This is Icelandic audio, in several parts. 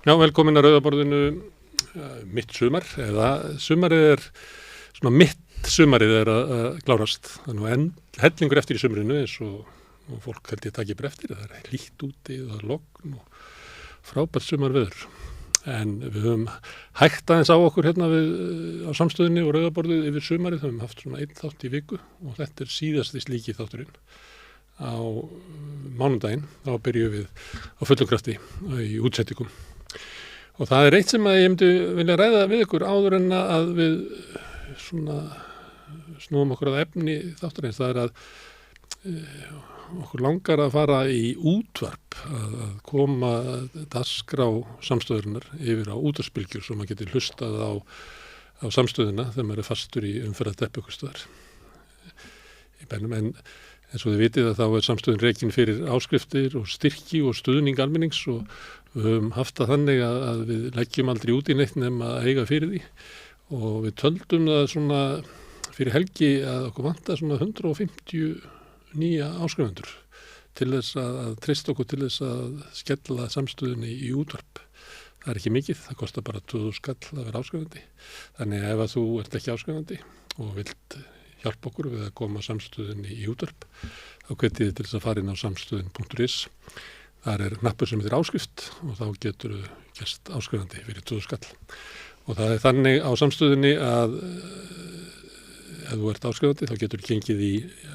Já, velkomin að Rauðaborðinu mitt sumar, eða sumarið svona mitt sumarið að klárast. Þannig að hellingur eftir í sumrinu eins og fólk held ég taki bara eftir. Það hlýtt úti, það logn og frábært sumarveður. En við höfum hægt aðeins á okkur hérna á samstöðinni og Rauðaborðið yfir sumarið. Það höfum haft svona 1 þátt í viku og þetta síðasti slíki þátturinn. Á mánudaginn, þá byrjum við á fullum krafti í útsettingum. Og það eitt sem ég myndi vilja ræða við ykkur áður en að við svona snúum okkur að efni þáttarins. Það að okkur langar að fara í útvarp, að koma dagskrá samstöðurinnar yfir á útvarpsbylgjur svo maður geti hlustað á samstöðuna þegar maður fastur í umferðardeppu ykkur stöðar í bænum. En eins og þið vitið að þá samstöðin rekin fyrir áskriftir og styrki og stuðning almennings og við höfum haft það þannig að við leggjum aldrei út í neitt nema að eiga fyrir því og við töldum það svona fyrir helgi að okkur vantar svona 150 nýja áskrifendur til þess að treysta okkur til þess að skella samstöðinni í útvarp. Það ekki mikið, það kostar bara 2000 skall að vera áskrifandi. Þannig að ef að þú ert ekki áskrifandi og vilt hjálpa okkur við að koma samstöðinni í útvarp, þá hvetið þið til þess að fara inn á samstöðin.is. Þar hnappur sem heitir áskrift og þá getur þú gerst áskrifandi fyrir 2000 skall. Og það þannig á samstöðinni að ef þú ert áskrifandi þá getur þú gengið í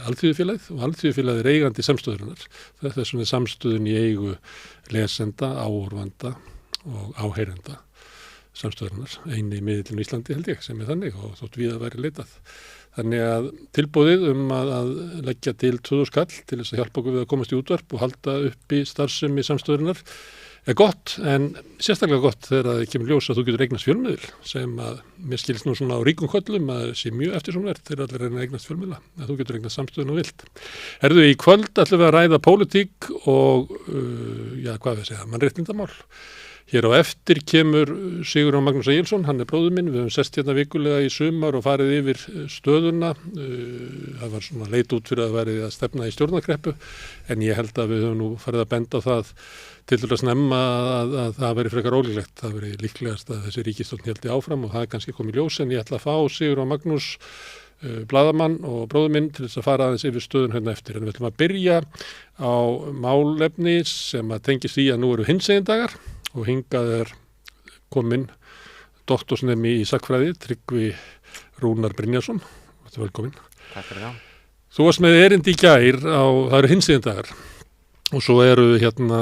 alþýðufélagið og alþýðufélagið eigandi samstöðurinnar. Það svona samstöðin í eigu lesenda, áhorfanda og áheyrenda samstöðurinnar. Eini miðillinn í Íslandi held ég sem þannig og þótt við að væri leitað. Þannig að tilboðið að leggja til 2000 skall til þess að hjálpa okkur við að komast í útvarp og halda uppi starfsemi samstöðurinnar gott, en sérstaklega gott þegar það kemur ljós að þú getur eignast fjölmiðil sem að mér skilst nú svona á ríkum köllum að sé mjög eftirsóknarvert þegar allir reyna að eignast fjölmiðla, að þú getur eignast samstöðun og vilt. Herðu, í kvöld ætlum við að ræða pólitík og mannréttindamál. Hér á eftir kemur Sigurjón Magnús Egilsson, hann bróðir minn, við höfum sest hérna vikulega í sumar og farið yfir stöðuna. Það var svona leit út fyrir að verið að stefna í stjórnarkreppu, en ég held að við höfum nú farið að benda á það til að snemma að það veri frekar ólíklegt. Það veri líklegast að þessi ríkisstjórn héldi áfram og það kannski komið ljós, en ég ætla að fá Sigurjón Magnús blaðamann og bróðir minn til þess að fara aðeins yfir stöðun hérna eftir. En við ætlum að byrja á málefni sem að tengist því að nú eru hinsegin dagar og hingað kominn doktorsnemi í sagnfræði, Tryggvi Rúnar Brynjarsson. Þetta velkominn. Takk fyrir það. Þú varst með erindi í gær það eru hinsegin dagar og svo eru hérna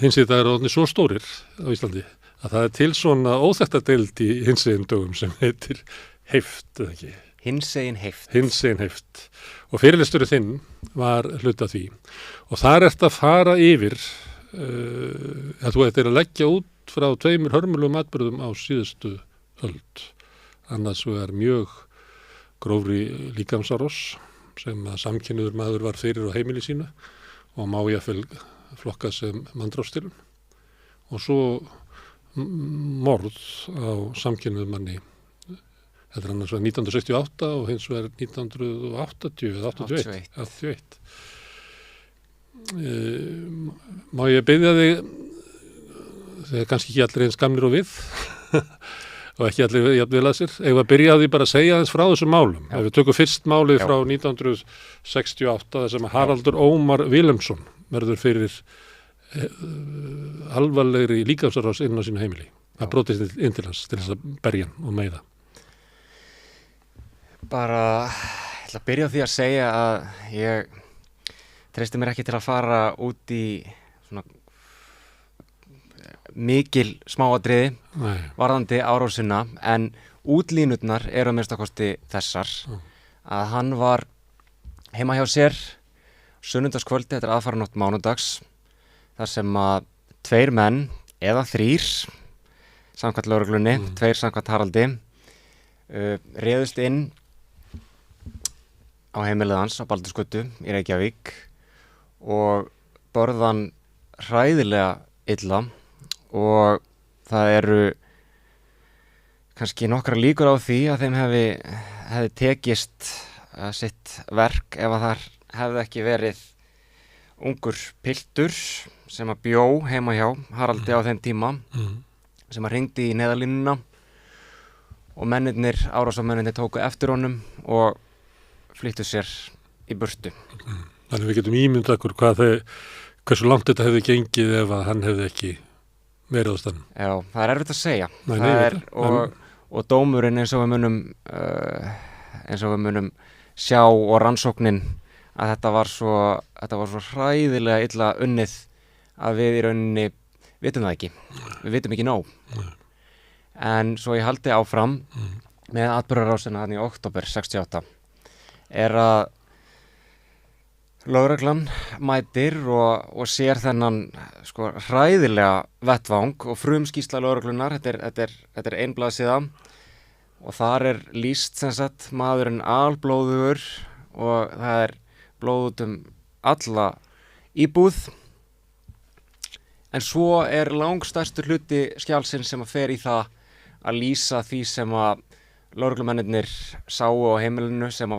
hinsegin dagar orðnir svo stórir á Íslandi að það til svona óþekkta deild í hinsegin dögum sem heitir heift, eða ekki? Hinsegin heift. Hinsegin heift. Og fyrirlesturinn þinn var hluti af því og þar ert að fara yfir að þú ættir að leggja út frá 2 hörmulegum atburðum á síðustu öld. Annars vegar mjög grófri líkamsárás sem að samkynhneigður maður var fyrir á heimili sínu og má jafnvel flokka sem manndrápstilraun. Og svo morð á samkynhneigðum manni. Þetta er annars vegar 1968 og hins vegar 1980 eða 81. Má ég biðja þig, þegar kannski ekki allir eins gamlir og við og ekki allir jafnvel að sér, ef að byrja að því bara að segja aðeins frá þessum málum. Ef við tökum fyrst málið frá 1968 sem að Haraldur Ómar Vilhelmsson verður fyrir alvarlegri líkamsárás inn á sínu heimili. Það brotist inn til hans til þess að berja hann og meiða. Bara, ég ætla að byrja á því að segja að ég treysti mér ekki til að fara út í svona mikil smáatriði varðandi árásina, en útlínurnar eru að minnstakosti þessar að hann var heima hjá sér sunnudagskvöldi, þetta aðfaranótt mánudags, þar sem að 2 menn eða 3 samkvæmt lögreglunni, 2 samkvæmt Haraldi réðust inn á heimilið hans á Baldursgötu í Reykjavík og börðan hræðilega illa og það eru kannski nokkra líkur á því að þeim hefði tekist sitt verk ef að þar hefði ekki verið ungur piltur sem að bjó heima hjá Haraldi á þeim tíma sem að hringdi í neyðarlínuna og árásarmennirnir tóku eftir honum og flýttu sér í burtu. Þannig við getum ímyndað okkur hversu langt þetta hefði gengið ef að hann hefði ekki verið á staðnum. Já, það er erfitt að segja. Nei, og dómurinn eins og við munum sjá og rannsóknin að þetta var svo hræðilega illa unnið að við í rauninni vitum það ekki. Við vitum ekki nóg. En svo ég haldi áfram með atburðarásina þarna í október 68 er að lögreglan mætir og sér þennan sko hræðilega vettvang og frumskýrsla lögreglunar, þetta er ein blaðsíða og þar er lýst sem sagt maðurinn alblóðugur og það er blóð út alla íbúð en svo er langstærstur hluti skjálsins sem að fer í það að lýsa því sem að lögreglumennirnir sáu á heimilinu sem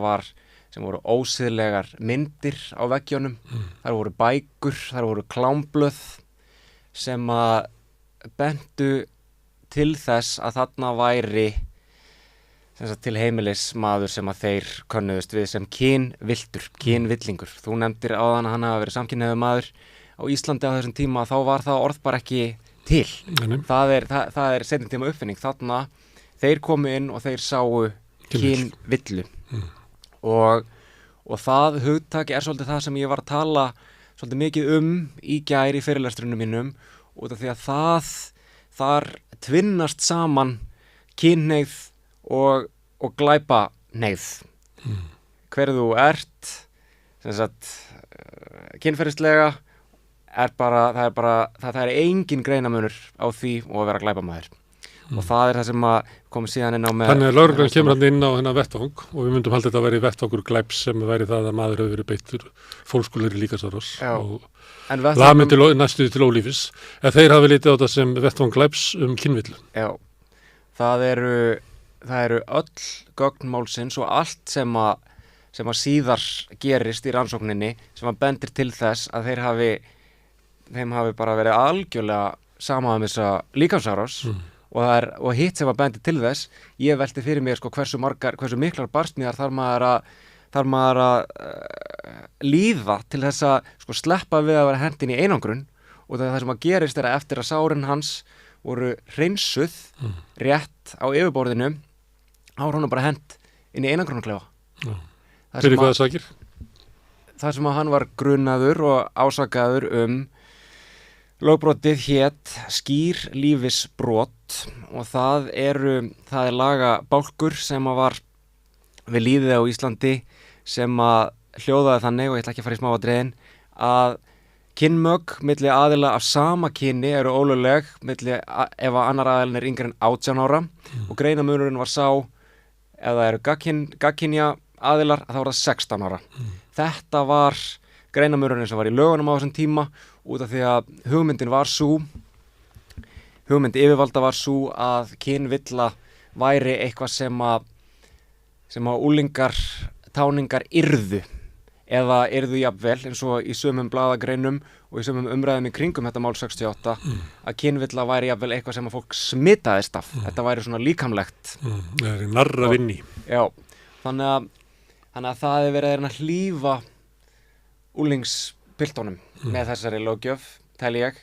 voru ósiðlegar myndir á veggjónum. Þar voru bækur, þar voru klámblöð sem að bentu til þess að þarna væri til heimilismaður sem að þeir könnuðust við sem kynvillingur. Þú nefndir áðan að hann hafa verið samkynhneigður maður á Íslandi á þessum tíma, þá var það orð bara ekki til. Það er seinni tíma uppfinning. Þarna þeir komu inn og þeir sáu kynvillu. Og það hugtak er svolítið það sem ég var að tala svolítið mikið í gær í fyrirlestrunum mínum út af því að þar tvinnast saman kynhneigð og glæpahneigð. Hver þú ert sem sagt kynferðislega það er engin greinamunur á því og að vera glæpamaður. Og það er það sem að komið síðan inn á með... Þannig að lögreglan kemur hann inn á hennar vettvang og við myndum haldið þetta að vera í vettvangur glæps sem væri það að maður hefur verið beittur fólkskulegri líkamsárás og lamið næstuði til ólífis. En þeir hafi litið á þetta sem vettvang glæps kynvillu. Já, það eru öll gögn málsins og allt sem að síðar gerist í rannsókninni sem að bendir til þess að þeim hafi bara verið algjörlega sama um þessa líkamsárás. Og hitt sem að bendi til þess, ég velti fyrir mér sko hversu miklar barsmíðar þarf maður að líða til þess að sko sleppa við að vera hendin í einangrun og það sem að gerist er að eftir að sárin hans voru hreinsuð rétt á yfirborðinu þá var hann bara hent inn í einangrunarklefa. Fyrir hvaða sakir? Það sem að hann var grunaður og ásakaður lögbrotið hét skýrlífisbrot og það er lagabálkur sem að var við lýðið á Íslandi sem að hljóðaði þannig og ég ætla ekki að fara í smáatriðin að kynmök milli aðila af sama kyni eru ólögleg ef að annar aðilin er yngri en 18 ára og greinamunurinn var sá ef það eru gagnkynja aðilar þá er það 16 ára. Þetta var greinamururinn sem var í lögunum á þessum tíma út af því að hugmynd yfirvalda var sú að kynvilla væri eitthvað sem að úlingar, táningar yrðu eða yrðu jafnvel eins og í sumum blaðagreinum og í sumum umræðum í kringum þetta mál 68 að kynvilla væri jafnvel eitthvað sem að fólk smitaðist af. Þetta væri svona líkamlegt. Það er narra vinni. Já, þannig að það er verið að hlífa úlingspiltunum með þessari löggjöf, tel ég,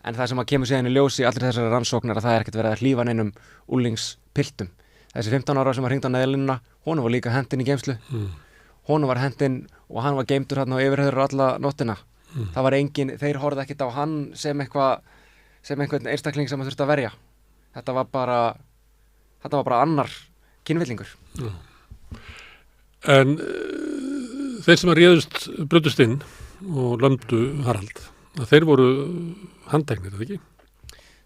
en það sem að kemur síðan í ljósi allir þessari rannsóknar að það er ekkert verið að hlífa neinum úlingspiltum. Þessi 15 ára sem var hringt á neyðarlínuna, honum var líka hendin í geymslu, honum var hendin og hann var geymdur hérna og yfirhöður alla nóttina. Það var þeir horfðu ekkert á hann sem einhvern einstakling sem þurfti að verja. Þetta var bara annar kynvillingur. En þeir sem að réðust brutust inn og lömdu Harald, þeir voru handteknir, eða ekki?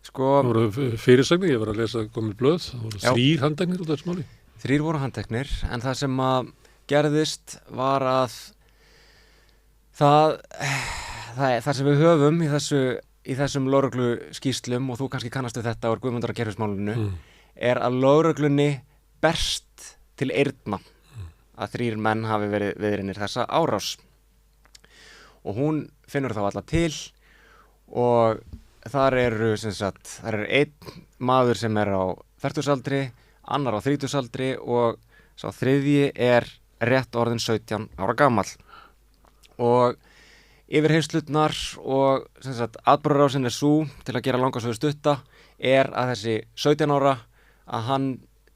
Sko... Það voru fyrirsagnir, ég var að lesa komið blöð, það voru 3 handteknir út af þessu máli. 3 voru handteknir, en það sem að gerðist var að það sem við höfum í þessum lögreglu skýrslum, og þú kannski kannast við þetta úr Guðmundar- og Geirfinnsmálinu, er að lögreglunni berst til eyrna að 3 menn hafi verið viðriðnir þessa árás. og hún finnur þá alla til og þar eru einn maður sem er á 40-aldri, annar á 30-aldri og sá þriðji er rétt orðin 17 ára gamall. Og yfirheyrslurnar og atburðarásin er sú, til að gera langa sögu stutta, er að þessi 17 ára að hann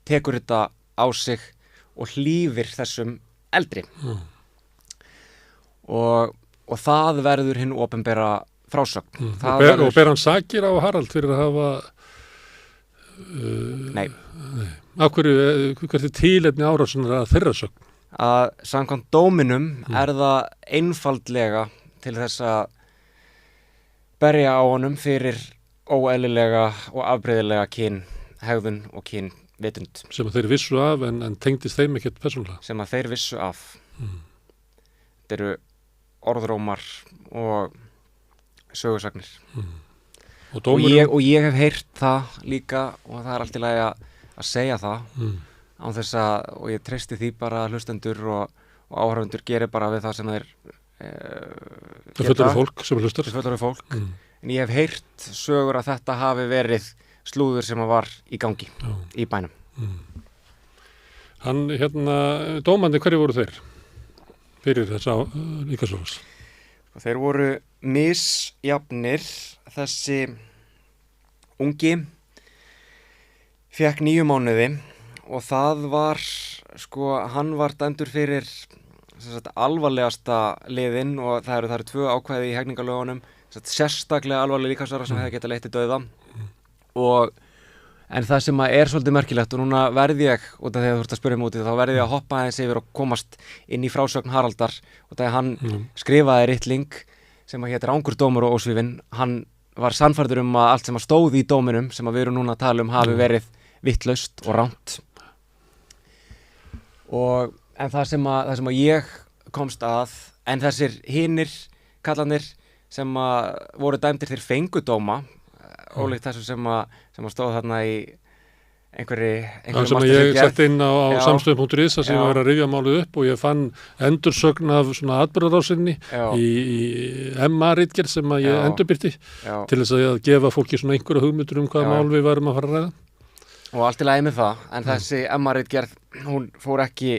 tekur þetta á sig og hlífir þessum eldri. Og það verður hinn opinbera frásögn. Og ber hann sakir á Harald fyrir að hafa Nei. Af hverju, hvert er tilefni árásunar að þeirra sögn? Að samkvæmt dóminum er það einfaldlega til þess að berja á honum fyrir óeðlilega og afbrigðilega kynhegðun og kynvitund. Sem að þeir vissu af en tengdist þeim ekkert persónulega? Sem að þeir vissu af. Þetta eru orðrómar og sögusagnir. Og ég hef heyrt það líka og það er allt í lagi að segja það án þess að, og ég treysti því bara að hlustendur og áhorfendur gerir bara við það sem þeir það fullorðið fólk sem hlustar. Fullorðið fólk. En ég hef heyrt sögur að þetta hafi verið slúður sem var í gangi í bænum. Hann, dómandi, hverju voru þeir fyrir þessa líkasögurs? Þeir voru misjafnir. Þessi ungi fékk 9 mánuði og það var, hann var dæmdur fyrir alvarlegasta liðin og það eru 2 ákvæði í hegningarlögunum, sérstaklega alvarleg líkamsárás sem hefði getað leitt til dauða. En það sem er svolítið merkilegt, og núna verð ég, út af því að þú ert að spyrja mig út í það, þá verð ég að hoppa aðeins yfir og komast inn í frásögn Haraldar, út af því að hann skrifaði ritling sem að hétir Rangur dómur og ósvífinn. Hann var sannfærður að allt sem að stóð í dóminum sem að við erum núna að tala hafi verið vittlaust og rangt. En það sem að ég komst að, en þessir hinir kallarnir sem að voru dæmdir þeir fengu dóma, ólíkt þessu sem að stóð þarna í einhverju sem ég sett inn á samstöðum.is sem ég var að rifja málið upp og ég fann endursögn af svona atburðarásinni í MA-ritgerð sem að ég endurbyrti til þess að gefa fólki svona einhverja hugmyndur hvaða mál við varum að fara að ræða. Og allt í lagi með það, en þessi MA-ritgerð, hún fór ekki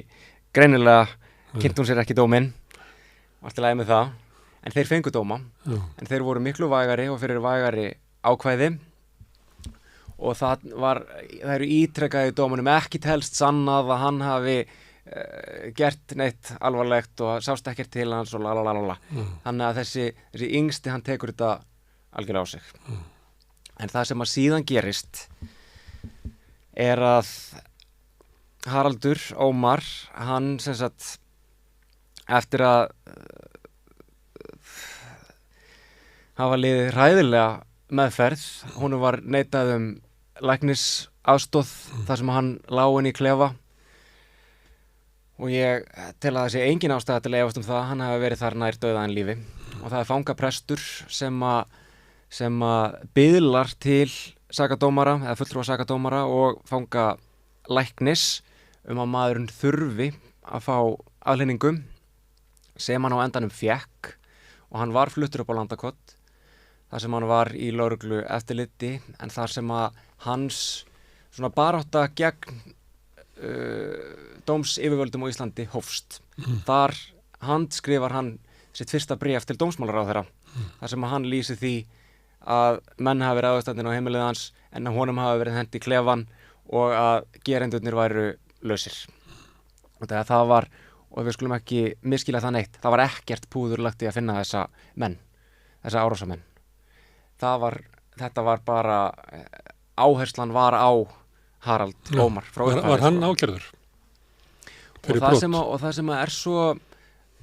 greinilega, kynnti hún sér ekki dóminn, allt í lagi með það, en þeir fengu dóma, en þeir voru miklu vægari og fyrir vægari ákvæði. Og það eru ítrekkaði í dómunum ekki telst sannað að hann hafi gert neitt alvarlegt og sást ekkert til hans og lalalala. Þannig að þessi yngsti hann tekur þetta algjörlega á sig. En það sem að síðan gerist er að Haraldur Ómar, hann eftir að hafa liðið hræðilega meðferð, honum var neitað læknisaðstoð þar sem hann lá inn í klefa og ég tel að það sé engin ástæða til að efast það, hann hafi verið þar nær dauða en lífi og það er fangaprestur sem að biðlar til sakadómara eða fulltrúa sakadómara og fangalæknis að maðurinn þurfi að fá aðhlynningu sem hann á endanum fékk og hann var fluttur upp á Landakott þar sem hann var í lögreglu eftirliti en þar sem að hans svona barátta gegn dómsyfirvöldum á Íslandi hófst. Þar handskrifar hann sitt fyrsta bréf til dómsmálaráðherra þar sem að hann lýsir því að menn hafi verið aðstandinn á heimilið hans en að honum hafi verið hent í klefan og að gerendurnir væru lausir. Og það var, og við skulum ekki misskilja það neitt, það var ekkert púðurlagt í að finna þessa menn, þessa árásamenn. Þetta var bara áherslan var á Harald Ómar. Var hann ákærður? Og það sem er svo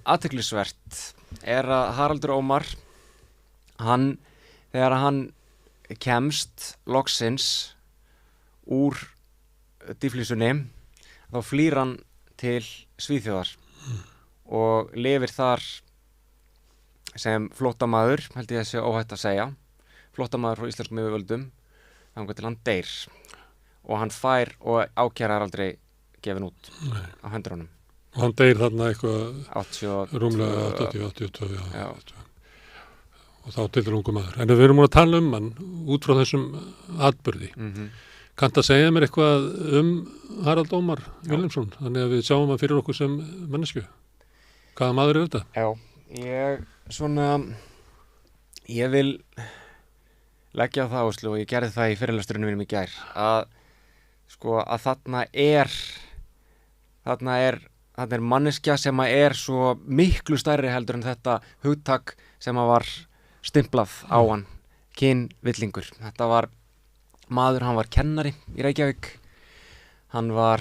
athyglisvert er að Haraldur Ómar þegar hann kemst loksins úr dýflissunni þá flýr hann til Svíþjóðar og lifir þar sem flóttamaður, held ég að sé óhætt að segja, flóttamaður frá íslenskum yfirvöldum þangað til hann deyr og hann fær og ákæra er aldrei gefin út á hendur honum. Og hann deyr þarna eitthvað 82. rúmlega 82, Já. Og þá til ungu maður. En við erum múin að tala um hann út frá þessum atburði. Kanntu að segja mér eitthvað Harald Ómar Vilhelmsson, þannig að við sjáum hann fyrir okkur sem mennesku? Hvaða maður þetta? Já, ég vil leggja á það áherslu og ég gerði það í fyrirlesturinn mínum í gær að þarna er manneskja sem er svo miklu stærri heldur en þetta hugtak sem var stimplað á hann, kynvillingur. Þetta var maður, hann var kennari í Reykjavík, hann var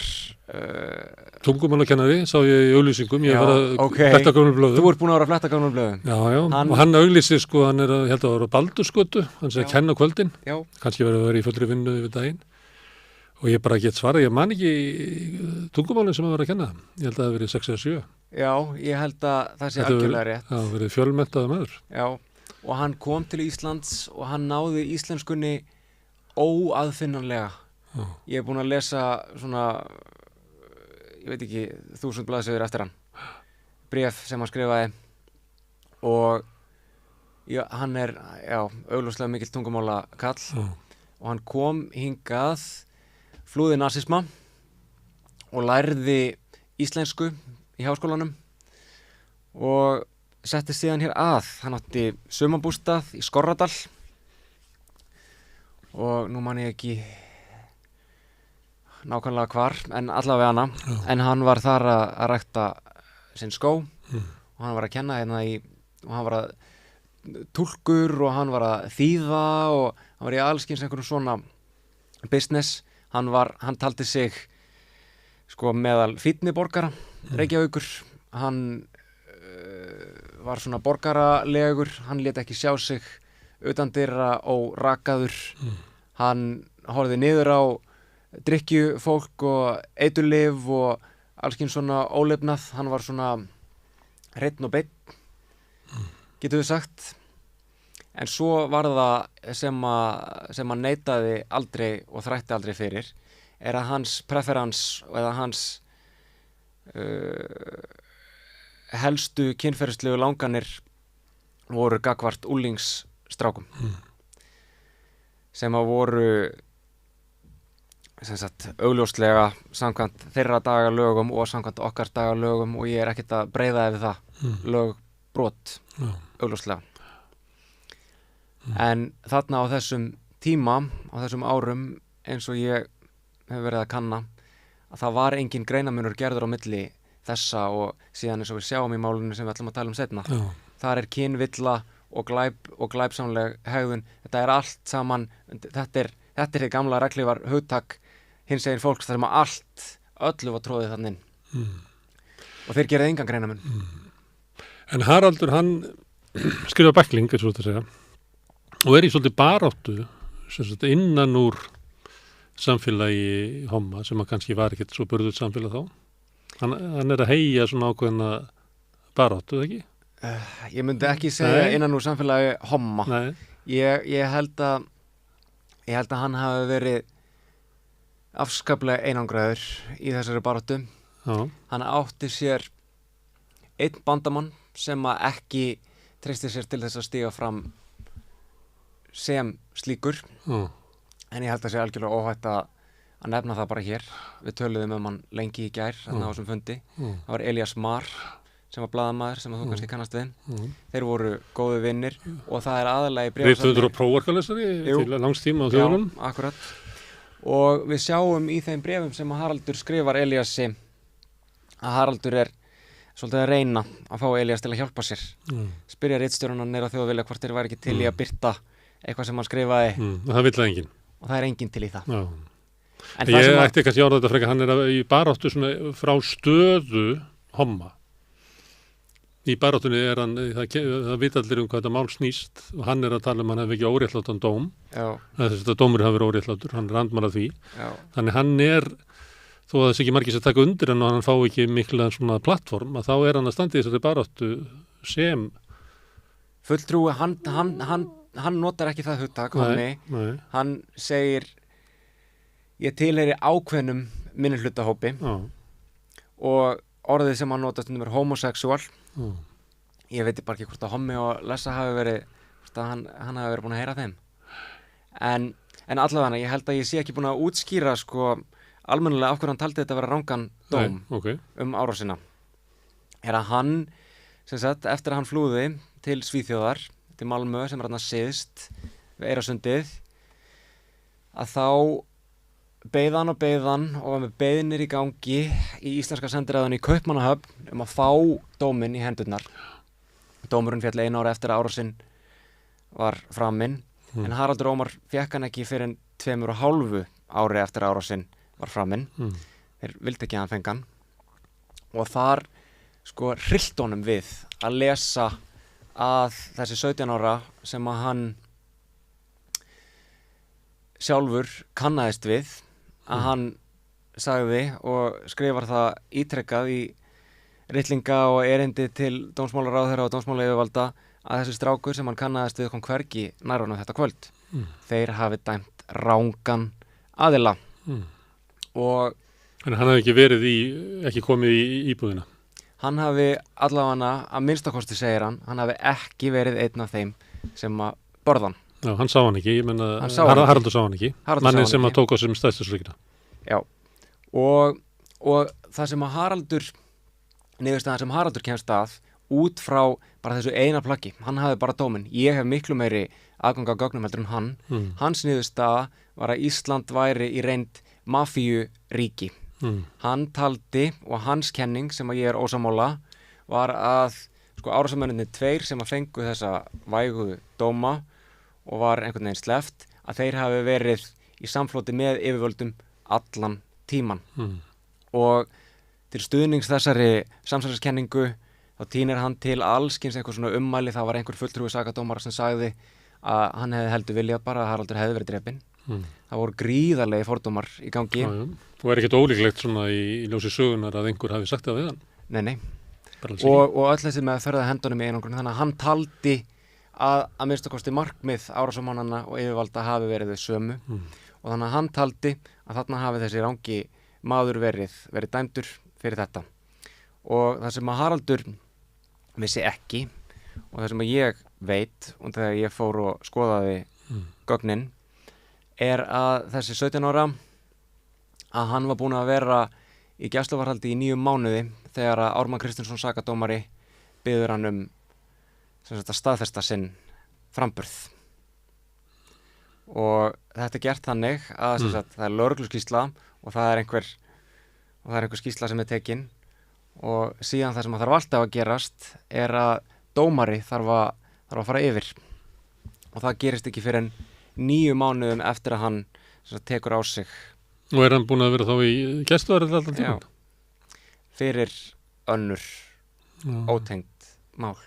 tungumálakennari, sá ég í auglýsingum, ég var að fletta gömlum blöðum. Þú ert búin að vera að fletta gömlum blöðum. Já, og hann auglýsir hann er að, held að vera á Baldursgötu, hann segir kenna kvöldin, kannski verið að vera í fullri vinnu yfir daginn, og ég bara get svarað, ég man ekki tungumálinn sem að vera að kenna, ég held að það hafi verið 6 eða 7. Já, ég held að það sé algjörlega rétt. Já, verið fjölmenntaður maður. Já, og hann kom til Íslands og hann náði íslenskunni óaðfinnanlega. Ég búin að lesa ég veit ekki, 1000 blaðsíður eftir hann, bréf sem hann skrifaði og hann er, augljóslega mikill tungumálakall og hann kom hingað, flúði nasisma og lærði íslensku í háskólanum og settist síðan hér að. Hann átti sumarbústað í Skorradal og nú man ég ekki nákvæmlega hvar, en allavega hana. En hann var þar að rækta sinn skó og hann var að kenna og hann var að túlkur og hann var að þýða og hann var í allskyns einhverjum svona business. Hann taldi sig meðal fínni borgara Reykjavíkur. Hann var svona borgaralegur, hann lét ekki sjá sig utandyra og rakaður. Hann horfði niður á drykkjufólk og eiturlyf og allskyns svona ólefnað. Hann var svona hreinn og beinn, getum við sagt. En svo var það sem hann neitaði aldrei og þrætti aldrei fyrir, er að hans preferans eða hans helstu kynferðislegu langanir voru gagnvart úlingsstrákum sem að voru augljóslega samkvæmt þeirra dagalögum og samkvæmt okkar dagalögum, og ég er ekkert að breiða yfir það lögbrot augljóslega. En þarna á þessum tíma, á þessum árum, eins og ég hef verið að kanna, að það var engin greinamunur gerður á milli þessa og síðan eins og við sjáum í málunum sem við ætlum að tala um seinna. Þar er kynvilla og glæpsamleg hegðun. Þetta er allt saman, þetta er hið gamla reglívar hugtak hinsegin fólks þar sem öllu var tróðið þannig inn. Og þeir gerði engan greinamun. En Haraldur, hann skrifa bækling, eins og þetta segja, og er í svolítið baráttu innan úr samfélagi homma sem að kannski var ekkert svo burðuð samfélag þá. Hann er að heyja svona ákveðna baráttu, ekki? Ég myndi ekki segja innan úr samfélagi homma. Ég held að hann hafi verið afskaplega einangraður í þessari baráttu. Hann átti sér einn bandamann sem að ekki treysti sér til þess að stíga fram sem slíkur. En ég held að sé algjörlega óhætt að nefna það bara hér. Við töluðum hann lengi í gær á þessum fundi. Það var Elías Mar sem var blaðamaður sem að þú kannski kannast við. Þeir voru góðu vinnir og það er aðalega í bréfasafni. Rithöfundur og prófarkalesari til langs tíma á þjóðunum. Já, akkurat. Og við sjáum í þeim bréfum sem að Haraldur skrifar Elíasi að Haraldur er svolítið að reyna að fá Elías til að hjálpa sér. Spyrja ritstjórann nýra Þjóðvilja hvort þeir væri ekki til í að birta eitthvað sem hann skrifaði. Það vill það enginn. Og það er enginn til í það. Ég ætti kannski ára þetta frekar, hann er í baráttu frá stöðu homma. Í baráttunni er hann, það vita allir hvað þetta mál snýst, og hann er að tala hann hefði ekki óréttlátan dóm. Þetta dómur hafi verið óréttlátur, hann er andmælað því. Þannig hann er, þó að þess ekki margir sem taka undir hann og hann fá ekki mikla svona plattform, að þá er hann að standa í þessari baráttu sem fulltrúi. Hann notar ekki það hugtak. Hann segir ég tilheyri ákveðnum minnihlutahópi og orðið sem hann notast er homosexual. Ég veit bara ekki hvort að Hommi og Lessa hafi verið, hvort að hann hafi verið búin að heyra þeim. En allavega, ég held að ég sé ekki búin að útskýra sko almennilega af hverju hann taldi þetta að vera rangan dóm árásina. Er að hann, sem sagt, eftir að hann flúði til Svíþjóðar, til Malmö sem er þarna syðst við Eyrasundið, að þá beið hann og var með beiðnir í gangi í íslenska sendiráðinu í Kaupmannahöfn að fá dóminn í hendurnar. Dómurinn féll 1 ára eftir að árásin var framinn, en Haraldur Ómar fékk hann ekki fyrir 2,5 ári eftir að árásin var framinn. Þeir vildi ekki að hann fengi hann. Og þar sko hryllt honum við að lesa að þessi 17 ára sem að hann sjálfur kannaðist við, að hann sagði og skrifar það ítrekkað í ritlinga og erindi til dómsmálaráðherra og dómsmálayfirvalda að þessi strákur sem hann kannaðist við kom hvergi nær honum þetta kvöld. Þeir hafi dæmt rangan aðila. Og en hann hafi ekki komið í íbúðina. Hann hafi allavega, að minnstakosti segir hann hafi ekki verið einn af þeim sem að borða hann. Já, hann sá hann ekki, ég menna Haraldur sá hann ekki, mannin sem að tók á sem stærstu slikina. Já, og það sem að Haraldur, niðurstaðan sem Haraldur kemst að út frá bara þessu eina plaggi, hann hafi bara dóminn. Ég hef miklu meiri aðgang á gögnum heldur en hann. Hans niðurstaða var að Ísland væri í reynd mafíuríki. Hann taldi, og hans kenning sem að ég er ósammála, var að sko árásamennirnir 2 sem að fengu þessa vægu dóma og var einhvern veginn sleppt, að þeir hafi verið í samfloti með yfirvöldum allan tíman. Og til stuðnings þessari samsæriskenningu þá tínir hann til allskins eitthvað svona ummæli. Það var einhver fulltrúi sakadómara sem sagði að hann hefði heldur viljað bara að Haraldur hefði verið drepinn. Það voru gríðarlegi fordómar í gangi. Og ekkert ólíklegt svona í ljósi sögunar að einhver hafi sagt það við hann? Nei. Og öll þessi með að ferða hendunum í einangrun, þannig að hann taldi að minnstakosti markmið árásarmannanna og yfirvalda hafi verið þau sömu. Og þannig að hann taldi að þarna hafi þessi rangi maður verið dæmdur fyrir þetta. Og það sem að Haraldur vissi ekki, og það sem að ég veit, og þegar ég fór og skoðaði gögnin, er að þessi 17 ára að hann var búinn að vera í gæsluvarðhaldi í 9 mánuði þegar að Ármann Kristinsson sakadómari biður hann að staðfesta sinn framburð. Og þetta er gert þannig að það er lögregluskýrsla og það er einhver skýrsla sem er tekin, og síðan það sem þarf alltaf að gerast er að dómari þarf að fara yfir, og það gerist ekki fyrir en 9 mánuðum eftir að hann tekur á sig. Og er hann búinn að vera þá í gæsluvarðhaldi alltaf tímann? Já, fyrir önnur ótengd mál.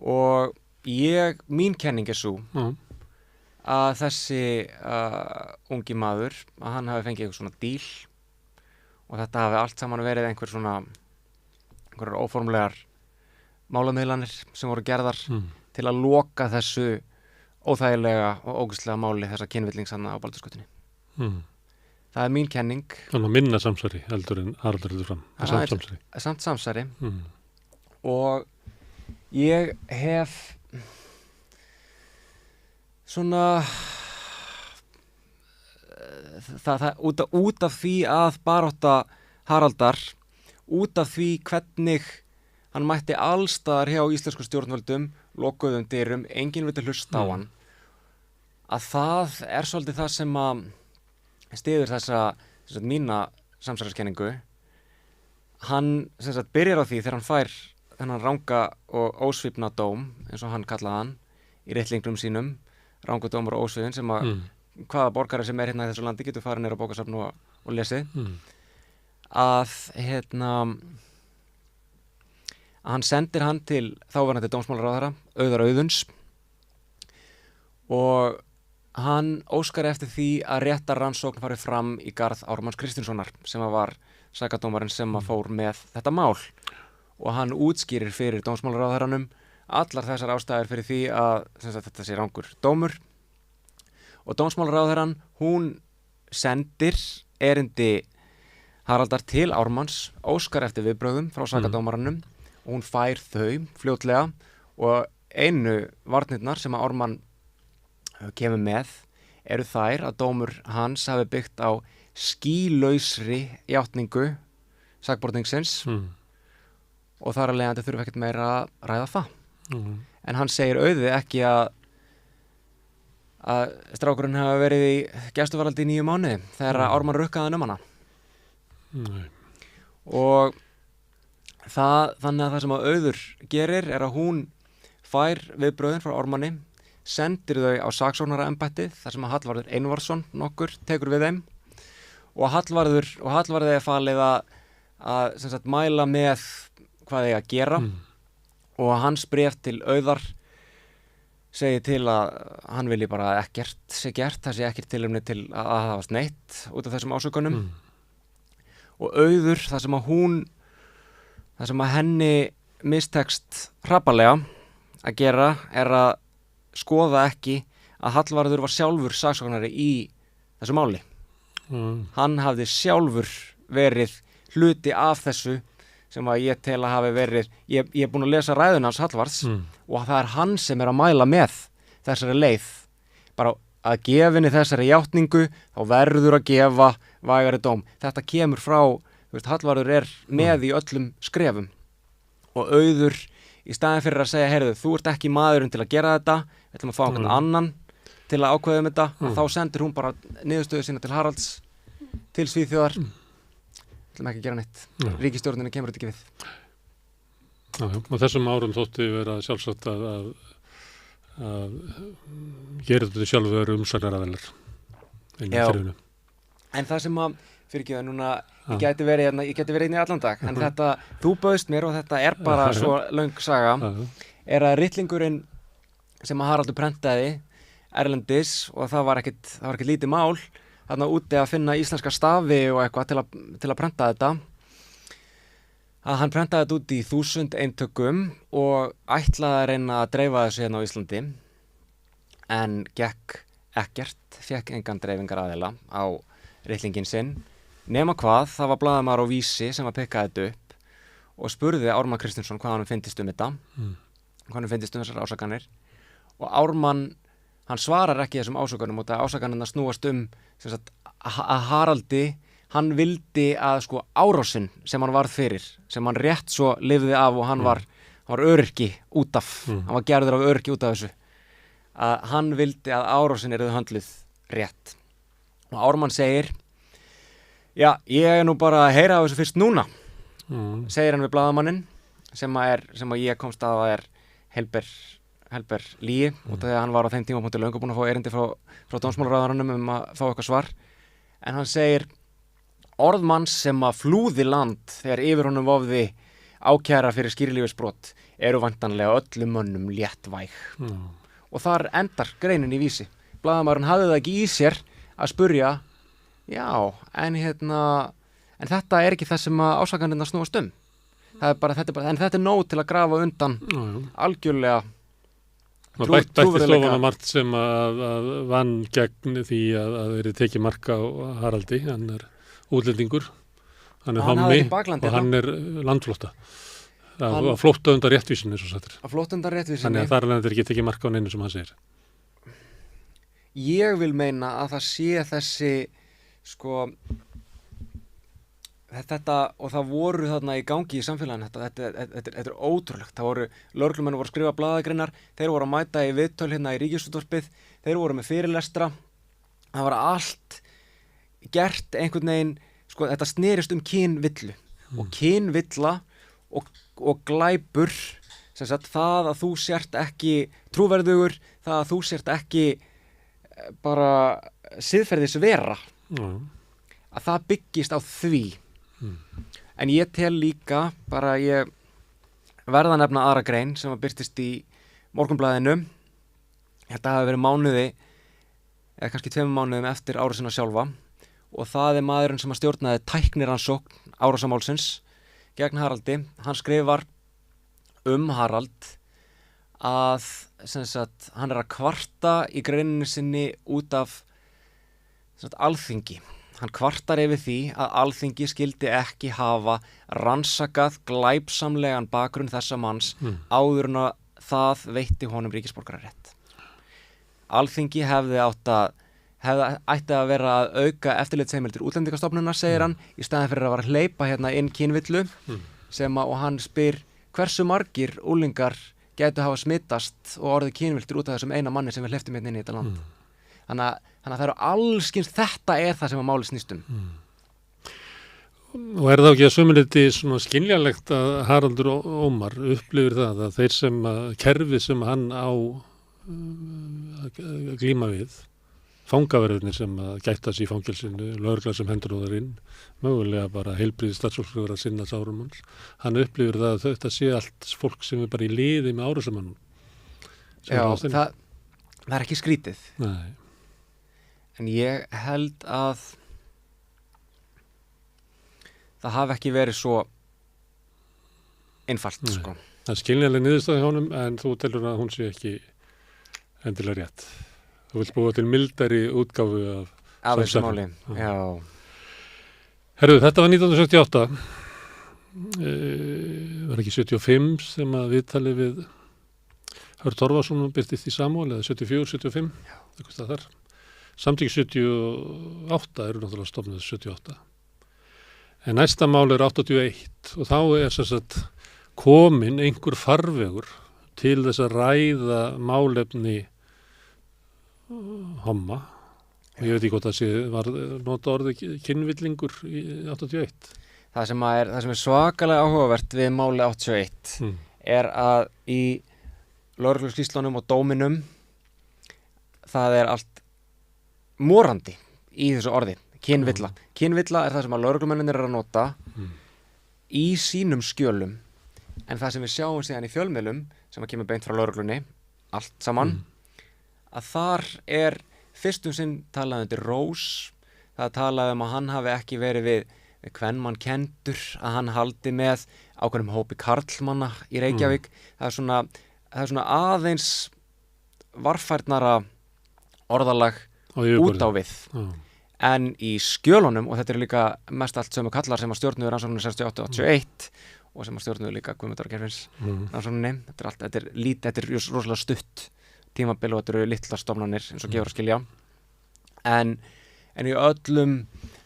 Og mín kenning er sú að þessi ungi maður, að hann hafi fengið eitthvað svona díl, og þetta hafi allt saman verið einhverjar óformlegar málamiðlanir sem voru gerðar til að loka þessu óþægilega og ógeðslega máli þessa kynvillingshanna á Baldursgötunni. Það er mín kenning. Þannig að minna samsæri heldur en Haraldur heldur fram. Samt samsæri. Og ég hef svona út af því að barátta Haraldar, út af því hvernig hann mætti allstaðar hjá íslensku stjórnvöldum, lokuðum dyrum, enginn vildi hlusta á hann, að það er svolítið það sem að styður þessa mína samsæriskenningu. Hann byrjar á því þegar hann fær þennan ranga og ósvífna dóm, eins og hann kallaði hann í ritlingnum sínum, rangu dómur og ósvífin, sem að hvaða borgari sem er hérna í þessu landi getur farið niður á bókasafn og lesið, að hann sendir hann til þáverandi dómsmálaráðherra Auðar Auðuns, og hann óskar eftir því að réttar rannsókn fari fram í garð Ármanns Kristinssonar, sem var sakadómarinn sem fór með þetta mál, og hann útskýrir fyrir dómsmálaráðherranum allar þessar ástæður fyrir því að þetta sé rangur dómur. Og dómsmálaráðherran, hún sendir erindi Haraldar til Ármanns, óskar eftir viðbrögðum frá sakadómaranum og hún fær þau fljótlega og einu varnirnar sem að Ármann kemur með eru þær að dómur hans hafi byggt á skýlausri játningu sakborningsins og þar að leiðandi þurfa ekkert meira að ræða það. En hann segir Auði ekki að strákurinn hafi verið í gæsluvarðhaldi í 9 mánuði þegar Ármann rukkaði hana. Nei. Og þannig að það sem að Auður gerir er að hún fær viðbrögðin frá Ármanni, sendir þau á saksóknaraembættið þar sem að Hallvarður Einvarsson nokkur tekur við þeim og Hallvarði er falið að sem sagt, mæla með hvað þeir að gera og hans bréf til Auðar segir til að hann vilji bara ekkert sé gert, það sé ekkert tilefni til að það var sneitt út af þessum ásökunum og Auður, það sem að henni mistekst hrapallega að gera er að skoða ekki að Hallvarður var sjálfur saksóknari í þessu máli. Hann hafði sjálfur verið hluti af þessu sem að ég tel að hafi verið, ég er búin að lesa ræðuna hans Hallvarðs og það er hann sem er að mæla með þessari leið. Bara að gefinni þessari játningu þá verður að gefa vægari dóm. Þetta kemur frá, Hallvarður er með í öllum skrefum og Auður í staðin fyrir að segja, heyrðu, þú ert ekki maðurinn til að gera þetta, við ætlum að fá einhvern annan til að ákveða þetta og þá sendir hún bara niðurstöðu sína til Haralds til Svíþjóðar við ætlum ekki að gera neitt ríkisstjórninni kemur þetta ekki við. Og þessum árum þótti vera sjálfsagt að gera þetta sjálfur umsagnaraðilar inn í kerfinu. En það sem að fyrirgeðu núna, ég gæti verið inn í allan dag, en þetta, þú bauðst mér og þetta er bara svo löng saga, er að ritlingurinn sem að Haraldur prentaði erlendis og það var ekkert lítið mál, þarna úti að finna íslenska stafi og eitthvað til að prenta þetta, að hann prentaði þetta út í 1000 eintökum og ætlaði að reyna að dreifa þessu hérna á Íslandi, en gekk ekkert, fékk engan dreifingar aðila á ritlingin sinn, nema hvað, það var blaðamaður á Vísi sem að pikka þetta upp og spurði Ármann Kristinsson hvað hann finnst þetta, hvað hann finnst þessar ásakanir og Ármann, hann svarar ekki þessum ásakanum út af ásakanirnar snúast sem sagt, að Haraldi, hann vildi að sko árásin sem hann varð fyrir, sem hann rétt svo lifði af og hann var öryrki út af, hann var gerður af öryrki út af þessu, að hann vildi að árásin yrði höndluð rétt og Ármann segir, já, ég er nú bara að heyra á þessu fyrst núna, segir hann við blaðamanninn sem að ég komst að er helber lígi út af því að hann var á þeim tímapunkti löngu búinn að fá erindi frá dómsmálaráðherranum að fá eitthvað svar, en hann segir orðmanns sem að flúði land þegar yfir honum vofði ákæra fyrir skýrlífisbrot eru væntanlega öllum mönnum léttvæg og þar endar greinin í Vísi. Blaðamaðurinn hafði það ekki í sér að spurja, já, en þetta er ekki það sem að ásakanirnar snúast en þetta er nóg til að grafa undan algjörlega bættist ofan á margt sem að vann gegn því að þeir tekið mark á Haraldi, hann er útlendingur, hann er hommi og hann er landflótta að flótta undan réttvísinni eins og sættir. Að flótta undan réttvísinni. Þannig að þar er ekki tekið mark á neinu sem hann segir. Ég vil meina að það sé þessi sko þetta, og það voru þarna í gangi í samfélaginu, þetta er ótrúlegt. Það voru, lögreglumenn voru að skrifa blaðagreinar, þeir voru að mæta í viðtöl hérna í Ríkisútvarpið, þeir voru með fyrirlestra, það var allt gert einhvern veginn, sko þetta snerist kynvillu og kynvilla og glæpur, sem sagt það að þú sért ekki trúverðugur, það að þú sért ekki bara siðferðisvera, að það byggist á því. En ég tel líka, bara ég verða að nefna aðra grein sem að birtist í Morgunblaðinu, þetta hafi verið mánuði eða kannski 2 mánuðum eftir árásina sjálfa, og það er maðurinn sem að stjórnaði tæknirannsókn árásamálsins gegn Haraldi. Hann skrifar Harald að sem sagt, hann er að kvarta í greininni sinni út af sem sagt, Alþingi. hann kvartar yfir því að Alþingi skildi ekki hafa rannsakað glæpsamlegan bakgrunn þessa manns áður en að það veitti honum ríkisborgararétt. Alþingi ætti að vera að auka eftirlitsheimildir Útlendingastofnunar, segir hann, í staðinn fyrir að vera að hleypa hérna inn kynvillu og hann spyr hversu margir úlingar gætu hafa smittast og orðið kynviltur út af þessum eina manni sem við hleyptum hérna inn í þetta land. Þannig að það eru allskins, þetta er það sem að máli snýst um. Og þá ekki að sumiliti svona skiljanlegt að Haraldur Ómar upplifir það að þeir sem kerfið sem hann á að glíma við, fangaverðinir sem gætta sig í fangelsinu, lögregla sem hendur á þar inn, mögulega bara heilbrigði starfsfólk að sinna sárum hans. Hann upplifir það að þetta sé allt fólk sem er bara í liði með árásamannum. Já, það er ekki skrítið. Nei. En ég held að það hafi ekki verið svo einfalt, sko. Það er skiljanleg niðurstaða hjá honum, en þú telur að hún sé ekki endilega rétt. Þú vilt búa til mildari útgáfu af þessu máli. Já. Herru, þetta var 1968. Var ekki 75 sem að viðtali við Hörð Torfason birtist í Samúel, eða 74, 75, eitthvað það þar. Samtök 78 eru náttúrulega stofnuð 78. En næsta mál er 81 og þá er sem sagt komin einhver farvegur til þess að ræða málefni homma. Og ég veit ekki hvort það sé, var nota orðið kynvillingur í 81. Það sem er svakalega áhugavert við máli 81 er að í lögregluskýrslunum og dóminum það er allt morandi í þessu orði, kynvilla. Kynvilla er það sem að lögreglumennir eru að nota í sínum skjölum, en það sem við sjáum síðan í fjölmiðlum, sem að kemur beint frá lögreglunni, allt saman, að þar er fyrstum sinn talað undir rós, það talað að hann hafi ekki verið við kvenmann kendur, að hann haldi með ákveðnum hópi karlmanna í Reykjavík. Það er svona aðeins varfærnara orðalag út á við. En í skjölunum, og þetta er líka mest allt sömu kallar sem að stjórnuðu rannsókninni 68-81 og sem að stjórnuðu líka Guðmundar og Geirfinns rannsókninni, þetta er rosalega stutt tímabil og þetta eru litlar stofnanir eins og gefur að skilja. En í öllum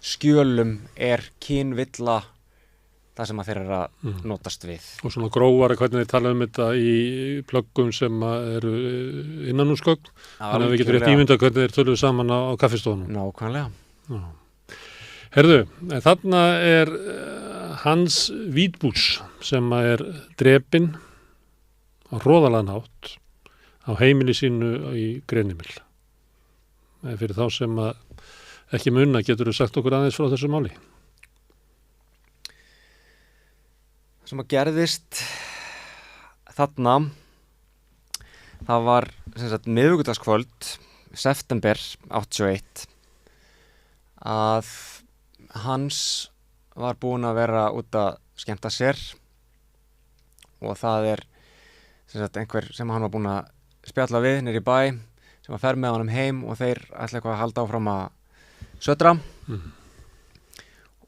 skjölum er kynvilla það sem að þeir eru að notast við. Og svona grófari hvernig þeir tala þetta í plöggum sem eru innanúrsgögn, þannig að við getum rétt ímynda hvernig þeir töluðu saman á kaffistofunum. Nákvæmlega. Herðu, þarna er Hans Wittbusch sem er drepinn á hroðalegan hátt á heimili sínu í Grenimel. Fyrir þá sem ekki munna, geturðu sagt okkur aðeins frá þessu máli? Sem að gerðist þarna, það var miðvikudagskvöld, september 81, að Hans var búinn að vera út að skemmta sér og það er einhver sem hann var búinn að spjalla við niður í bæ sem að fer með honum heim og þeir ætla eitthvað að halda áfram að södra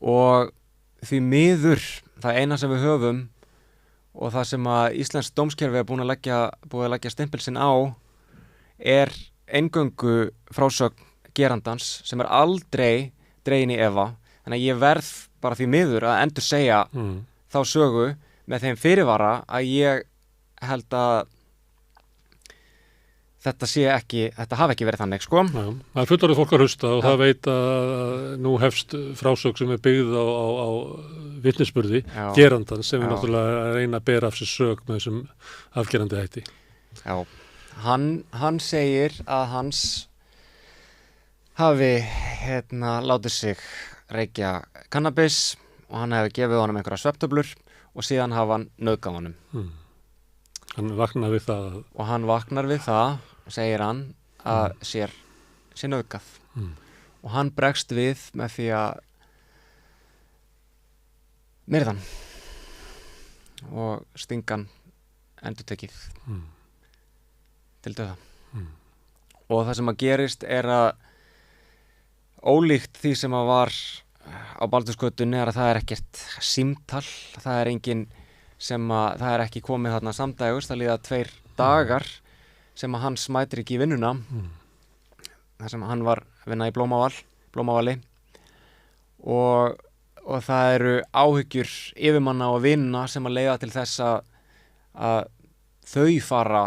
og því miður það eina sem við höfum og það sem að Íslensk dómskerfi er búið að leggja stimpil sinn á er eingöngu frásögn gerandans sem er aldrei dregin í efa, þannig að ég verð bara því miður að endur segja þá sögu með þeim fyrirvara að ég held að þetta hafi ekki verið þannig, sko. Já, það er fullorðið fólk að hlusta og það veit að nú hefst frásögn sem er byggð á vitnisburði gerandans sem er náttúrulega að reyna að bera af sér sög með þessum afgerandi hætti. Já. Hann segir að Hans hafi látið sig reykja kannabis og hann hefði gefið honum einhverja svefntöflur og síðan hafa hann nauðgað honum. Hann vaknar við það. Og hann vaknar við það, segir hann, að sér nauðgað. Og hann bregst við með því að myrða hann og stinga hann endurtekið til dauða. Og það sem að gerist er að ólíkt því sem að var á Baldursgötunni að það ekkert símtal, það engin sem að það ekki komið þarna samdægurs, það líða 2 dagar sem að hann mætir ekki í vinnuna þar sem hann var að vinna í Blómavali og það eru áhyggjur yfirmanna og vinna sem að leiða til þess að þau fara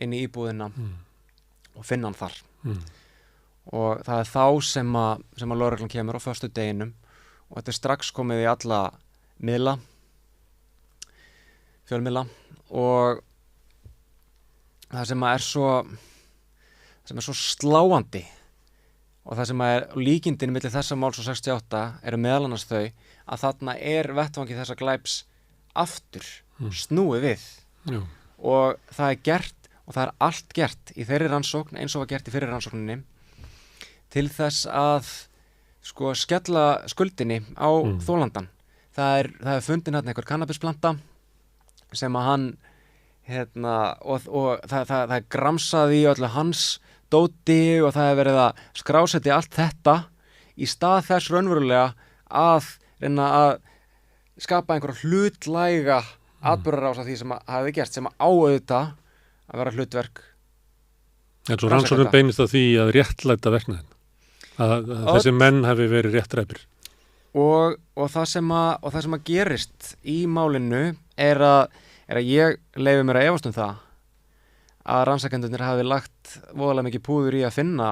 inn í íbúðina og finna hann þar og það þá sem að lögreglan kemur á föstudeginum og þetta strax komið í alla fjölmiðla og það sem er svo sláandi og það sem er líkindin milli þessa máls og 68 eru meðal annars þau að þarna vettvangi þessa glæps aftur snúið við og það gert og það allt gert í þeirri rannsókn eins og var gert í fyrri rannsókninni til þess að sko skella skuldinni á þolandan. Það er fundin hérna einhver kannabisplanta sem að hann og það er gramsað í öllu hans dóti og það er verið að skrásetja allt þetta í stað þess raunverulega að reyna að skapa einhverja hlutlæga atburðarás af því sem hafi gerst sem áauðvita að vera hlutverk. En svo rannsóknin beinist að því að réttlæta verknaðinn að þessi menn hafi verið réttræpir. Og það sem að gerist í málinu er að ég leyfi mér að efast það að rannsakendurnir hafi lagt voðalega mikið púður í að finna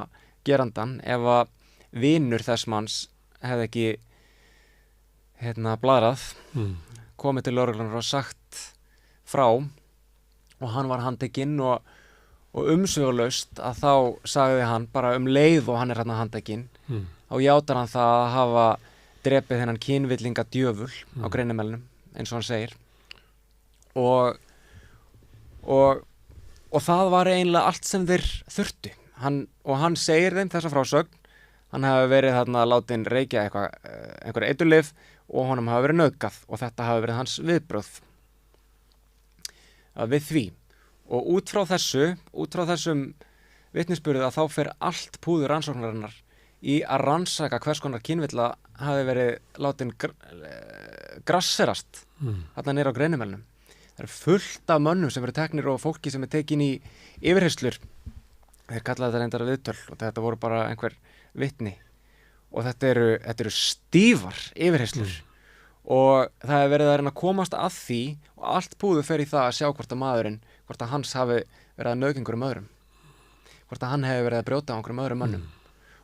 gerandan ef að vinur þess manns hefði ekki bladrað komið til lögreglunar og sagt frá og hann var handtekinn og umsvifalaust að þá sagði hann bara leið og hann er handtekinn þá játar hann það að hafa drepið þennan kynvillinga djöful á Greinimelinum eins og hann segir og það var eiginlega allt sem þeir þurftu hann segir þeim þessa frásögn hann hafi verið þarna látin reykja einhver eiturlyf og honum hafi verið nauðgað og þetta hafi verið hans viðbrögð við því og út frá þessum vitnisburði að þá fer allt púður rannsóknarinnar í að rannsaka hvers konar kynvilla hafi verið látin grasserast þarna niður á Greinimelinum. Það eru fullt af mönnum sem eru teknir og fólki sem tekin í yfirheyrslur. Þeir kallaði þetta reyndar viðtöl og þetta voru bara einhver vitni og þetta eru stífar yfirheyrslur og það er verið að reyna að komast að því og allt púður fer í það að sjá hvort að hans hafi verið að nauðga einhverjum öðrum, hvort að hann hefði verið að brjóta á einhverjum öðrum mönnum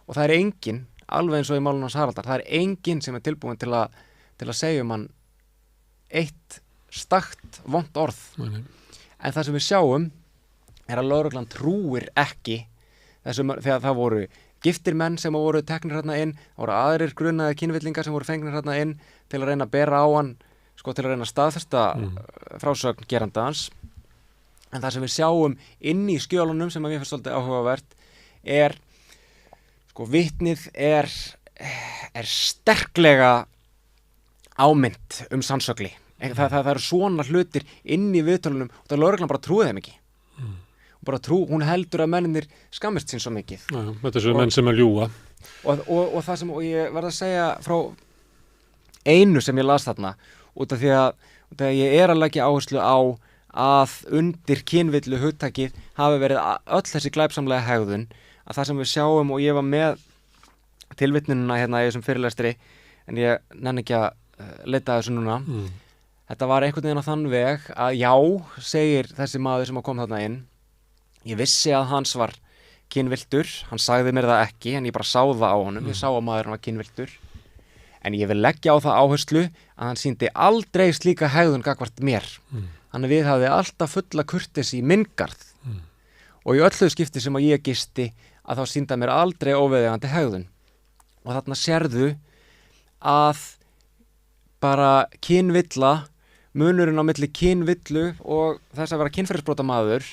og það er enginn, alveg eins og í málinu hans Haraldar, það er enginn sem er tilbúin til að segja hann eitt stakt vont orð en það sem við sjáum er að lögreglan trúir ekki þegar það voru giftir menn sem voru teknir hérna inn, það voru aðrir grunaðir kynvillingar sem voru fengnir hérna inn til að reyna að bera á hann til að reyna að staðfesta frásögn gerandans en það sem við sjáum inn í skjölunum sem að mér finnst svolítið áhugavert er vitnið er sterklega ámynd sannsögli það eru svona hlutir inn í viðtölunum og það lögreglan bara trúið þeim ekki hún heldur að menninir skammist sín svo mikið þetta er svo menn sem að ljúga og það sem og ég verð að segja frá einu sem ég las þarna út af því að ég er að leggja áherslu á að undir kynvillu hugtakið hafi verið öll þessi glæpsamlega hegðun að það sem við sjáum og ég var með tilvitnunina hérna í þessum fyrirlestri en ég nenni ekki að leita þessu núna þetta var einhvern veginn á þann veg að já, segir þessi maður sem kom þarna inn ég vissi að hans var kynviltur hann sagði mér það ekki en ég bara sá það á honum ég sá að maðurinn var kynviltur en ég vil leggja á það áherslu að hann sýndi aldrei slíka hegðun gagnvart mér hann viðhafði alltaf fulla kurteisi í minn garð og í öllu skipti sem að ég gisti að þá sýnda mér aldrei óviðeigandi hegðun og þarna sérðu að bara kynvilla munurinn á milli kynvillu og þess að vera kynferðisbrotamaður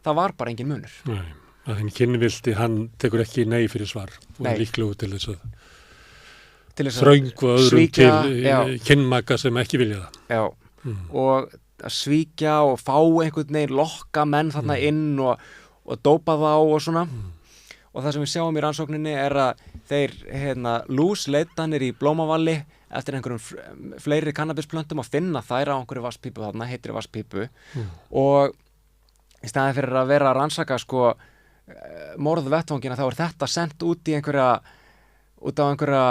það var bara engin munur Nei, að hinn kynvildi hann tekur ekki nei fyrir svar og er líklegur til þess að þröngu öðrum svíkja, til kynmaka sem ekki vilja það og að svíkja og fá einhvern veginn lokka menn þarna inn og dópa þá og svona og það sem við sjáum í rannsókninni að þeir lúsleitanir í Blómavalli eftir einhverjum fleiri kannabisplöntum að finna þær á einhverju vatnspípu þarna, heitri vatnspípu og í staðinn fyrir að vera að rannsaka sko morðvettvangina þá þetta sendt út á einhverja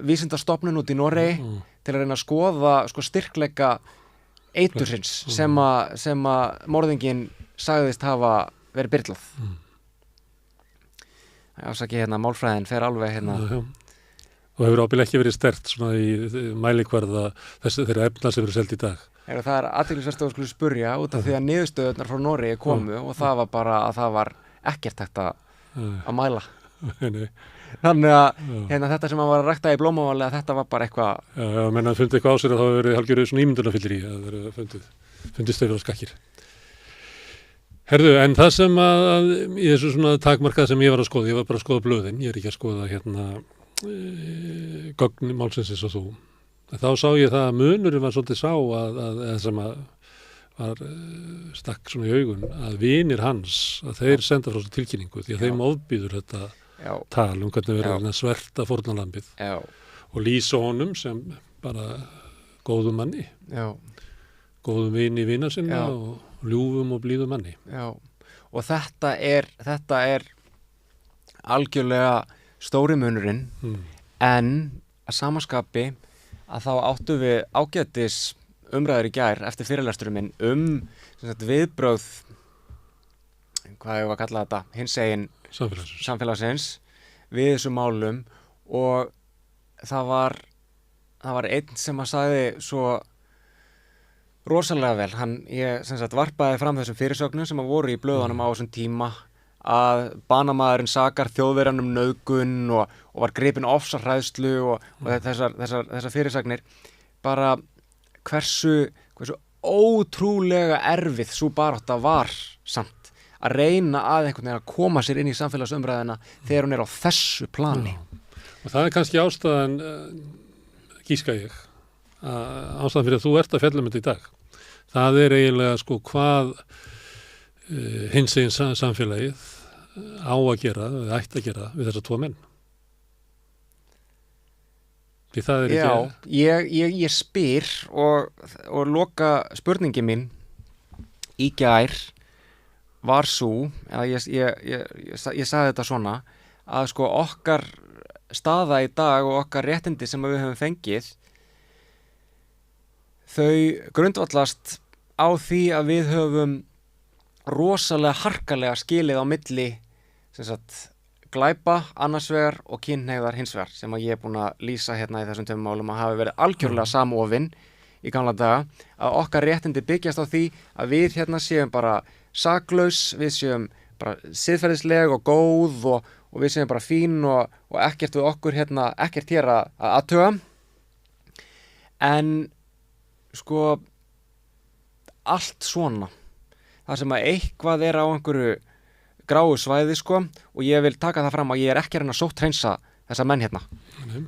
vísindastofnun út í Noregi til að reyna að skoða sko styrkleika eitursins sem að morðinginn sagðist hafa verið byrlað. Ásaki málfræðin fer alveg Og hefur ábyggilega ekki verið sterkt svona í mælikvarða þeirra efna sem eru selt í dag. Það athyglisvert að skulu spurja út af því að niðurstöðurnar frá Noregi komu og það var bara að það var ekkert hægt að mæla. Þannig að þetta sem að var að rækta í Blómavalli að þetta var bara eitthvað... Já, menn að fundið eitthvað á sér að það hefur verið hálfgerður svona ímyndunarfyllir í að vera fundið stöður og skakkir. Herðu, en það sem að í þessu svona takmarkað sem ég var að skoða, ég var bara að skoða blöðin, ég er ekki að skoða gögn málsins eins og þú. Þá sá ég það að munurinn var svolítið sá að sem að var stakk svona í augun að vinir hans, að þeir senda frá þessu tilkynningu því að þeim ofbýður þetta tal hvernig verður að sverta fórnarlambið og lýsa honum sem bara góðum manni, góðum vini vina sinna og ljúfum og blíðum manni. Já, og þetta er algjörlega stóri munurinn en að samaskapi að þá áttu við ágætis umræður í gær eftir fyrirlesturinn minn viðbrögð hvað ég var að kalla þetta hinsegin samfélagsins við þessum málum og það var einn sem að sagði svo rosalega vel ég varpaði fram þessum fyrirsögnum sem að voru í blöðunum á þessum tíma að banamaðurinn sakar Þjóðverjann nauðgun og var gripinn ofsahræðslu og þessar fyrirsagnir bara hversu ótrúlega erfið sú barátta var samt að reyna að einhvern veginn að koma sér inn í samfélagsumræðina þegar hún er á þessu plani. Og það er kannski ástæðan gíska ég ástæðan fyrir að þú ert að fjalla um þetta í dag. Það er eiginlega sko hvað hinsegin samfélagið á að gera eða ætti að gera við þessa tvo menn. Því það er ekki... Já, ég spyr og loka spurningi mín í gær var svo, eða ég sagði þetta svona, að sko okkar staða í dag og okkar réttindi sem við höfum fengið, þau grundvallast á því að við höfum rosalega harkalega skilið á milli glæpa annars vegar og kynhneigðar hins vegar sem að ég er búin að lýsa í þessum tveimur málum að hafi verið algjörlega samofin í gamla daga, að okkar réttindi byggjast á því að við séum bara saklaus, við séum bara siðferðisleg og góð og við séum bara fín og ekkert við okkur ekkert hér að athuga en sko allt svona það sem að eitthvað er á einhverju gráu svæði sko og ég vil taka það fram að ég er ekki að reyna að sótthreinsa þessa menn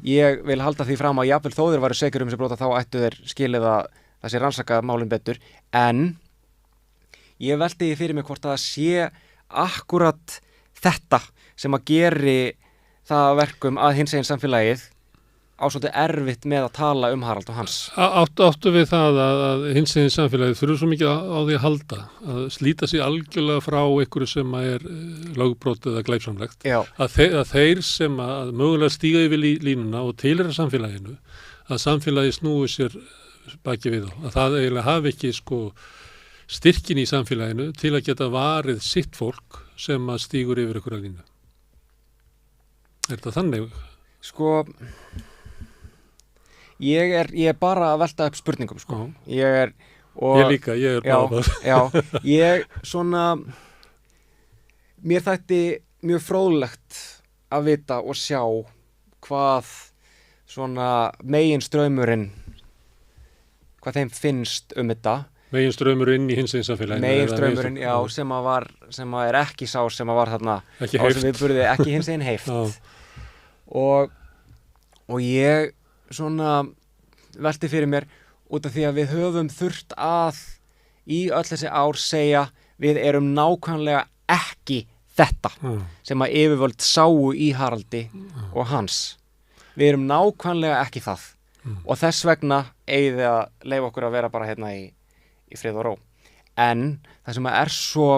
ég vil halda því fram að jafnvel þó þeir væru sekir þessi brota þá ættu þeir skilið að það sé rannsaka málum betur en ég velti fyrir mig hvort að það sé akkurat þetta sem að geri það verkum að hinsegin samfélagið á svolítið erfitt með að tala Harald og Hans. Áttu við það að hinsegin samfélagið þurfi svo mikið á því að halda, að slíta sig algjörlega frá einhverju sem er lögbrot eða glæpsamlegt, að þeir sem að mögulega stíga yfir línuna og tilheyra samfélaginu, að samfélagið snúi sér baki við þá, að það eiginlega hafi ekki sko styrkin í samfélaginu til að geta varið sitt fólk sem að stígur yfir einhverja línu. Er þetta þannig? Sko... Ég er bara að velta upp spurningum sko. Ég líka, ég er bara Já, ég svona mér þætti mjög fróðlegt að vita og sjá hvað svona meginstraumurinn hvað þeim finnst þetta meginstraumurinn í hinsegin samfélaginu meginstraumurinn, já, sem að er ekki sá sem að var þarna ekki heift ekki hinsegin heift og ég svona velti fyrir mér út af því að við höfum þurft að í öll þessi ár segja við erum nákvæmlega ekki þetta sem að yfirvöld sáu í Haraldi og hans. Við erum nákvæmlega ekki það og þess vegna eigið að leyfa okkur að vera bara hérna í frið og ró. En það sem er svo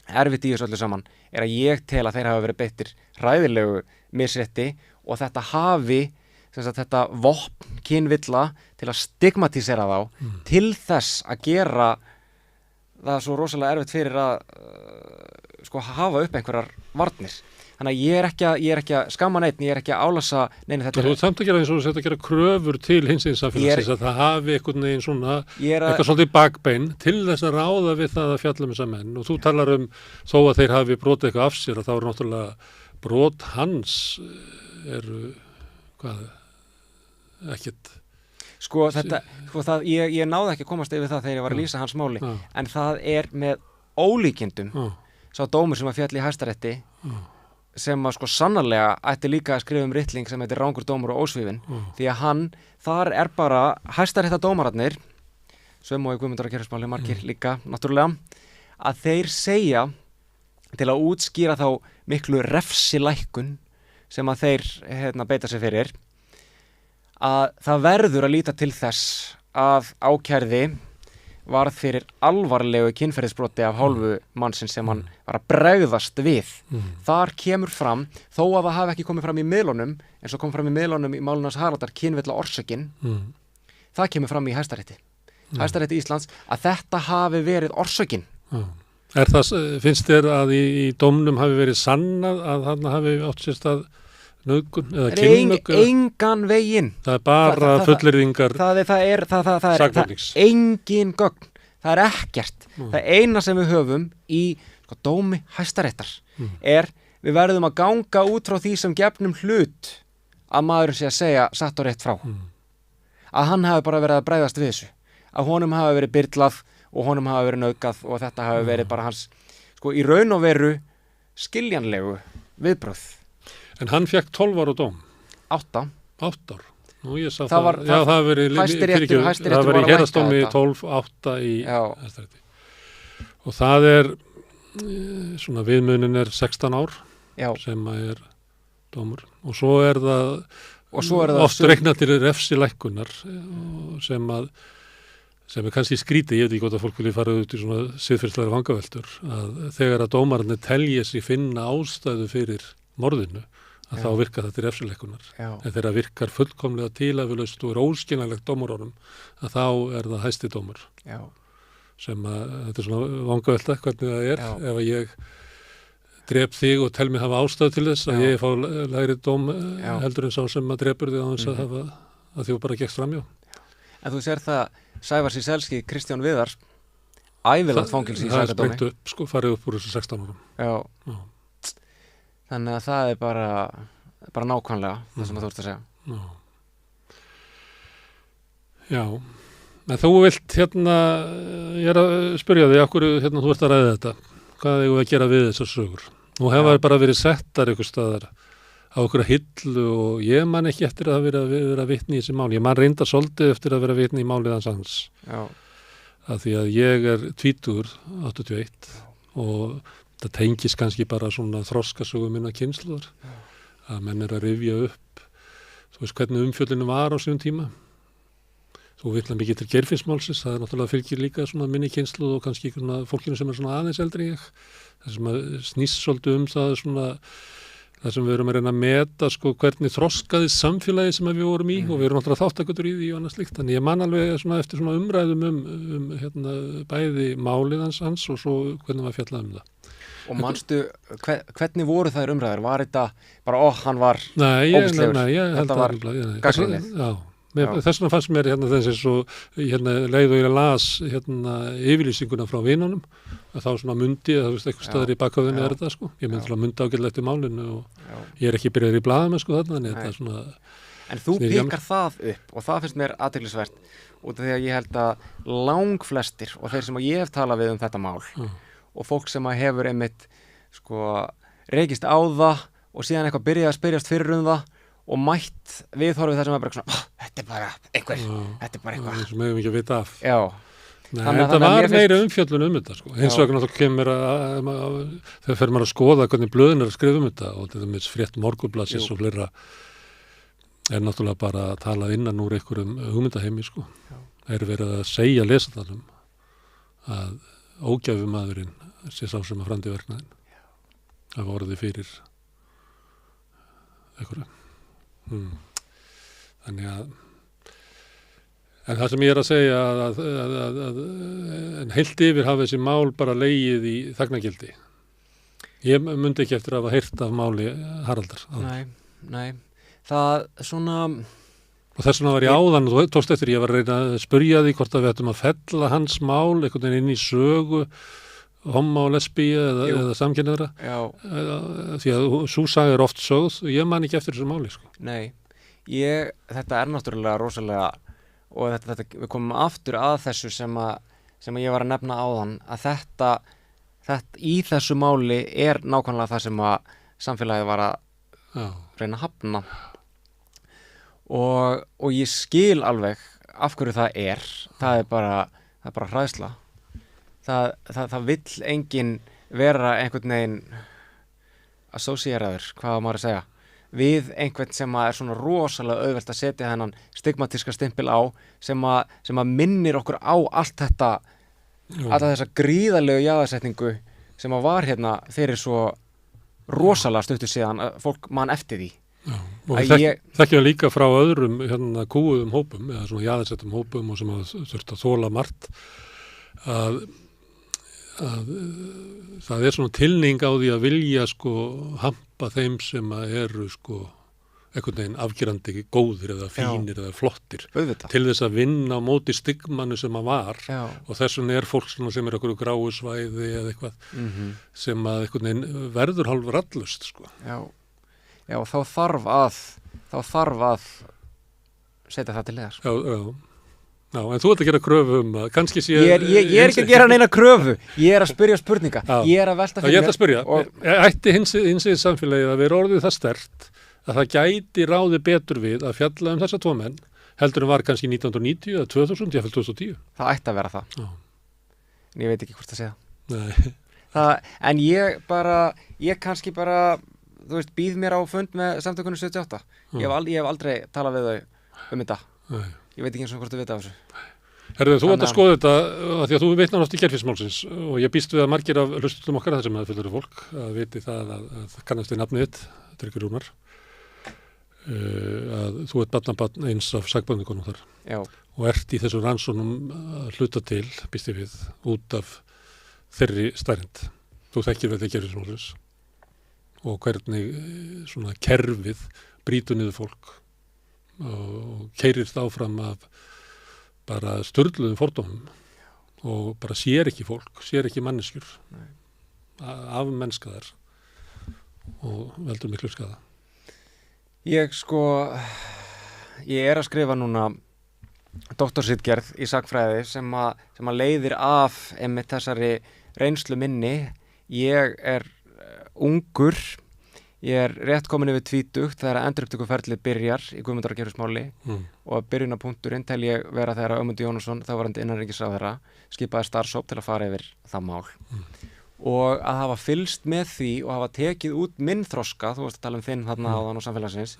erfitt í þessu öllu saman að ég tel að þeir hafa verið beittir hræðilegu misrétti og þetta hafi þetta vopn kynvilla til að stigmatísera þá til þess að gera það svo rosalega erfitt fyrir að hafa upp einhverjar varnir. Þannig að ég er ekki að skamma neitt, ég er ekki að álasa neina þetta. Þú ert samt að gera eins og þetta að gera kröfur til hinsegin samfélagsins að það hafi einhvern veginn svona eitthvað svolítið bakbein til þess að ráða við það að fjalla þessa menn og þú talar þó að þeir hafi brotið eitthvað af sér að þá er náttúrulega brot hans eru ekkert ég náði ekki að komast yfir það þegar ég var að lýsa hans máli en það er með ólíkindum sá dómur sem að fjall í Hæstarétti sem að sannarlega ætti líka að skrifa ritling sem heitir Rangur dómur og ósvífinn því að þar er bara hæstaréttardómararnir sem og í Guðmundar og Kerfismáli margir líka náttúrulega að þeir segja til að útskýra þá miklu refsilækkun sem að þeir beita sig fyrir að það verður að líta til þess að ákærði varð fyrir alvarlegu kynferðisbroti af hálfu mannsins sem hann var að bregðast við. Þar kemur fram, þó að það hafi ekki komið fram í miðlunum, eins og kom fram í miðlunum í málinu hans Haraldar kynvilla orsökin, það kemur fram í Hæstarétti. Hæstarétti Íslands, að þetta hafi verið orsökin. Finnst þér að í dómnum hafi verið sannað að þarna hafi átt sér stað nauðgun eða kynmögg? Engan veginn. Það er bara fullyrðingar sakbornings. Engin gögn. Það er ekkert. Það eina sem við höfum í dómi Hæstaréttar er við verðum að ganga út frá því sem gefnum hlut að maðurinn sé að segja satt og rétt frá. Að hann hafi bara verið að bregðast við þessu. Að honum hafi verið byrlað og honum hafi verið nauðgað og þetta hafi verið bara hans í raun og veru skiljanlegu viðbrögð. En hann fekk 12 ára dóm. 8 ár. Nú ég sá það hafi verið það var í héraðsdómi 12-8 í Hæstarétti. Og það er svona viðmunin er 16 ár sem er dómur og svo er það oft reiknað til refsilækkunar sem er kannski skrítið, ég veit ekki hvort að fólk vilja fara út í svona siðferðislegar vangaveltur að þegar að dómararnir telji sig finna ástæðu fyrir morðinu að þá virkar það til refsilækkunar en þegar það virkar fullkomlega tilhæfulaust og er óskiljanlegt dómarorðum að þá er það hæsti dómur sem að þetta er svona vangavelta hvernig það er ef að ég drep þig og tel mig hafa ástæðu til þess að ég fá lægri dóm heldur en sá sem að drepur þig á þess að hafa að þjó bara gekkst framjá. En þú sér það Sævar Síselski, Kristján Viðar ævilegt fangilsi í sakadómi. Það er sprengt upp, farið upp úr þessu 16 árum. Já. Þannig að það er bara nákvæmlega það sem þú ert að segja. Já. En þú vilt ég er að spyrja þig, af hverju þú ert að ræða þetta? Hvað eigum við að gera við þessar sögur? Nú hefa bara verið settar einhvers staðar á okkur hillu og ég man ekki eftir að vera vitni í þessi mál. Ég man reyndar svolítið eftir að vera vitni í málið hans. Já. Af því að ég er 20, 81 og það tengis kannski bara svona þroskasögu minna kynslóðar. Að menn er að rifja upp, þú veist hvernig umfjöllinu var á sínum tíma. Þú vitnar mikið til Geirfinnsmálsins, það er náttúrulega fylgir líka svona minni kynslóð og kannski fólkinu sem er svona aðeins eldri en ég. Það sem að snýst svolítið það svona það sem við erum að reyna að meta hvernig þroskaði samfélagi sem við vorum í og við erum náttúrulega þáttakendur í því og annað slíkt. Þannig ég man alveg eftir svona umræðum bæði málið hans og svo hvernig maður fjallaði það. Og manstu, hvernig voru þær umræður? Var þetta bara, hann var ógæstlegur? Nei, ég held þetta var gagnrýnið. Já. Þess vegna fannst mér þess eins og leið og ég las yfirlýsinguna frá vinunum að þá svona mundi eitthvað staðar í bakhöfðinu er þetta ég myndi að munda ágætlega eftir málinu og ég er ekki byrjaður í blaðamennsku þarna þetta er svona En þú pikar það upp og það finnst mér athyglisvert út af því að ég held að langflestir og þeir sem ég hef talað við þetta mál og fólk sem hefur einmitt rekist á það og síðan eitthvað byrjað að spyrjast fyrir það og mætt viðhorfið þar sem er bara svona þetta er bara einhver, þetta er bara eitthvað sem hefum ekki að vita af. Já, Nei, þetta var meira umfjöllun þetta sko. Hins vegar náttúrulega kemur þegar fer maður að skoða hvernig blöðin að skrifa þetta og þetta með frétt Morgunblaðsins og fleira náttúrulega bara að tala innan úr einhverjum hugmyndaheimi sko. Verið að segja lesandanum að ógæfumaðurinn sé sá sem að frandi verknaðinn. Það var orðið fyrir einhverju. Þannig að en það sem ég að segja en heilt yfir hafa þessi mál bara legið í þagnargildi. Ég myndi ekki eftir að hafa heyrt af máli Haraldar. Nei. Það svona... Og þess vegna var ég áðan, þú tókst eftir, ég var að reyna að spyrja því hvort að við ættum að fella hans mál einhvern veginn inn í sögu homma og lesbía eða samkynniðra. Því að sú saga er oft sögð og ég man ekki eftir þessu máli. Sko. Nei, þetta er náttúrulega rosalega og við komum aftur að þessu sem ég var að nefna áðan að þetta í þessu máli er nákvæmlega það sem að samfélagið var að reyna að hafna og ég skil alveg af hverju það er bara hræðsla það vill enginn vera einhvern veginn associeraður, hvað maður að segja við einhvern sem er svona rosalega auðvelt að setja þennan stigmatíska stimpil á sem að minnir okkur á allt þetta alla þessa gríðarlegu jaðarsetningu sem að var hérna fyrir svo rosalega stuttu síðan að fólk man eftir því. Og þekkja líka frá öðrum kúuðum hópum eða svona jaðarsettum hópum og sem að þurft að þola margt að það er svona tilning á því að vilja sko hampa þeim sem að eru sko einhvern veginn afgerandi góðir eða fínir eða flottir til þess að vinna á móti stigmanu sem að var og þess vegna er fólk sem er okkur gráu svæði eða eitthvað sem að einhvern veginn verður hálfur allust sko. Já, þá þarf að setja það til hliðar. Já, en þú ert að gera kröfu að kannski sé... Ég er ekki að gera neina kröfu, ég er að spyrja spurninga, ég er að velta fyrir mér. Ég ætla að spyrja, ætti hinsegin samfélagið að vera orðið það sterkt að það gæti ráði betur við að fjalla þessa tvo menn, heldur en var kannski 1990 eða 2000, ég fælt 2010. Það ætti að vera það. En ég veit ekki hvort að segja. Nei. En ég kannski bara, þú veist, býð mér á fund með samtökunum 78. Ég hef aldrei talað við þau þetta. Nei. Ég veit ekki eins og hvort þú veit af þessu. Herðu, þú ert að skoða þetta að því að þú veitnar oft í gerfismálsins og ég býst við að margir af hlustutum okkar þar sem að fullur fólk að viti það að kannast við nafnið þitt, Tryggvi Rúnar, að þú ert barnabarn eins af sakborningunum þar. Já. Og ert í þessu rannsóknum að hluta til, býst ég við, út af þeirri stærnd. Þú þekkir vel þegar gerfismálsins og hvernig svona kerfið brýtur niður fólk og keyrir það áfram af bara sturluðum fordómum og bara sér ekki fólk, sér ekki manneskjur af mennskaðar og veldur miklu skaða. Ég er að skrifa núna doktorsritgerð í sagnfræði sem að leiðir af einmitt þessari reynslu minni. Ég er ungur, ég er rétt komin yfir tvítugt þegar endurupptökuferlið byrjar í Guðmundar- og Geirfinnsmáli og byrjunarpunkturinn tel ég vera þegar Ögmundur Jónasson, þáverandi innanríkisráðherra, skipaði starfshóp til að fara yfir það mál. Og að hafa fylgst með því og hafa tekið út minn þroska, þú varst að tala um þinn þarna áðan og samfélagsins,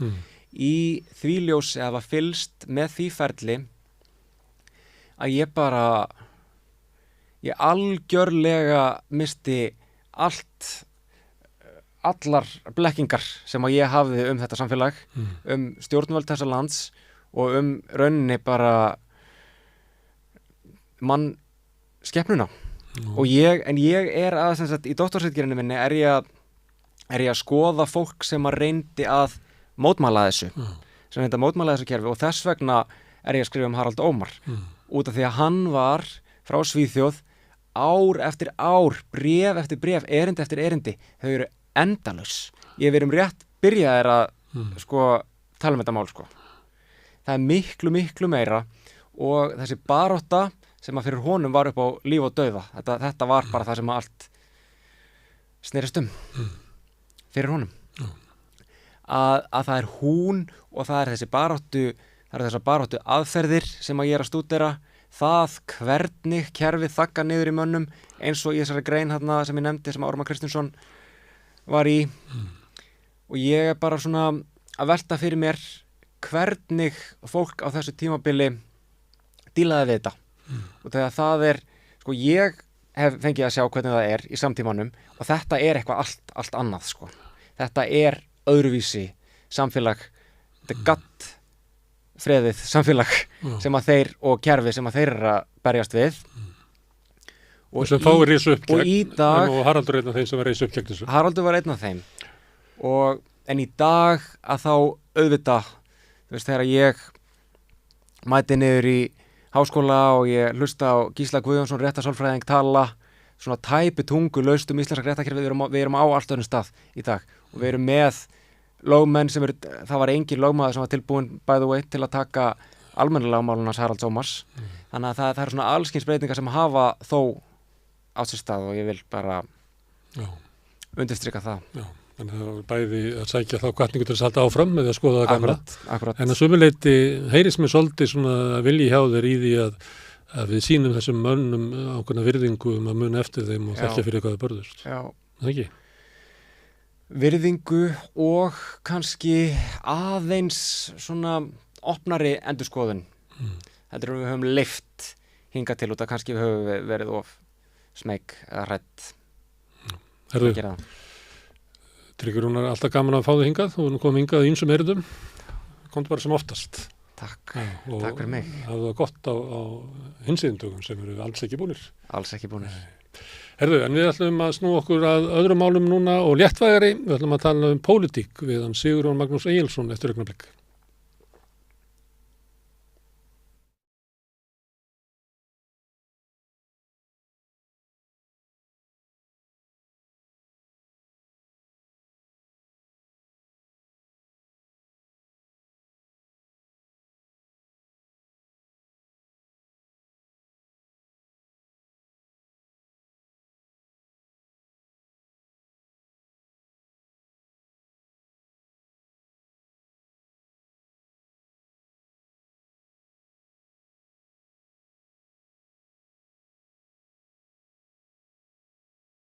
í því ljósi að hafa fylgst með því ferli að ég algjörlega misti allar blekkingar sem að ég hafði þetta samfélag, stjórnvöld þessa lands og rauninni bara mannskepnuna. En ég er að, sem sagt, í doktorsritgerðinni minni er ég að skoða fólk sem að reyndi að mótmæla þessu, sem reyndi að mótmæla þessu kerfi og þess vegna er ég að skrifa um Harald Ómar, út af því að hann var frá Svíþjóð ár eftir ár, bréf eftir bréf, erindi eftir erindi, þau eru endalaus. Ég verið rétt byrjaðir að tala um þetta mál. Það er miklu, miklu meira og þessi barátta sem að fyrir honum var upp á líf og dauða. Þetta var bara það sem allt snerist fyrir honum. Að það er hún og það er þessar baráttu aðferðir sem að ég er að stúdera, það hvernig kerfið þagga niður í mönnum eins og í þessari grein þarna sem ég nefndi sem Ármann Kristinsson var í og ég er bara svona að velta fyrir mér hvernig fólk á þessu tímabili dílaði við þetta og þegar það er, sko ég hef fengið að sjá hvernig það er í samtímanum og þetta er eitthvað allt annað sko. Þetta er öðruvísi samfélag, þetta er gatt freðið samfélag sem að þeir og kerfi sem að þeir eru að berjast við og sem fáir rís upp og í dag og Haraldur er einn af þeim sem var rís upp gegn þessu. Haraldur var einn af þeim en í dag að þá auðvitað, þú veist, þegar ég mæti niður í háskóla og ég hlusta á Gísla Guðjónsson réttarsálfræðing tala svona tæpi tungu laust íslenska réttarkerfið, við erum á allt öðrum stað í dag og við erum með lögmenn sem það var engin lögmaður sem var tilbúin by the way til að taka almennilega lögmálunars Haralds Ómars þannig að það er svona allskyns breytingar sem hafa þó átt sér stað og ég vil bara undirstrika það. Já. Þannig að það var bæði að sækja þá hvatningu til að halda áfram með að skoða það gamla. Akkurat. En að sumuleyti heyrist mér svolítið svona vilji hjá þér í því að við sýnum þessum mönnum ákveðna virðingu að muna eftir þeim og þekkja fyrir hvað það börðust. Já. Það ekki? Virðingu og kannski aðeins svona opnari endurskoðun. Þetta við höfum leyft hingað til út að kannski við höfum verið of smeyk eða hrædd. Herðu, Tryggvi Rúnar, alltaf gaman að fá þig hingað. Þú erum komið hingað í ýmsum erindum. Komdu bara sem oftast. Takk fyrir mig. Hafðu það gott á hinsýðindögum sem eru alls ekki búnir. Alls ekki búnir. Herðu, en við ætlum að snúa okkur að öðrum málum núna og léttvægari. Við ætlum að tala pólitík við hann Sigurjón Magnús Egilsson eftir augnablik.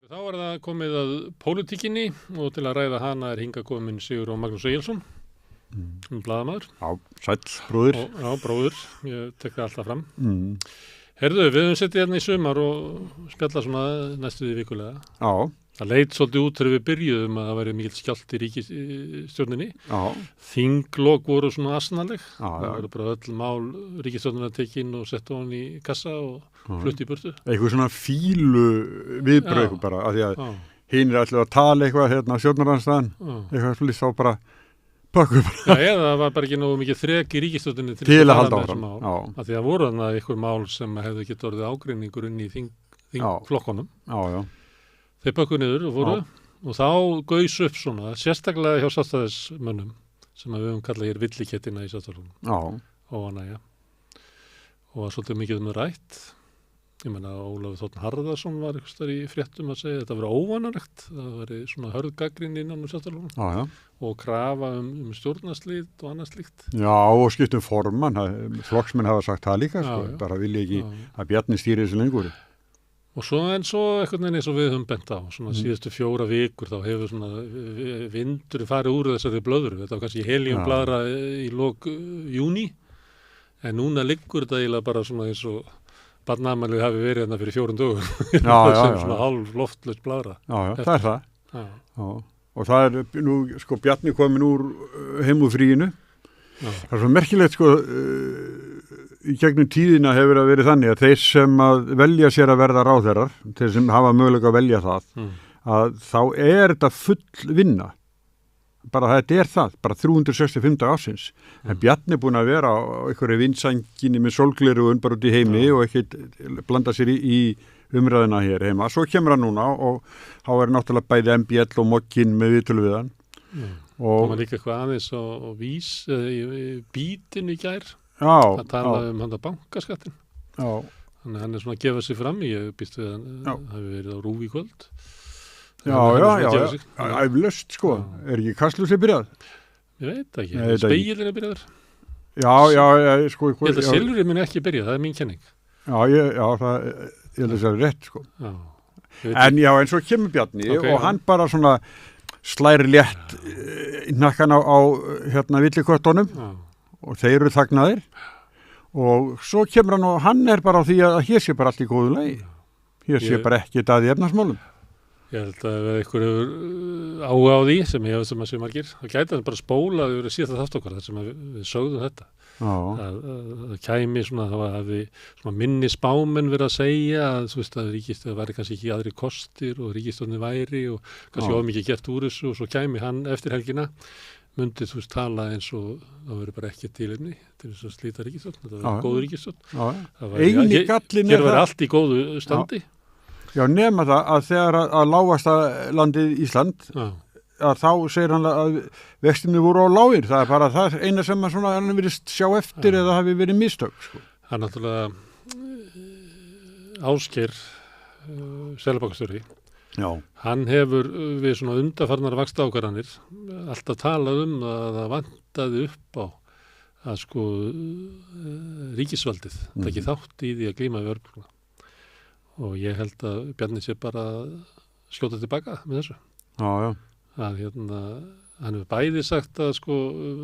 Þá var það komið að pólitíkinni og til að ræða hana er hingað komin Sigurjón Magnús Egilsson, blaðamaður. Já, sæll, bróðir. Já, bróðir, ég tek það alltaf fram. Herðu, við höfum settið hérna í sumar og spjalla svona næstu því vikulega. Já. Það leit svolítið út þegar við byrjuðum að það væri mikill skjálft í ríkisstjórninni. Já. Þinglok voru svona asnanleg. Já. Það voru bara öll mál ríkisstjórnina tekin og sett ofan í kassa og flutt í burtu. Eitthvað svona fílu viðbröð bara, af því að hinir ætlaðu að tala eitthvað hérna á stjórnarandstaðan, eitthvað slíkt þá bara pakkuðu bara. Já, eða það var bara ekki nógu mikið þrek í ríkisstjórninni til að halda áfram. Af því að voru þarna eitthvað mál sem hefðu getið orðið ágreiningur inn í þingflokkunum. Já. Þeir pakkuðu niður og fóru og þá gaus upp svona, sérstaklega hjá sjálfstæðismönnum sem við höfum kallað hér villikettina í sjálfstæðisflokknum. Já. Óánægja. Og var svolítið mikið rætt. Ég meina Ólafur Þórn Harðarson var eitthvað þar í fréttum að segja að þetta var óvanalegt. Það væri svona hörðgagnrýni innan sjálfstæðisflokknum og krafa stjórnarslít og annað slíkt. Já, og skiptum formann. Flokksmenn hafa sagt það líka, bara vilja ekki að Bjarni stýri þessu lengur. Og svo eins og við höfum bent á, svona síðustu 4 vikur þá hefur svona vindur farið úr þessari blöðru. Þetta var kannski heliumbladra í lok júní, en núna liggur þetta eiginlega bara svona eins og barnaafmælið hafi verið hérna fyrir 4 dögum. Sem svona hálf loftlaust bladra. Já, það er það. Já. Og það er nú, sko, Bjarni komin úr heimúfríinu. Það er svo merkilegt, sko, í gegnum tíðina hefur það verið þannig að þeir sem að velja sér að verða ráðherrar, þeir sem hafa möguleika að velja það, að þá er þetta full vinna. Bara þetta er það, bara 365 ársins. En Bjarni er búin að vera á einhverju vindsænginni með sólgleraugun bara út í heimi og ekkert blanda sér í umræðina hér heima. Svo kemur hann núna og þá er náttúrulega bæði MBL og Mokkin með viðtölu við hann. Og maður líka eitthvað aðeins og vís í bítinu í gær. Það talaði hann að bankaskattin. Já. Þannig hann er svona að gefa sig fram í, ég býst við að hafi verið á RÚV í kvöld. Já, æflöst, sko. Er ekki Kastljósið byrjað? Ég veit ekki, Spegillinn er byrjaður. Já, sko. Ég held að Silfrið muni ekki byrja, það er mín kenning. ég held að það er rétt, sko. Já. En já, en svo kemur Bjarni Ok, og hann bara svona slæri létt nakkan á villiköttunum og þeir eru þagnaðir og svo kemur hann og hann er bara á því að hér sé bara allt í góðu lagi. Hér sé bara ekki það í efnahagsmálum. Ég held að ef einhver hefur áhuga á því sem ég hef sem að sé margir, þá gæti hann bara spóla við síðan þátt okkar þar sem við sögðum þetta. Að kæmi svona, það hafi svona minni spámenn verið að segja að þú veist að ríkisstjórnin væri kannski ekki aðri kostir og ríkisstjórnin væri og kannski ómikið gert úr þessu og svo kæmi hann eftir helgina myndi þú veist tala eins og það verið bara ekki tilefni til þess að slíta ríkisstjórn, þetta verið góð ríkisstjórn. Eini gallinn hér verið allt í góðu standi. Já, nema það að þegar að lágasta landið Ísland að þá segir hann að vextinni voru á lágir. Það er bara það eina sem hann virðist sjá eftir eða hafi verið mistök. Sko. Það er náttúrulega Ásgeir seðlabankastjóri. Hann hefur við svona undanfarnar vaxtaákvarðanir alltaf talað að það vantaði upp á að sko ríkisvaldið taki þátt í því að glíma við verðbólguna. Og ég held að Bjarni sé bara að skjóta tilbaka með þessu. Já. Að hann hefur bæði sagt að sko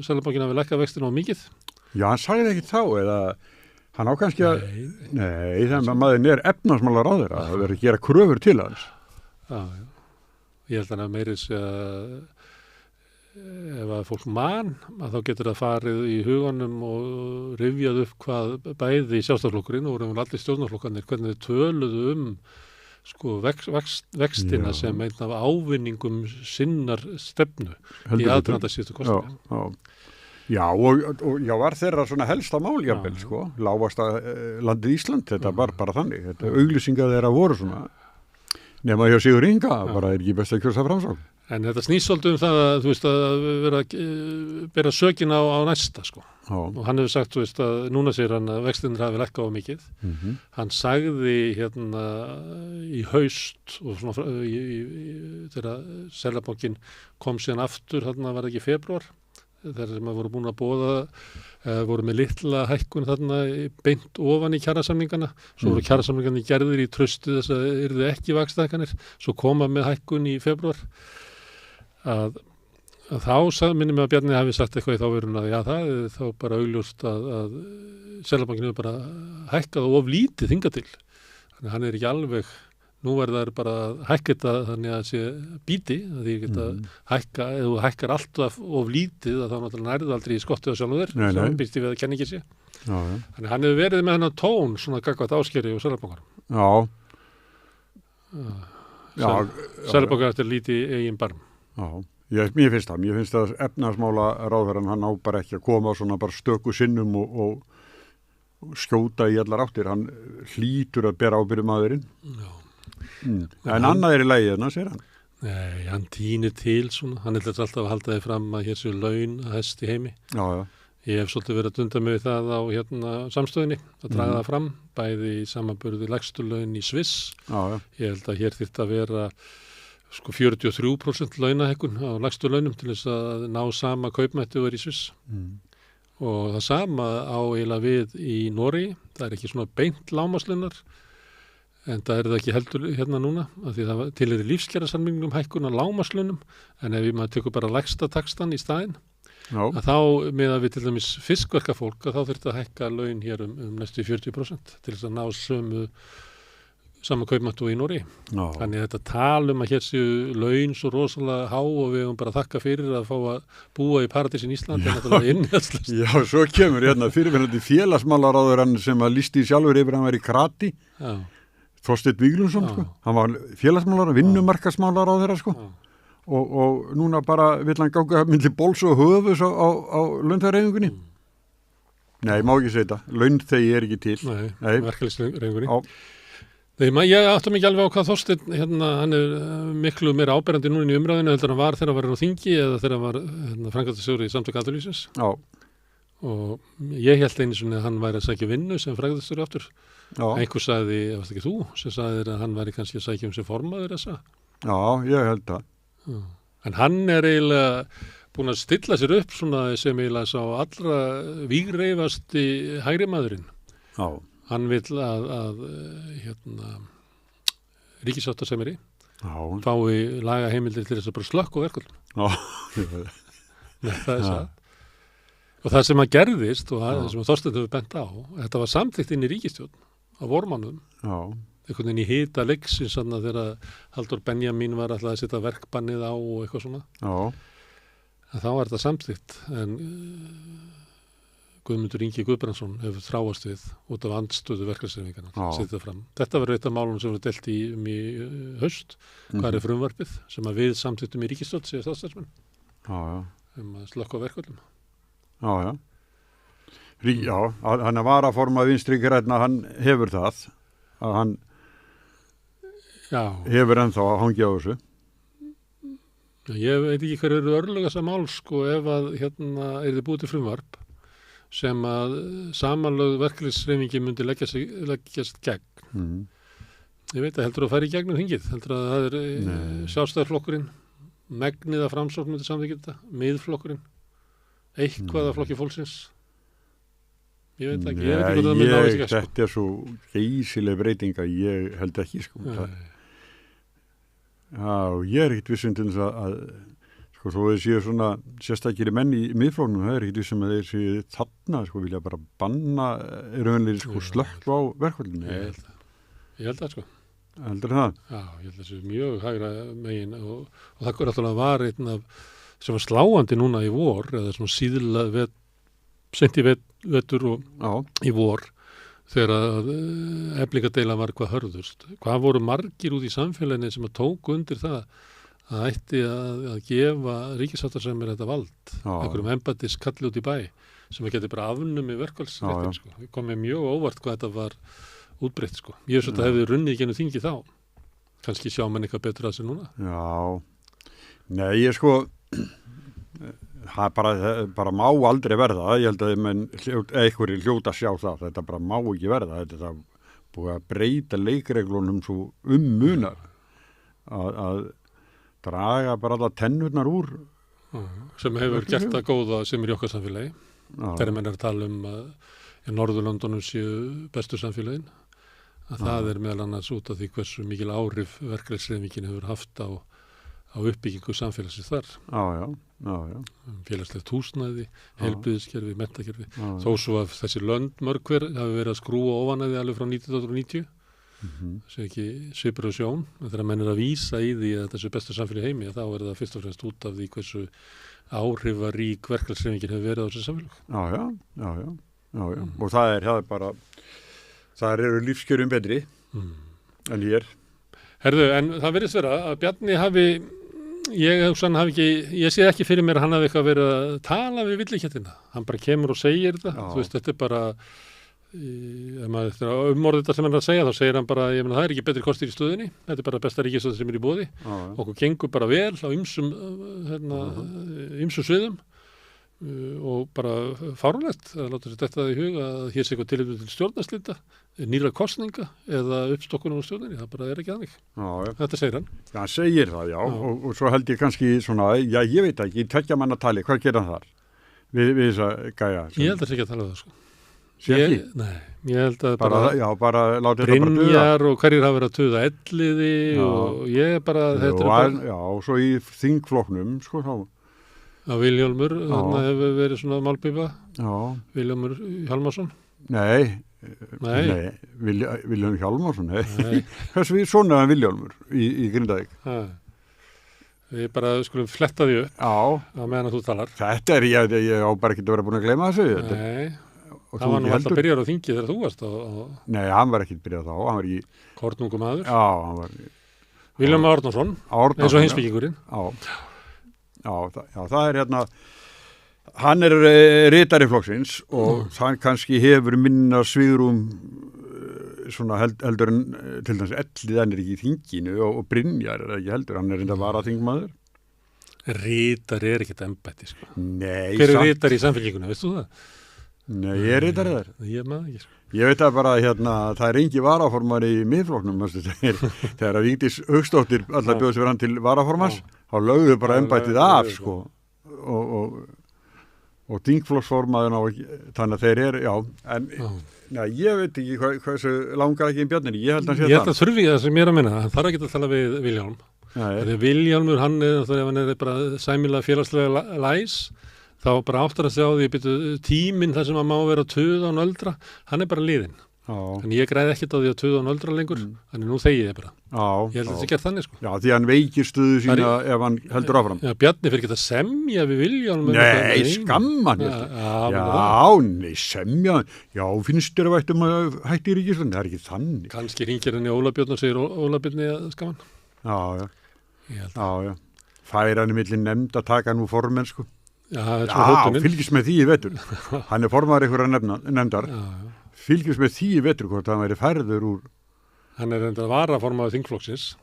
Seðlabankinn hafi lækkað vextina á mikið. Já, hann sagði ekki þá eða hann á kannski að Nei, þannig að maðurinn er efnahagsmálaráðherra að það verður að gera kröfur til hans. Já. Ég held að hann meiri sé að ef að fólk man að þá getur það farið í huganum og rifjað upp hvað bæði í Sjálfstæðisflokkurinn og voru allir stjórnarflokkarnir hvernig þau töluðu sko vextina sem einn af ávinningum sinnar stefnu í aðdraganda síðustu kosninga. Já, og var þeirra svona helsta mál jafnvel, sko, lágasta landið Ísland, þetta var bara þannig, þetta auglýsingar þeirra voru svona, nema hjá Sigur Inga, bara er ekki best að kjósa Framsókn. En þetta snýst svolítið það að, þú veist, að vera að bera sökin á næsta, sko. Og hann hefur sagt, þú veist, að núna segir hann að vextinir hafi lækkað á mikið. Hann sagði hérna í haust og svona þegar Seðlabankinn kom síðan aftur, þarna var ekki febrúar, þegar sem voru búin að boða, voru með litla hækkun þarna beint ofan í kjarasamningana, svo voru kjarasamningarnir gerðir í trausti þess að yrðu ekki vaxtahækkanir, svo koma með hækkun í febrúar. Að þá minnum ég að Bjarni hafi sagt eitthvað í þá verun að já, það er þá bara augljóst að Seðlabankinn hefur bara hækkað of lítið hingað til. Þannig að hann er ekki alveg, nú verður bara að hækka þetta þannig að sé bíti, að því geta hækka, ef þú hækkar alltaf of lítið að þá náttúrulega nærðu aldrei í skottið á sjálfum þér, sem býst ég við að kenna ekki sé. Þannig að hann hefur verið með hennar tón svona gagnvart Ásgeiri og Seðlabankanum. Seðlabankar eftir lítið eigin barm. Mér finnst að efnahagsmála ráðherrann hann á bara ekki að koma svona bara stöku sinnum og skjóta í allar áttir, hann hlýtur að bera ábyrgð maðurinn. En annað er í lagi þarna, segir hann. Nei, hann tínir til svona, hann er alltaf að halda þig fram að hér séu laun að hest í heimi. Ég hef svolítið verið að dunda með það á samstöðinni, að draga það fram, bæði í samanburði lægstu laun í Sviss. Ég held að hér þyrfti að vera sko 43% launahækkun á lægstu launum til þess að ná sama kaupmætti og er í Sviss. Og það sama á eiginlega við í Noregi, það er ekki svona beint lágmarkslaunar, en það er það ekki heldur hérna núna, af því það til er lífskjarasamningum hækkun á lágmarkslaunum, en ef maður tekur bara lægsta taxtan í staðinn, að þá með að við til dæmis fiskverkafólk, að þá þurfti að hækka laun hér næstu 40% til þess að ná sama kaupmættu í Noregi. Þannig að þetta talum að hér séu laun svo rosalega há og við höfum bara að þakka fyrir að fá að búa í paradísin Íslandi en náttúrulega innhjálpslust. Já, svo kemur fyrirverandi félagsmálaráðherrann sem að listi sjálfur yfir hann var í Krati. Þorsteinn Víglundsson, sko. Hann var félagsmálaráðherra, vinnumarkaðsmálaráðherra, sko. Og núna bara vill hann ganga milli bóls og höfus á launþegahreyfingunni. Nei, má ekki segja þetta. Launþegi er ekki til. Nei, verkalýðshreyfingunni. Ég áttum ekki alveg á hvað Þorsteinn, hann er miklu meira áberandi núna í umræðinu heldur hann var þegar hann var á þingi eða þegar hann var framkvæmdastjóri í Samtök atvinnulífsins. Og ég held einu sinni að hann væri að sækja vinnu sem framkvæmdastjóri aftur. Einhver sagði, varst ekki þú, sem sagði að hann væri kannski að sækja sem formaður þessa. Já, ég held það. En hann er eiginlega búin að stilla sér upp svona sem eiginlega sá allra vígreifasti hægri maðurinn. Hann vill að ríkissáttasemjari fái lagaheimildir til þess að bara slökk og verkefnum. Nei, það er satt. Og það sem að gerðist og það sem að Þorsteinn hefur bent á, þetta var samþykkt inn í ríkisstjórn á vormannum. Einhvern veginn í hita leiksins þegar Halldór Benjamín var alltaf að setja verkbannið á og eitthvað svona. En þá var þetta samþykkt en Guðmundur Ingi Guðbrandsson hefur þráast við út af andstöðu verkefnisreifingarnar setja fram. Þetta var eitt af málum sem var deilt í haust. Hvað er frumvarpið sem að við samþyktum í ríkisstjórn síðast ástæðismenn að slökka á verkefnum. Já, hann að varaforma Vinstri grænna, hann hefur það að hann hefur ennþá að hangja á þessu. Ég veit ekki hver eru örlög þessa mál sko ef að er þið búið til frumvarp sem að samanlögð verkefnisreifingi myndi leggjast gegn. Ég veit að heldur að færi í gegnum þingið, heldur að það er Sjálfstæðisflokkurinn, megnið af Framsókn myndi samþykkja þetta, Miðflokkurinn, eitthvað af Flokki fólksins. Ég veit ekki, ég veit ekki hvað það myndi á þessi. Þetta er svo geysileg breytinga, ég held ekki sko. Ég er ekkert vissum til þess að sko þó þeir séu svona sérstakir menn í miðflóknum, það er ekkert vissum að þeir séu þarna sko vilja bara banna raunlega sko slökk á verkfallinu. Ég held það sko. Heldur það? Já, ég held þessu mjög hægra megin og það náttúrulega var einn af sem var sláandi núna í vor eða svona síðla sent í vetur og í vor þegar að eflingadeila var hvað hörðust. Hvað voru margir út í samfélaginu sem að tóku undir það að ætti að gefa ríkissáttasemjara þetta vald, einhverjum embættis kalli út í bæ sem að geti bara afnumi verkfallsréttin sko. Það kom mér mjög óvart hvað þetta var útbreytt sko. Ég veist að þetta hefði runnið genið þingi þá. Kannski sjá mann eitthvað betur að þessu núna. Já. Nei, ég sko það bara má aldrei verða. Ég held að einhverjir hljóta að sjá það. Þetta bara má ekki verða. Þetta er búið að breyta leikreglunum svo munar að draga bara alla tennurnar úr. Sem hefur gert það góða sem er í okkar samfélagi. Þegar menn er að tala að Norðurlöndunum séu bestu samfélagin. Að það er meðal annars út af því hversu mikil áhrif verkefnisreifingin hefur haft á uppbyggingu samfélagsins þar. Já. Félagslegt húsnæði, heilbrigðiskerfi, menntakerfi. Þó svo að þessi lönd mörg hver hafi verið að skrúa ofan að því alveg frá 1990. Sem ekki svipur og sjón. Þegar menn er að vísa í því að þessu bestu samfélagi heimi, þá er það fyrst og fremst út af því hversu áhrifarík verkefnisreifingin hefur verið á þessu samfélag. Já. Og það er bara þar eru lífskjörum betri en hér. Herðu, en það virðist vera að Bjarni ég sé ekki fyrir mér að hann hafi eitthvað verið að tala við villikettina. Hann bara kemur og segir þetta. Þú veist, þetta er bara ef maður umorðið þetta sem hann er að segja, þá segir hann bara, ég meina það er ekki betri kostir í stöðinni, þetta er bara besta ríkisstjórn sem er í boði. Okkur gengur bara vel á ýmsum sviðum. Og bara fáránlegt að láta sér þetta í huga að hér sé eitthvað tilefni til stjórnarslita, nýra kosninga eða uppstokkunum á stjórninni, það bara er ekki þannig. Þetta segir hann. Hann segir það, og svo held ég kannski svona, ég veit ekki, í 2 manna tali, hvað gerir hann þar? Við þessa gæja? Ég held að það sé ekki að tala um það, sko. Sé ekki? Nei, ég held að bara láta þetta bara duða. Brynjar og hverjir hafa verið að tuða elliði og ég bara, þetta er bara... Já, og svo í þingflokknum, sko, þá að Vilhjálmur, þarna hefur verið svona málpípa. Vilhjálmur Hjálmarsson. Nei. Vilhjálmur Hjálmarsson, nei. Hversu við svona Vilhjálmur í Grindavík? Við bara skulum fletta því upp á meðan að þú talar. Þetta er, ég á bara ekki að vera búin að gleyma þessu. Nei, það var nú alltaf byrjar á þingi þegar þú varst á... Nei, hann var ekki byrjað þá, hann var í... Kornungum aður. Já, hann var... Vilhjálmur Árnason, eins og heimspekingurinn. Já, það er hann er ritari flokksins og það kannski hefur minna svigrúm svona heldur en til dæmis Ellið hann er ekki í þinginu og Brynjar er ekki heldur, hann er reynda varaþingmaður. Ritari er ekkert embætti, sko. Nei. Hver er ritari í samfélkinguna, veist þú það? Nei, ég er ritari þar. Ég maður ekki, sko. Ég veit að bara það er engi varaformar í miðflokknum, þegar að Vigdís Hauksdóttir allar bjóði sér hann til varaformars, þá lögðu bara embættið af, sko, og og þingflokksformaður þannig að þeir eru, en ég veit ekki hversu langar ekki Bjarni, ég held að sé það. Ég held að þurfi það sem ég er að minna, hann þarf ekki að tala við Vilhjálm. Þegar Vilhjálmur, ef hann er bara sæmilega félagslega læs, þá bara áttar að sjá því tíminn þar sem að má vera 20 öldra, hann er bara liðinn. Þannig ég græði ekkert á því að 20 öldra lengur, þannig nú þegi ég bara. Ég held að það sé gert þannig, sko. Já, því hann veikir stuðu sína ef hann heldur áfram. Já, Bjarni fyrir ekki að semja við Vilhjálm. Nei, skamman. Nei, semja. Já, finnst þér að vættum að hætti í ríkisstjórn? Það er ekki þannig. Kannski hringir henni Óla Björn og segir Óla Björni að skamman. Já. Færa hann í milli nefnd að taka nú formennsku. Já, fylgist með því í vetur. Hann er formaður einhverja nefndar. Fylgjast með því í vetur hvort hann væri færður úr. Hann er enda varaformaður þingflokksins.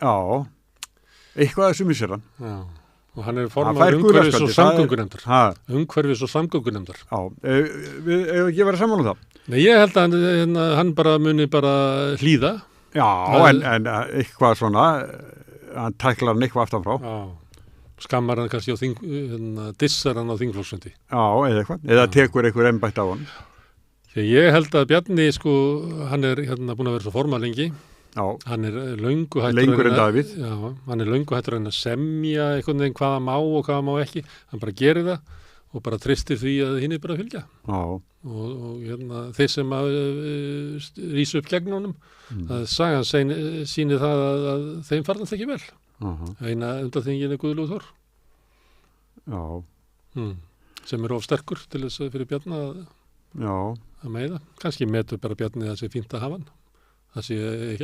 Já, eitthvað þessu missir hann. Já, og hann er formaður umhverfis og samgöngunefndar. Umhverfis og samgöngunefndar. Já, við ekki verið saman um það. Nei, ég held að hann bara muni bara hlýða. Já, en eitthvað svona, hann tæklar hann eitthvað aftan frá. Já. Skammar hann kannski á dissar hann á þingflokksfundi. Já, eða eitthvað. Eða tekur einhver embætt á hann. Ég held að Bjarni, hann er búin að vera svo formaður lengi. Já. Hann er löngu hættur lengur en Davíð. Já, hann er löngu hættur að semja einhvern veginn hvaða má og hvaða má ekki. Hann bara gerir það og bara tristir því að hinn er bara að fylgja. Já. Og þeir sem rísu upp gegn honum, að sagan sýnir það að þeim farnast ekki vel. Eina undanþengin er Guðlaugur Þór. Já. Sem er of sterkur til þess fyrir Bjarni að meiða. Kannski metur bara Bjarni að það sé fínt að hafa hann. Það sé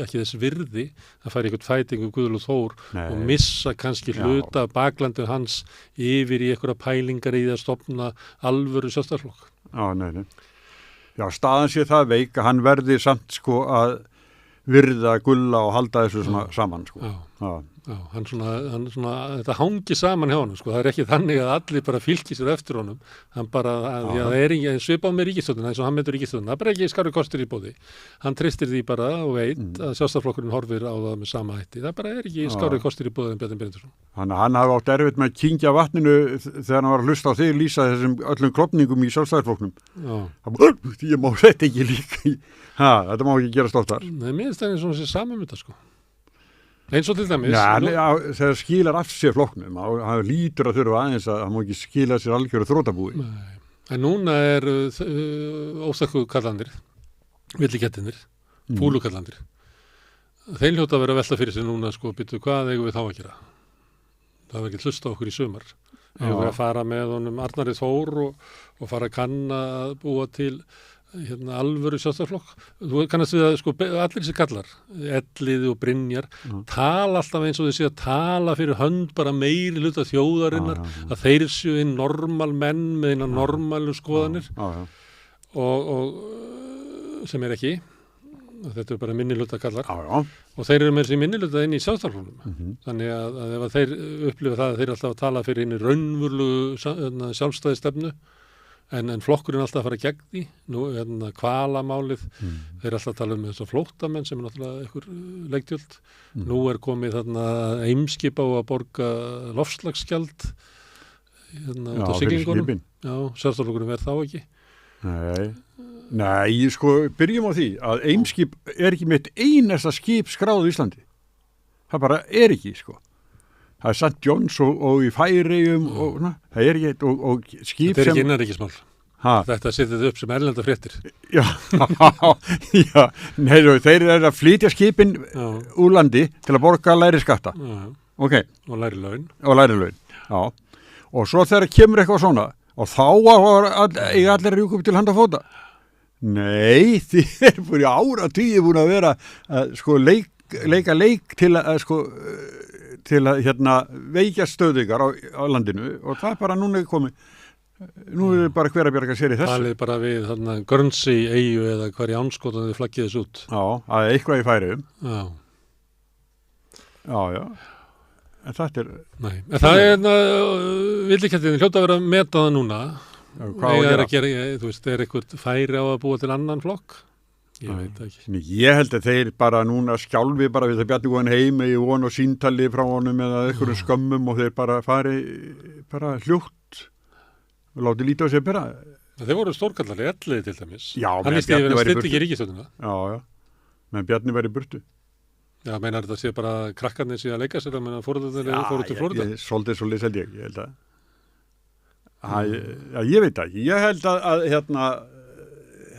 ekki þess virði að færa einhvern fæting Guðlaugur Þór og missa kannski hluta baklandu hans yfir í einhverja pælingar í að stofna alvöru sjálfstæðisflokk. Já, staðan sé það veik að hann verði samt að virða Gulla og halda þessu saman. Já, hann svona, þetta hangi saman hjá honum, það er ekki þannig að allir bara fylki sér eftir honum, hann bara, það er ekki svipað með ríkisstjórnina eins og hann metur ríkisstjórnina, það er bara ekki skarri kostur í bóði, hann treystir því bara og veit að sjálfstæðisflokkurinn horfir á það með sama hætti, það bara er ekki skarri kostur í bóði en Bjarni Benediktsson. Hann hafi átt erfitt með að kyngja vatninu þegar hann var að hlusta á þig lýsa þessum öllum klopningum í sjálfstæðisflokknum. Ég má þetta ekki líka í, þetta má ekki gerast oftar. Nei, mér finnst það eins og þessi samumvita, eins og til dæmis. Þegar skilar af sér flokknum, hann lítur að þurfa aðeins að hann má ekki skila sér algjöru þrótabúi. Nei, en núna er óþekku kallandir, villikettinir, púlukallandir. Þeir hljóta að vera að velta fyrir sig núna, býttu, hvað eigum við þá að gera? Það var ekki hlusta okkur í sumar. Eigum við að fara með honum Arnari Þór og fara að kanna að búa til alvöru sjálfstæðisflokk. Þú kannast við að allir þessi kallar, Elliði og Brynjar, tala alltaf eins og þau séu að tala fyrir hönd bara meiri hluta þjóðarinnar, að þeir séu inn normal menn með eina normalu skoðanir og sem er ekki. Þetta er bara minniluta kallar og þeir eru með þessi minniluta inn í sjálfstæðisflokknum. Þannig að ef þeir upplifa það að þeir alltaf að tala fyrir einu raunverulega sjálfstæðisstefnu en flokkurinn alltaf að fara gegn því, nú kvalamálið, þeir alltaf að tala um þess að flóttamenn sem er náttúrulega einhver leiktjöld. Nú er komið Eimskip á að borga loftslagsgjald út af siglingunum. Já, sjálfstæðisflokkurinn verð þá ekki. Nei, byrjum á því að Eimskip er ekki með einasta skip skráð í Íslandi. Það bara er ekki, Það er St. John's og í Færeyjum og það er ekki, og skip sem... Þetta er ekki innanríkismál. Þetta setið upp sem erlenda fréttir. Já, nei, þeir eru að flytja skipin úr landi til að borga læri skatta. Ok. Og læri laun. Já. Og svo þegar kemur eitthvað svona, og þá eiga allir rjúk upp til handa fóta. Nei, þið er fyrir áratugi búin að vera leika leik til að veikja stöðugar á landinu og það bara núna er komið, nú er bara hver að bjarga sér í þessu. Talið bara við Guernsey eyju eða hvar í ánskotan þið flaggið þessu út. Já, að eitthvað í Færeyjum. Já. En þetta er... Nei, en það er villikettin hljóta að vera að meta það núna. Hvað er að gera? Þú veist, er eitthvað færi á að búa til annan flokk? Ég veit ekki. Ég held að þeir bara núna skjálfi bara við það Bjarni góðan heim eða von og síntali frá honum eða einhverjum skömmum og þeir bara fari bara hljótt látið lítið á sig bera. Þeir voru stórkallari, Elliði til dæmis. Já, hann menn lísti yfir Bjarni að væri í stytti burtu. ekki ríkisstjórnina. Já, menn Bjarni væri í burtu. Já, meinar þetta sé bara krakkarnir sé að leika sér að menna fóröldarnir fóru til Flórída? Svolítið svo held ég held að. Ég veit ekki. Ég held að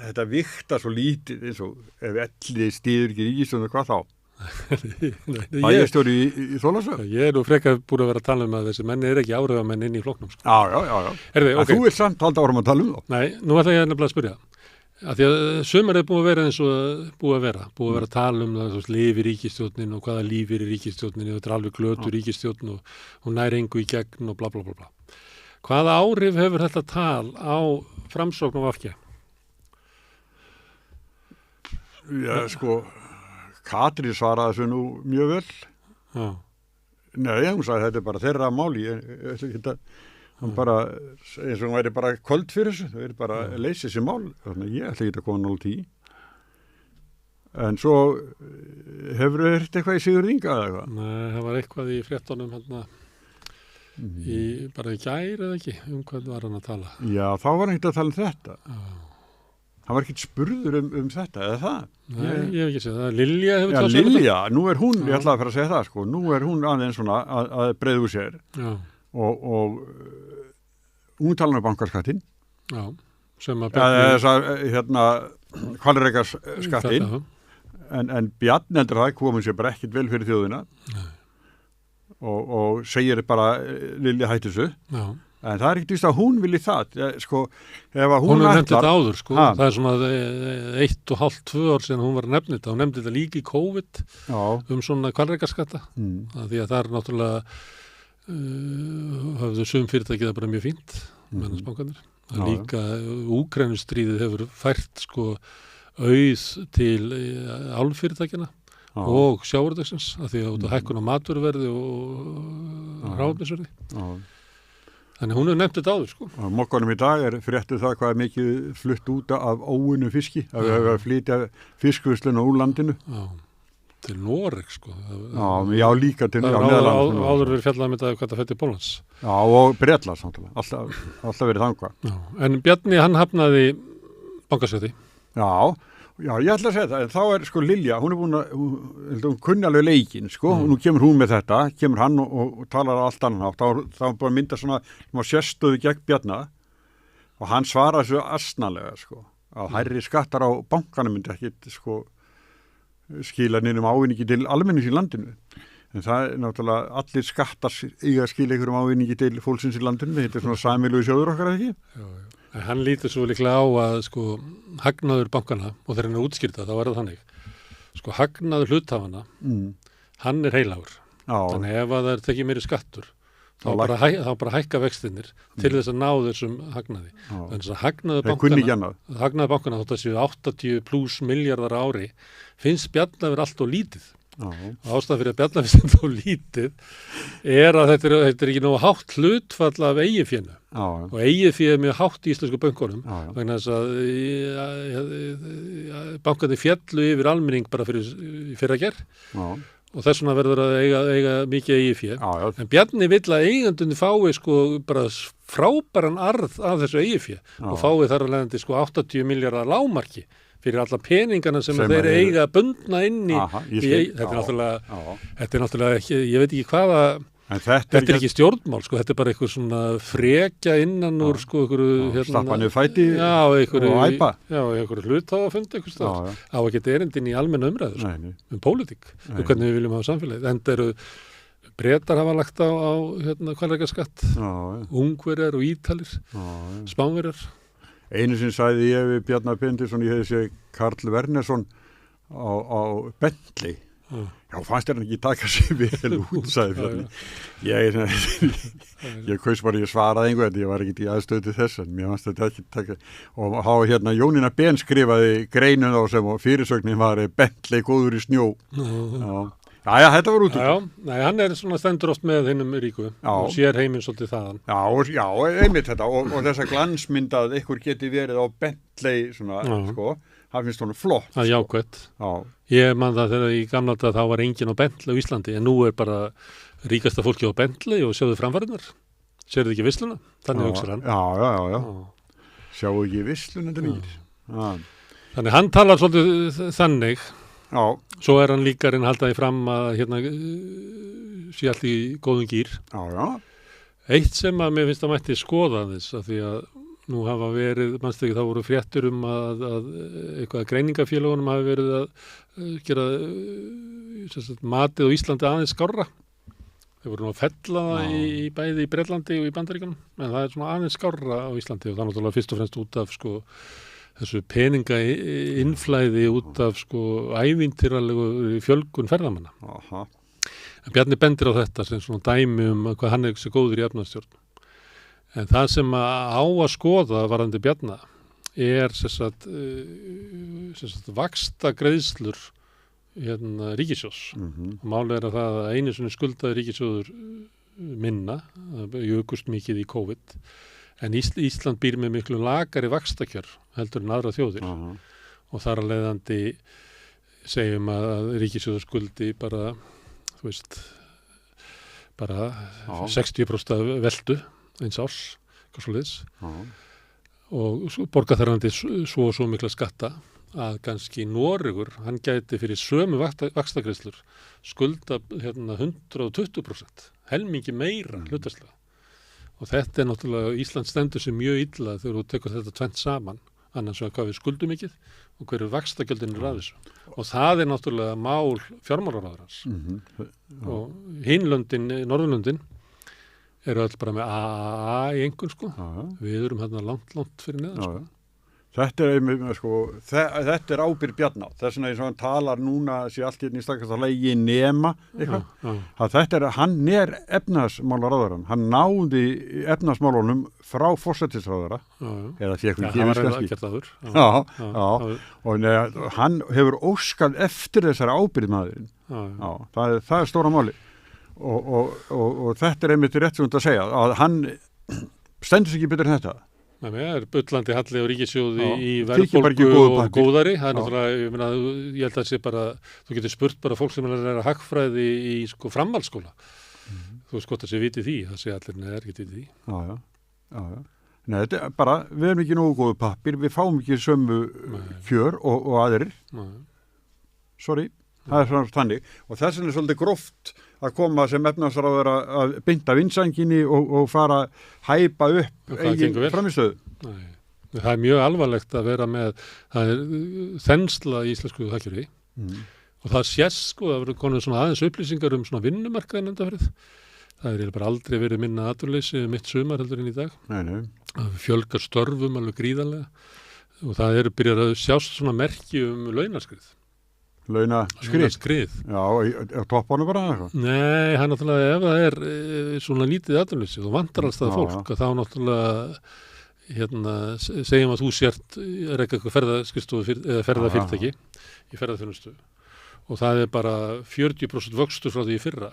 þetta vikta svo lítið eins og ef Elliði styður ekki ríkisstjórnina, hvað þá? Bæjarstjóri í Þorlákshöfn? Ég nú frekar búin að vera að tala að þessi menni ekki áhrifamenn inn í flokknum. Sko. Já. Okay. Þú vilt samt halda áfram að tala það? Nei, nú ætla ég nefnilega að spyrja. Af því að sumar er búið að vera eins og búið að vera að tala það, lífi ríkisstjórnin og hvaða lífi er í ríkisstjórnin og þetta er alveg glötu ríkisstjórn og hún nær engu í gegn og bla bla bla bla. Hvaða áhrif hefur þetta tal á Framsókn og VG? Já, sko, Katrín svaraði þessu nú mjög vel. Já. Nei, hún sagði þetta er bara þeirra máli. Hann bara, eins og hún væri bara köld fyrir þessu, það er bara að leysa þessi mál. Þannig ég ætla ekki að koma 0-10. En svo hefur þið heyrt eitthvað í Sigurð Inga eða eitthvað? Nei, það var eitthvað í fréttunum bara í gær eða ekki, hvað var hann að tala? Já, þá var hann ekkert að tala um þetta. Hann var ekkert spurður um þetta, eða það? Nei, ég hef ekki séð það. Lilja hefur tjáð sér. Já, Lilja, nú er hún, ég ætlaði að fara að segja það, sko, nú er hún aðeins svona að breiða úr sér. Já. Og hún tala um bankarskattinn. Já, sem að hvalrekaskattinn. En Bjarni heldur það komið sér bara ekkert vel fyrir þjóðina. Nei. Og segir bara Lilja hætti þessu. Já. En það er ekkert víst að hún vilji það. Sko, ef að hún er nefnt þetta áður, sko. Það er svona 1,5-2 ár síðan hún var að nefna þetta. Hún nefndi þetta líka í COVID svona hvalrekaskatta. Því að það er náttúrulega höfðu sum fyrirtækið það bara mjög fínt mennasbankarnir. Líka Úkraínustríðið hefur fært sko auð til álfyrirtækina og sjávarútvegsins af því að hækkun á matvöruverði og hráefnisverði. Þannig hún hefur nefnt þetta áður, sko. Á mokkanum í dag er fréttu það hvað er mikið flutt út af óunnu fiski, að við hefum að flytja fiskvislun úr landinu. Já, til Noreg, sko. Já, líka til Nederland. Áður verið fjallað með þetta hvað það fætti Póllands. Já, og Bretland samtala, alltaf verið þangvað. Já, en Bjarni, hann hafnaði bankaskatti. Já, ég ætla að segja það, en þá er sko Lilja, hún er búin að, hún kunni alveg leikinn, sko, og nú kemur hún með þetta, kemur hann og talar allt annan átt, þá bara mynda svona sérstöðu gegn Bjarna og hann svarar þessu asnalega, sko, að hærri skattar á bankanum myndi ekki, sko, skila neinum ávinningi til almennings í landinu. En það er náttúrulega allir skattar eiga að skila einhverjum ávinningi til fólksins í landinu, þetta er svona sameiginlegu sjóður okkar, ekki? Já. Hann lítur svo líklega á að sko hagnaður bankana og þegar hann er útskýrta þá er það þannig. Sko hagnaður hluthafana, hann er heilagur. Þannig ef að það er tekið meiri skattur, þá bara hækka vextinnir til þess að ná þessum hagnaði. Þannig að hagnaður bankana þótt að séu 80+ miljardar ári finnst Bjarni að vera allt og lítið. Ástæðan fyrir að Bjarni finnst þetta og lítið er að þetta er ekki nógu hátt hlutfall af eigifénu. Og eigifé er mjög hátt í íslensku bönkunum vegna þess að bankarnir fjallu yfir almenning bara fyrir fyrra gerð og þess vegna verður að eiga mikið eigifé. En Bjarni vill að eigendunni fái sko bara frábæran arð af þessu eigifé og fái þar að leiðandi sko 80 miljardar lágmarki fyrir alla peningana sem þeir eiga bundna inn í. Þetta er náttúrulega ekki, ég veit ekki hvaða. Þetta er ekki stjórnmál, sko, þetta er bara eitthvað svona frekja innan úr, sko, stappanir fæti og æpa. Já, einhverju hluthafafundi einhvers staðar. Á að geta erindin í almenna umræður, sko, pólitík, hvernig við viljum hafa samfélagið. Enda eru Bretar hafa lagt á hvalrekaskatt, Ungverjar og Ítalir, Spánverjar. Einu sinni sagði ég við Bjarnar Benediktsson, ég hefði séð Karl Wernersson á Bentley. Já, fannst hann ekki taka sér vel út, sagði Bjarni. Ég kaus bara, ég svaraði einhvern, ég var ekki í aðstöðu til þess, en mér fannst þetta ekki taka. Og hafa Jónína Ben skrifaði greinun á sem og fyrirsögnin var Bentley góður í snjó. Já, þetta var út. Nei, hann er svona stendur oft með hinnum ríku og sér heiminn svolítið þaðan. Já, einmitt þetta og þessa glansmynd að ykkur geti verið á Bentley svona, sko, það finnst svona flott. Það er jákvætt. Ég man það þegar í gamla daga þá var enginn á Bentley á Íslandi en nú er bara ríkasta fólki á Bentley og sjáðu framfæriðnar. Sérðu ekki visluna? Þannig hugsar hann. Já. Sjáu ekki visluna þetta Þannig hann talar svolítið þannig. Já. Svo er hann líka að halda því fram að hérna sé allt í góðum gír. Já. Eitt sem að mér finnst að mætti skoða þess að því að nú hafa verið, mannstu ekki, þá voru fréttur að eitthvað greiningafélagunum hafi verið að gera matið á Íslandi aðeins skárra. Þeir voru nú að fella það í bæði í Bretlandi og í Bandaríkjunum, en það er svona aðeins skárra á Íslandi og það er náttúrulega fyrst og fremst út af þessu peninga innflæði út af ævintýralegu fjölgun ferðamanna. Aha. En Bjarni bendir á þetta sem svona dæmi hvað hann er góður í efnahagsstjórn. En það sem á að skoða varðandi Bjarna er vaxtagreiðslur ríkissjóðs. Og málið er að það að einu sinni skuldaði ríkissjóður minna, jukust mikið í COVID, en Ísland býr með miklu lakari vaxtakjör heldur en aðra þjóðir. Og þar að leiðandi segjum að ríkissjóður skuldi bara 60% veldu eins árs, eitthvað svoleiðis. Og borga þarandi svo og svo mikla skatta að kannski Noregur, hann gæti fyrir sömu vaxtagreiðslur skulda 120%, helmingi meira hlutfallslega. Og þetta er náttúrulega, Ísland stendur sig mjög illa þegar þú tekur þetta tvennt saman, annars vegar hvað við skuldum mikið og hverju vaxtagjöldin er að þessu. Og það er náttúrulega mál fjármálaráðherrans. Og hinlöndin, Norðurlöndin, eru öll bara með AAA í einhvern, Við erum hérna langt fyrir neðan, Þetta er ábyrgð Bjarna. Þess vegna eins og hann talar núna sé allt í stakast að lagi nema eitthvað. Hann er efnahagsmálaráðherrann. Hann náði efnahagsmálunum frá forsætisráðherra. Eða fékk við gefins kannski. Og hann hefur óskað eftir þessari ábyrgð maðurinn. Það er stóra máli. Og þetta er einmitt rétt sem þú að segja. Að hann stendur sig ekki betur en þetta. Það er bullandi halli á ríkissjóði í verðbólgu og góðari. Það er náttúrulega, ég held að það sé bara, þú getur spurt bara fólk sem er að læra hagfræði í framhaldsskóla. Þú veist gott að sé vitið því, það sé allir neðar ekki vitið því. Já. Nei, þetta er bara, við erum ekki nógu góðu pappir, við fáum ekki sömu kjör og aðrir. Sorry, það er svona þannig. Og þess vegna er svolítið gróft að koma sem efnahagsráðherra að binda vinsanginni og fara að hæpa upp eigin framistöðu. Það er mjög alvarlegt að vera með, það er þensla í íslensku hagkerfi og það sést það verður konið svona aðeins upplýsingar svona vinnumarkaðin undanfarið. Það er bara aldrei verið minna atvinnuleysi mitt sumar heldur en í dag. Það fjölgar störfum alveg gríðarlega og það eru byrjað að sjást svona merki launaskrið. Launaskrið? Já, á toppanum bara eitthvað? Nei, það er náttúrulega, ef það er svona lítið atvinnuleysi, þú vantar alls það fólk, að þá náttúrulega, segjum að þú sért eitthvað ferðaskrifstofu eða ferðafyrirtæki í ferðaþjónustu og það er bara 40% vöxtur frá því í fyrra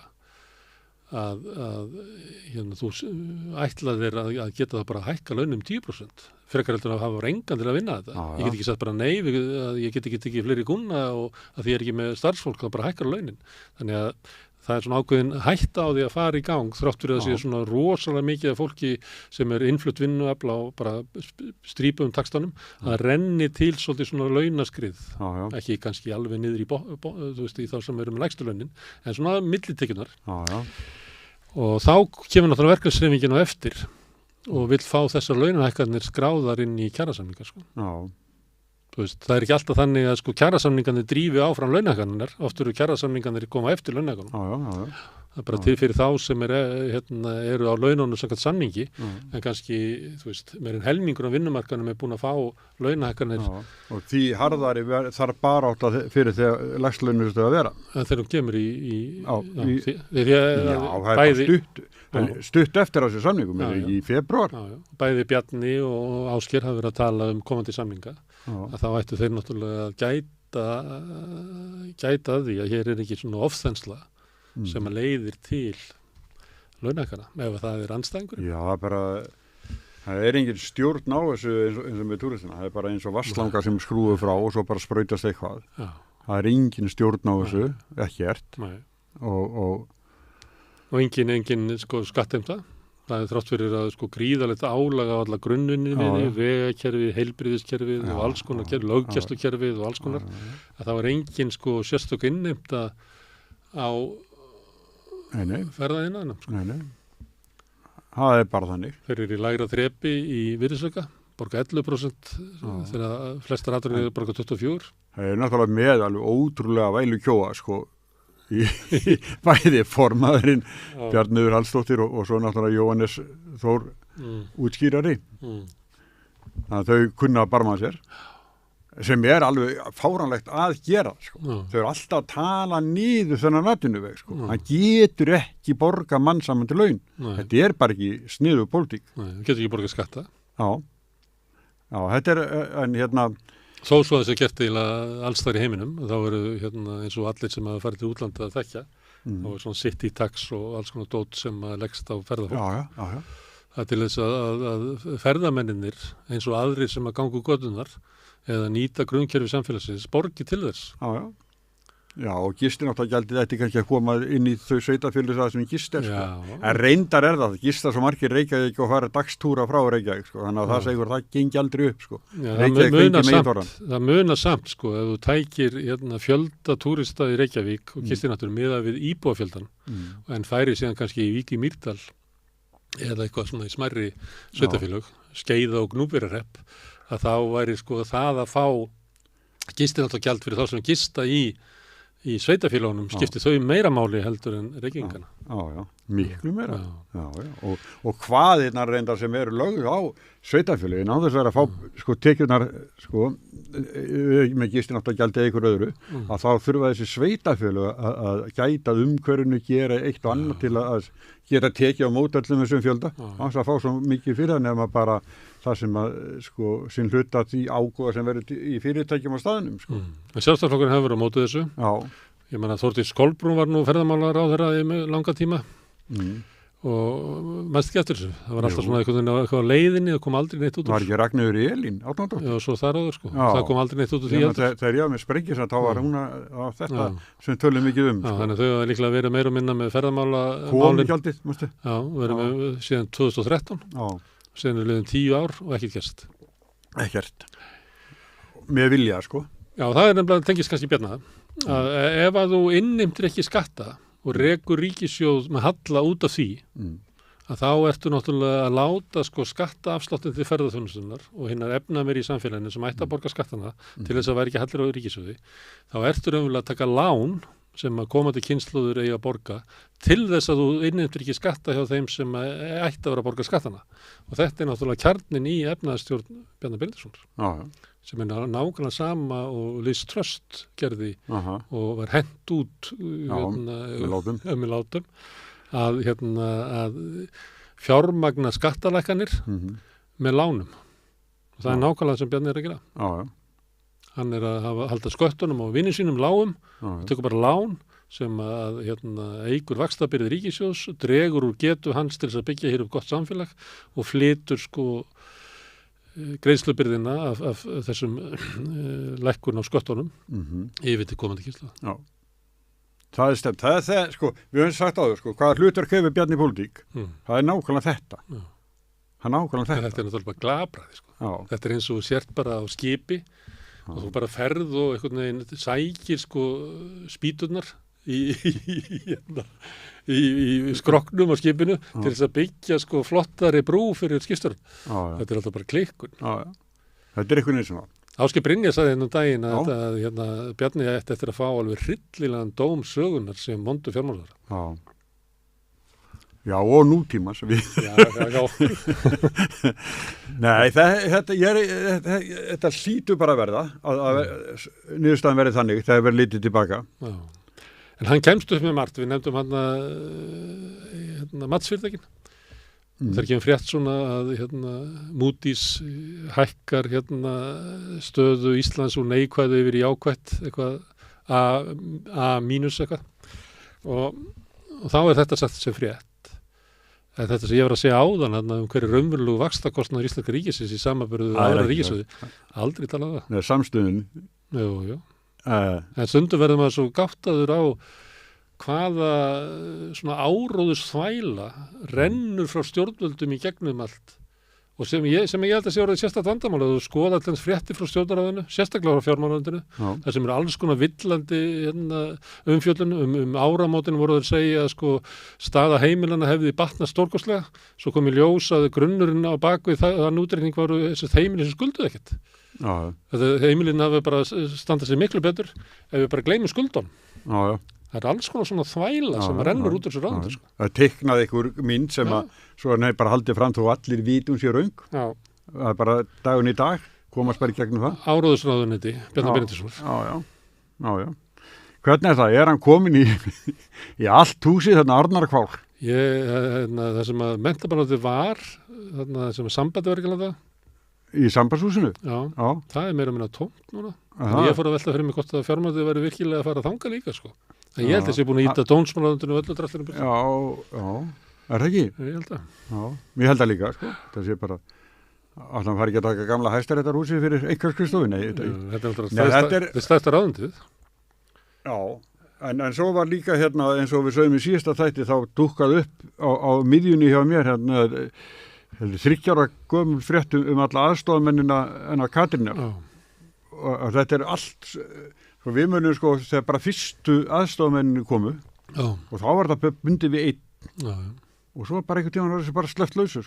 að þú ætlaðir að geta það bara að hækka launum 10%. Frekar heldur að hafa engan til að vinna þetta. Ég get ekki sagt bara nei, ég get ekki tekið fleiri kúnna og að því ég er ekki með starfsfólk, það bara hækkar launin. Þannig að það er svona ákveðin hætta á því að fara í gang þrátt fyrir að það sé svona rosalega mikið af fólki sem er innflutt vinnuafl á bara strípum takstanum að renni til svolítið svona launaskrið. Ekki kannski alveg niður í þá sem eru með lægstu launin, en svona millitekjunar. Og þá kemur náttúrulega verkefnishreyfingin á eftir og vill fá þessar launahækkanir skráðar inn í kjarasamningar. Það er ekki alltaf þannig að kjarasamningarnir drífi áfram launahækkanirnar, oft eru kjarasamningarnir koma eftir launahækkanum. Það er bara til fyrir þá sem eru á laununum samkvæmt samningi, en kannski, meir en helmingur á vinnumarkanum er búin að fá launahækkanir. Og því harðari þarf bara átt fyrir þegar lægst launur að vera. Þegar hún kemur það er stutt eftir á þessu samningum, í febrúar. Bæði Bjarni og Ásgeir hafa verið að tala komandi samninga, að þá ættu þeir náttúrulega að gæta að því að hér er ekki svona ofþensla sem að leiðir til launahækkana, ef það er andstæðingur. Já, það er engin stjórn á þessu eins og með túristina. Það er bara eins og vatnslangar sem skrúðu frá og svo bara sprautast eitthvað. Það er engin stjórn á þessu, ekkert. Og engin skattheimta. Það þrátt fyrir að sko gríðalegt álag á alla grunnvinninni, vegakerfið, heilbrigðiskerfið og alls konar kerfið, löggæslukerfið og alls konar, að það var engin sko sérstök innheimta á ferðaðinnaðinum. Sko. Nei. Það bara þannig. Þeir eru í lægra þrepi í virðisauka, borga 11% þegar flestar aðrir borga 24%. Það náttúrulega með alveg ótrúlega vælu kjóa, sko, í bæði formaðurinn Bjarniður Hallsdóttir og svo náttúrulega Jóhannes Þór útskýrari. Þannig að þau kunna að barma sér, sem alveg fáránlegt að gera, sko. Þau eru alltaf að tala niður þennan atvinnuveg, sko. Það getur ekki borga mannsamandi laun. Þetta bara ekki sniðug pólitík. Nei, það getur ekki borga skatta. Já, þetta en Þó svo að þessi gert eiginlega alls þar í heiminum, þá eru eins og allir sem hafa farið til útlanda að þekkja, þá er svona city tax og alls konar dót sem leggst á ferðafólk. Já. Það er til þess að ferðamenninir eins og aðrir sem að ganga úr götunar eða nýta grunnkerfi samfélagsins borgi til þess. Já, og gistináttagjaldið ætti kannski að koma inn í þau sveitafélög það sem gist sko. En reyndar það gista svo margir Reykjavík og fara dagstúra frá Reykjavík, sko. Þannig að það segur það gengi aldrei upp, sko. Já, það munar samt, sko, ef þú tækir fjölda túrista í Reykjavík og gistináttur miðað við íbúafjöldan en færi síðan kannski í Vík í Mýrdal eða eitthvað svona í smærri sveitafélög, Skeiða og Gnúpverjahrepп, að þá væri sko það að fá gistináttagjald fyrir þá sem gista í sveitafélögunum skipti þau meira máli heldur en Reykjavíkana. Já, miklu meira. Já. Og hvaðirnar reyndar sem eru lögð á sveitafélögin á þess að fá sko tekjurnar sko með gistináttagjaldi eða ykkur öðru að þá þurfa þessi sveitafélög að gæta umhverfinu, gera eitt og annað til að geta tekið á mót öllum þessum fjölda. Þannig að fá svo mikið fyrir það nema bara það sem að sko sinn hluta því ágóða sem verður í fyrirtækjum á staðnum, sko. Sjálfstæðisflokkurinn hefur verið á móti þessu. Já. Ég meina Þórdís Kolbrún var nú ferðamálaráðherra í langa tíma og mest ekki eftir þessu. Það var alltaf svona eitthvað á leiðinni, það kom aldrei neitt út úr. Var ekki Ragnheiður Elín Árnadóttir? Já, svo þar áður, sko. Það kom aldrei neitt út úr því heldur. Þegar ég var með Sprengis þá var hún á þetta sem tölum mikið sko. Þannig þau hafa líklega verið meira og minna með ferðamála Komugjaldið, mástu? Já, verið með síðan 2013. Síðan liðin 10 ár og ekkert gerst. Ekkert. Með vilja, sko. Já, það nefnilega tengist kannski Bjarna að ef að þú innimtir ekki skatta og rekur ríkissjóð með halla út af því að þá ertu náttúrulega að láta sko skattaafsláttin til ferðaþjónustunnar og hinnar efnameiri í samfélaginu sem ætti að borga skattana til þess að væri ekki hallir á ríkissjóði, þá ertu raunverulega að taka lán sem að komandi kynslóður eigi að borga til þess að þú innheimtir ekki skatta hjá þeim sem ætti að vera að borga skattana. Og þetta náttúrulega kjarnin í efnaðarstjórn Bjarna Benediktssonar sem nákvæmlega sama og Liz Truss gerði og var hent út með látum að fjármagna skattalækkanir með lánum. Og það nákvæmlega sem Bjarni að gera. Hann að halda sköttunum á vinni sínum lágum, tekur bara lán sem að eigur vaxtabyrði ríkissjóðs, dregur úr getu hans til þess að byggja hér upp gott samfélag og flytur sko greiðslubyrðina af þessum lækkun á sköttunum yfir til komandi kynslóða. Já. Það stemt. Það sko, við höfum sagt á þau, sko, hvaða hlutverk hefur Bjarni í pólitík? Það nákvæmlega þetta. Það nákvæmlega þetta. Þetta náttúrulega bara glabræði, sko. Þetta eins og sért bara á skipi og þú bara ferð og einhvern veginn sækir sko spýturnar í skroknum á skipinu til þess að byggja sko flottari brú fyrir skipstjórn. Þetta er alltaf bara klikkun. Þetta er einhvern veginn svona. Áskei Brynjar sagði daginn að Bjarni ætti eftir að fá alveg hryllilegan dóm sögunar sem vondu fjármálaráðherra. Já, og nútímans. Já. Nei, þetta hlýtur bara að verða að niðurstaðan verði þannig, það verði litið tilbaka. Já. En hann kemst upp með margt, við nefndum hann matsfyrirtækin. Það kemur frétt svona að Moody's hækkar stöðu Íslands úr neikvæðu yfir í jákvætt, eitthvað A mínus eitthvað. Og þá er þetta sagt sem frétt. Þetta sem ég var að segja áðan hverju raunverulegu vaxtakostnaður íslenska ríkisins í samanburði aðra ríkissjóði. Aldrei talað það. Nei, samstöðun. Jú. En stundum verður maður svo gáttaður á hvaða svona áróðus þvæla rennur frá stjórnvöldum í gegnum allt og sem ég held að sé orðið sérstakt vandamál að þú skoða allans fréttir frá stjórnarráðinu, sérstaklega frá fjármálaráðuneytinu, þar sem eru alls konar villandi umfjöllun áramótin voru þeir segja að sko staða heimilana hefði batnað stórkostlega, svo kom í ljós að grunnurinn á bakvið þann útreikning voru þessi heimilin sem skulduðu ekkert. Heimilin hafi bara standað sér miklu betur ef við bara gleymum skuldunum. Það er alls konar svona þvæla sem rennur út úr þessu ráðuneyti. Sko. Það teiknaði einhver mynd sem að svo er bara haldið fram þó allir vitum sér raung. Það er bara dagun í dag, komast bara í gegnum það. Áróðusráðuneyti, Bjarni Benediktsson. Já. Hvernig er það? Er hann komin í allt húsið þarna Arnarhvál? Það sem að menntamálaráðuneytið var, þarna sem sambandi var ekki alveg það. Í sambandshúsinu? Já, það er meira að minna tómt núna. Ég fór að velta fyrir mig hvort að fjármálaráðuneytið væri virkilega að fara að þanga líka, sko. En ég held að það sé búin að íta dómsmálaráðuneytinu og öllu drastlinu. Já, er það ekki? Ég held að. Já, ég held að líka, sko. Það sé bara, að hann fari ekki að taka gamla Hæstaréttarhúsið fyrir einhverskristofu. Þetta er stærsta ráðuneytið. Já, en svo var líka hérna, eins og við sögum í síðasta þætti, þá dúkkað upp á miðjunni hjá mér, hérna, 30 ára gömul fréttum alla aðstofamennina hennar Katrínar. Og þetta er allt... Svo við munum sko þegar bara fyrstu aðstofamenninu komu og þá var það bundið við einn og svo bara einhvern tímann var þessi bara sleppt lausur.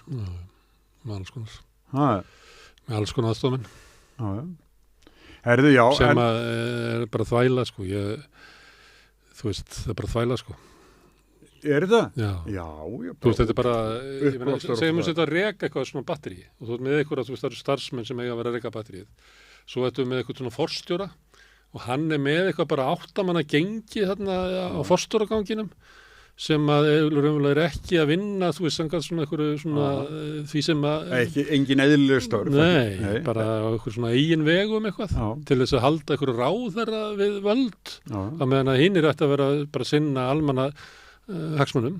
Með alls konar. Með alls konar aðstofamenn. Herðu, já. Sem er bara þvæla sko. Þú veist, það er bara þvæla sko. Er það? Já. Þú veist, þetta er bara, segjum við þetta að reka eitthvað svona batteri og þú veist með eitthvað að þú veist það eru starfsmenn sem eiga að vera að reka batterið. Svo ættum við með eitthvað svona forstjóra og hann er með eitthvað bara 8 manna gengi þarna á forstjóraganginum sem að er ekki að vinna, þú veist, svona eitthvað svona því sem að... Engin eðlileg störf. Nei, bara eitthvað svona eigin vegum eitthvað til þess að halda eitthvað ráðherra við völd að meðan að hinn ætti að vera bara sinna almanna hagsmunum.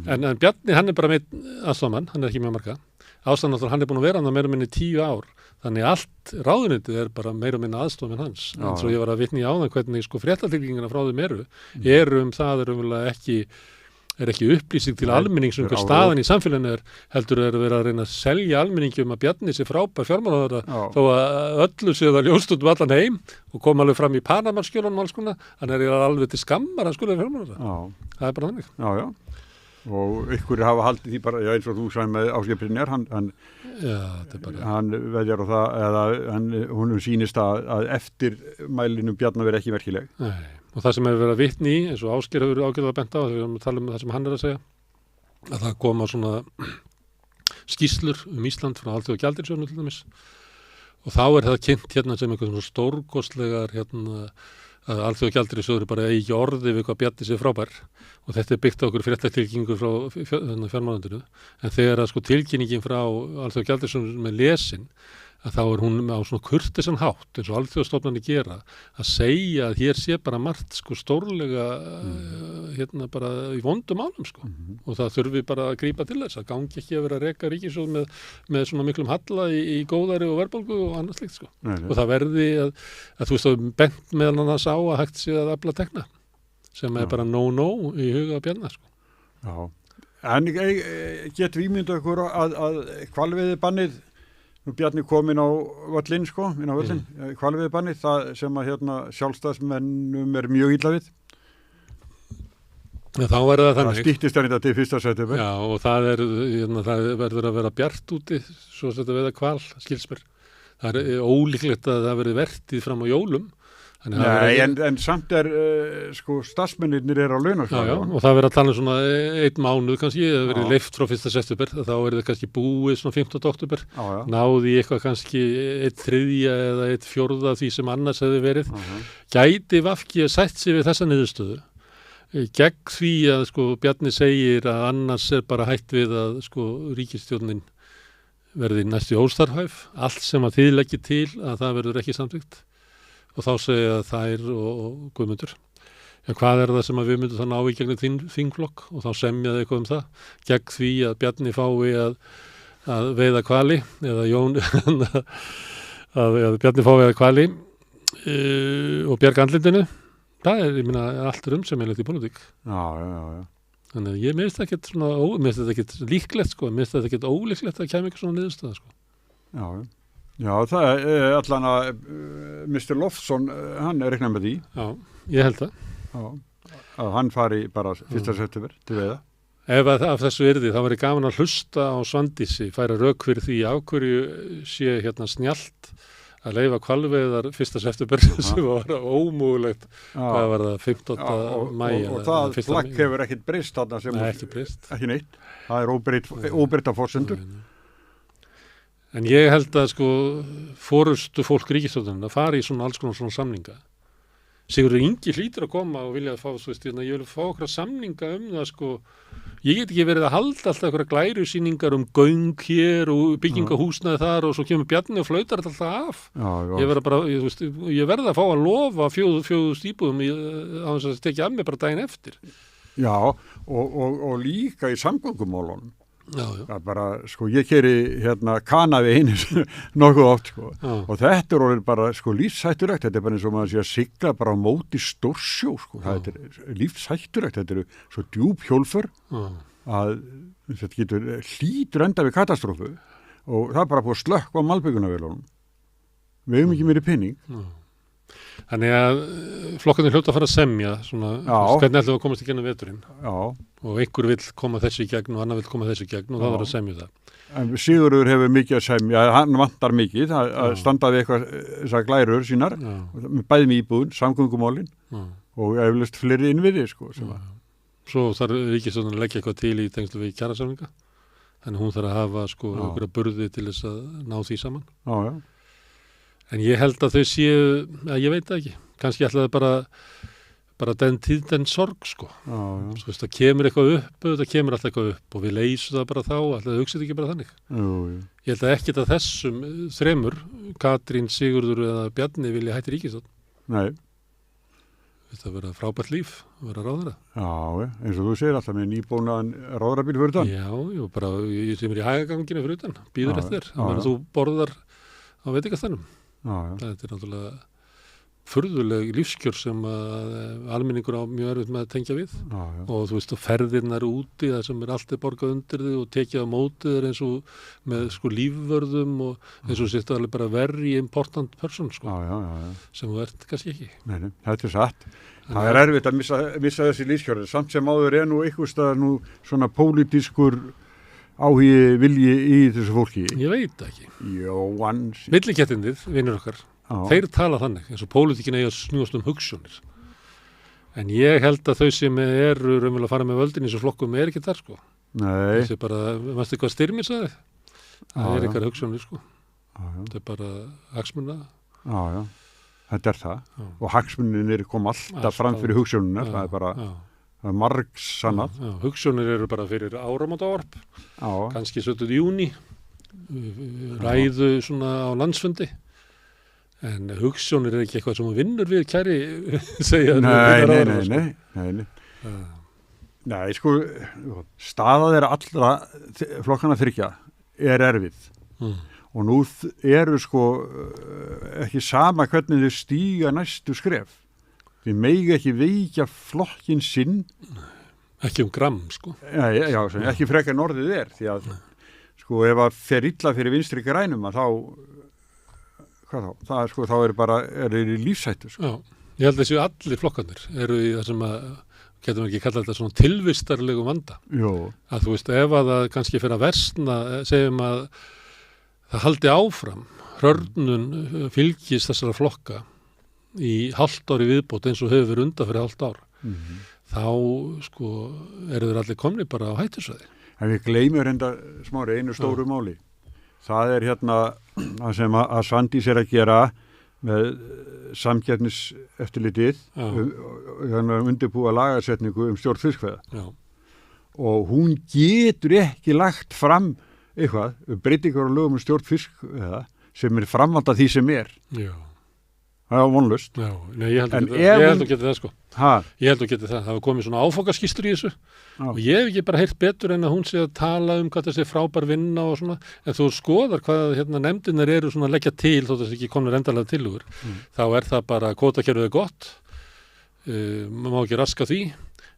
En Bjarni, hann er bara með aðstofmann, hann er ekki með marga. Ástæðan náttúrulega, hann er búin að vera hann meira minni 10 ár. Þannig allt ráðuneytið er bara meira minna aðstofn hans. En svo ég var að vitna í áðan hvernig sko fréttatilkynninguna frá þeim eru ekki upplýsing til almennings um hver staðan í samfélaginu heldur er að vera að reyna að selja almenningi um að Bjarni sé frábær fjármálaráðherra þó að öllu sé það ljóst út allan heim og kom alveg fram í Panama-skjölunum alls konar, hann er alveg til skammar að skula fjármálaráðherra. Það er bara þannig. Já. Og ykkur hafa haldið því bara, eins og þú sagði með Ásgeir Brynjar, hann veðjar á það, eða honum sýnist að eftirmælinu Bjarnar veri ekki merkileg. Nei, og það sem hefur verið að vitni í, eins og Ásgeir hefur ágætað að benda á, þegar við erum að tala um það sem hann er að segja, að það koma svona skýrslur Ísland frá Alþjóðagjaldeyrissjóðnum til dæmis, og þá er það kynnt hérna sem einhvern svona stórkostlegar að Alþjóðagjaldeyrissjóður bara eigi ekki orði við hvað Bjarni sé frábær og þetta er byggt á okkur fréttatilkynningu frá fjármálaráðuneytinu en þegar að sko tilkynningin frá Alþjóðagjaldeyrissjóðnum með lesin að þá er hún á svona kurteisan hátt eins og alþjóðastofnanir gera að segja að hér sé bara margt sko stórlega hérna bara í vondum álum sko og það þurfi bara að grípa til þess að gangi ekki að vera að reka ríkissjóð með svona miklum halla í góðæri og verðbólgu og annað slíkt sko og það verði að þú veist að bent meðal annars á að hægt sé að afla tekna sem er bara no í huga Bjarna sko. Já, en getur við ímyndað okkur að hvalveiði bannið Nú Bjarni kom inn á völlin sko, hvalveiðibannið, það sem að sjálfstæðismennum er mjög illa við. Ja, þá verður það þannig. Það stýttist hann þetta til 1. september. Já, og það verður að vera bjart úti, svo að þetta veða hval, skilsmér. Það er ólíklegt að það verði vertið fram á jólum. Nei, en samt sko starfsmennirnir á launaskránu. Já, og það verður að tala um svona 1 mánuð kannski, það verður leyft frá 1. september, þá er það kannski búið svona 15. október, náði eitthvað kannski 1/3 eða 1/4 því sem annars hefði verið. Gæti VG sætt sig við þessa niðurstöðu, gegn því að sko Bjarni segir að annars er bara hætt við að sko ríkisstjórnin verði næstu óstarfhæf, allt sem að þið leggið til að það verður ekki samþykkt. Og þá segja þær og Guðmundur, hvað er það sem að við myndum þá ná í gegnum þingflokk og þá semjaði eitthvað um það, gegn því að Bjarni fái að veiða hvali eða Jón að Bjarni fái að hvali og bjarga andlitinu, Það ég meina, allt umsemilegt í pólitík. Já. Þannig að ég minnst ekkert svona, minnst þetta ekkert líklegt, sko, minnst þetta ekkert ólíklegt að kemur eitthvað svona niðurstaða, sko. Já, það er allan að Mr. Loftsson, hann er reiknað með því. Já, ég held það. Já, að hann fari bara 1. september til veiða. Ef að af þessu yrði, þá væri gaman að hlusta á Svandísi, færa rök fyrir því á hverju sé hérna snjallt að leyfa hvalveiðar 1. september sem var ómögulegt, hvað var það, 15. maí. Og það flagg hefur ekkert breyst þarna sem... Nei, ekki breyst. Ekki neitt. Það er óbreytta forsendur. En ég held að sko forustu fólk ríkisstjórnarinnar fari í svona alls konar svona samninga. Sigurður Ingi hlýtur að koma og vilja að fá, þú veist, ég vil fá okkur samninga það, sko. Ég get ekki verið að halda alltaf okkur glærusýningar göng hér og byggingahúsnaði þar og svo kemur Bjarni og flautar þetta alltaf af. Já. Ég verða að fá að lofa 4.000 íbúðum á þess að tekja af mig bara daginn eftir. Já, og líka í samgöngumálunum. Já. Það er bara, sko, ég keyri hérna Kanavi einu nokkuð oft, sko. Og þetta er orðið bara, sko, lífshættulegt. Þetta er bara eins og maður sé að sigla bara á móti stórsjó, sko. Það er lífshættulegt. Þetta eru svo djúp hjólför að þetta hlýtur enda við katastrófu og það er bara búið að slökkva á malbyggunarvélunum. Við hefum ekki meiri pening. Þannig að flokkarnir hljóta að fara að semja svona, hvernig ætlum við að komast í gennum veturinn. Já. Og einhver vill koma þessu í gegn og annar vill koma þessu í gegn og það var að semja það. En Sigurður hefur mikið að semja, hann vantar mikið að standa við eitthvað þessar glærur sínar, bæði með íbúðun, samgöngumálin og eflaust fleiri innviði, sko. Svo þarf ríkisstjórnin að leggja eitthvað til í tengslu við kjarasamninga. Þannig hún þarf að hafa sko einhverja burði til þess að ná því saman. Já. En ég held að þau séu, ég veit það ekki, kannski ætlaði bara den tíð, den sorg, sko. Svo veist, það kemur eitthvað upp, það kemur alltaf eitthvað upp og við leysum það bara þá, ætlaði hugsið ekki bara þannig. Ég held að ekkert að þessum þremur, Katrín, Sigurður eða Bjarni vilja hætti ríkisstjórn. Nei. Þetta verða frábært líf, að vera ráðherra. Já, eins og þú segir alltaf með nýbónaðan ráðherrabíl fyrir utan. Já, bara ég sem í hægaganginu fyrir utan, býður eftir, þú borðar á veitingastænum. Þetta er náttúrulega furðuleg lífskjör sem almenningur á mjög erfitt með að tengja við og þú veist að ferðirnar úti það sem allt borgað undir þig og tekið á mótið eins og með sko lífvörðum og eins og sérstu alveg bara very important person sko sem þú ert kannski ekki. Nei, þetta er satt. Það er erfitt að missa þessi lífskjör samt sem áður nú einhvers staðar nú svona pólitískur áhugi vilji í þessu fólki. Ég veit ekki. Jóans. Millikettindir, vinnur okkar, þeir tala þannig, eins og pólitíkin eiga snúast sjónir. En ég held að þau sem eru raunverulega að fara með völdin í þessu flokkum ekki þar, sko. Nei. Þessi bara, veistu hvað Styrmir sagði? Það ykkar hugsunir, sko. Þetta bara hagsmuna. Já. Þetta er það. Og hagsmuninir kom alltaf fram fyrir hugsununa. Það er bara... Það er margs sannað. Hugsjónir eru bara fyrir áramótavarp, kannski 17. júní, ræðu svona á landsfundi, en hugsjónir er ekki eitthvað sem hún vinnur við kæri, segja. Nei. Nei, sko, staða þeirra allra flokkana þriggja er erfið og nú eru sko ekki sama hvernig þau stíga næstu skref. Við megi ekki veikja flokkin sinn. Ekki gramm, sko. Já, ekki frekar norðið því að, sko, ef að fer illa fyrir vinstri grænum að þá, hvað þá? Það er, sko, þá er í lífshættu, sko. Já, ég held að þessu allir flokkarnir eru í það sem að, getum ekki kalla þetta svona tilvistarlegu vanda. Jó. Að þú veist, ef að það kannski fyrir að versna, segjum að það haldi áfram, hrörnun fylgist þessara flokka, í hálft ári viðbót eins og hefur verið undan fyrir hálft ár þá sko eru þeir allir komni bara á hættusvæði. En við gleymum reynda Smári einu stóru máli. Það er hérna það sem að Svandís er að gera með samkeppniseftirlitið undirbúa lagasetningu stjórn fiskveiða. Og hún getur ekki lagt fram eitthvað breytingar á lögum stjórn fiskveiða sem er framvald af því sem er. Já. Það er vonlust. Já, nei, ég held að geta það, sko. Ég held að geta það. Það var komið svona áfangaskýslur í þessu og ég hef ekki bara heyrt betur en að hún sé að tala hvað þessi frábær vinna og svona, en þú skoðar hvað nefndirnar eru svona að leggja til þótt þess ekki komnir endalega tillögur. Þá er það bara kvótakerfið er gott, maður má ekki raska því.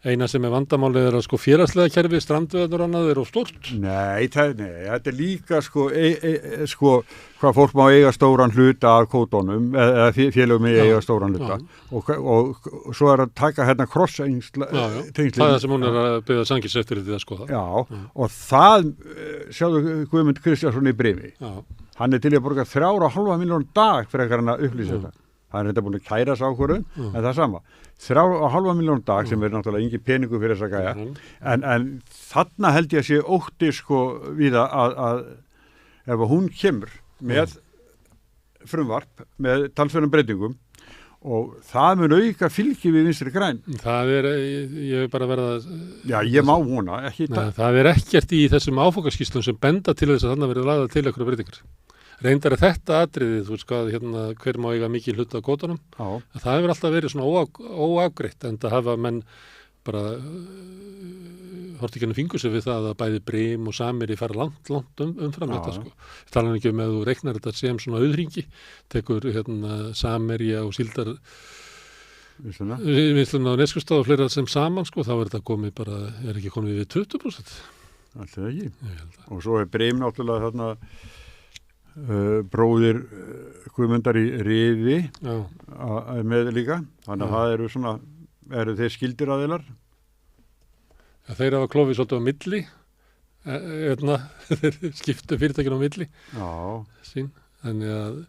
Eina sem er vandamálið að sko félagslega kerfi, strandveiðarnar og annað er of stórt. Nei, þetta er líka sko hvað fólk má eiga stóran hluta af kvótunum, eða félögum eiga stóran hluta og svo er að taka hérna krossengsla tengslin. Það er sem hún er að byggja Samkeppniseftirlitið að skoða. Já, og það sjáðu Guðmund Kristjánsson í Brimi. Hann er til að borga 3,5 milljónir dag fyrir hann að upplýsa þetta. Það er þetta búin að kæra þess ákvörðun, en það er sama. 3,5 milljónir dag sem er náttúrulega engin peningu fyrir þess að gæja. En þarna held ég að sé ótti sko við að ef hún kemur með frumvarp, með talsverðum breytingum og það mun auka fylgi við Vinstri græn. Það er, ég hef bara verið að... Já, ég má vona, ekki... Nei, það er ekkert í þessum áfangaskýrslum sem benda til þess að þannig verið lagðað til einhverja breytingar. Reyndar er þetta atriðið, þú veist hvað, hérna, hver má eiga mikið hluta á kvótunum. Það hefur alltaf verið svona óafgreitt, en það hafa menn bara horti ekki fingur sig við það að bæði Brim og Samherji fara langt umfram þetta, sko. Ég tala ekki um að þú reiknar þetta sem svona auðhringi, tekur hérna Samherji og Síldar vinnsluna á Neskaupstað og fleira sem saman, sko, þá er þetta komið bara, er ekki komið við 20%. Alltaf ekki. Og svo er Brim náttúrulega þarna bróðir Guðmundar í Rifi með líka, þannig að það eru þeir skildir aðilar. Ja, þeir hafa klofið svolítið á milli, þeir skiptu fyrirtækinu á milli sín, þannig að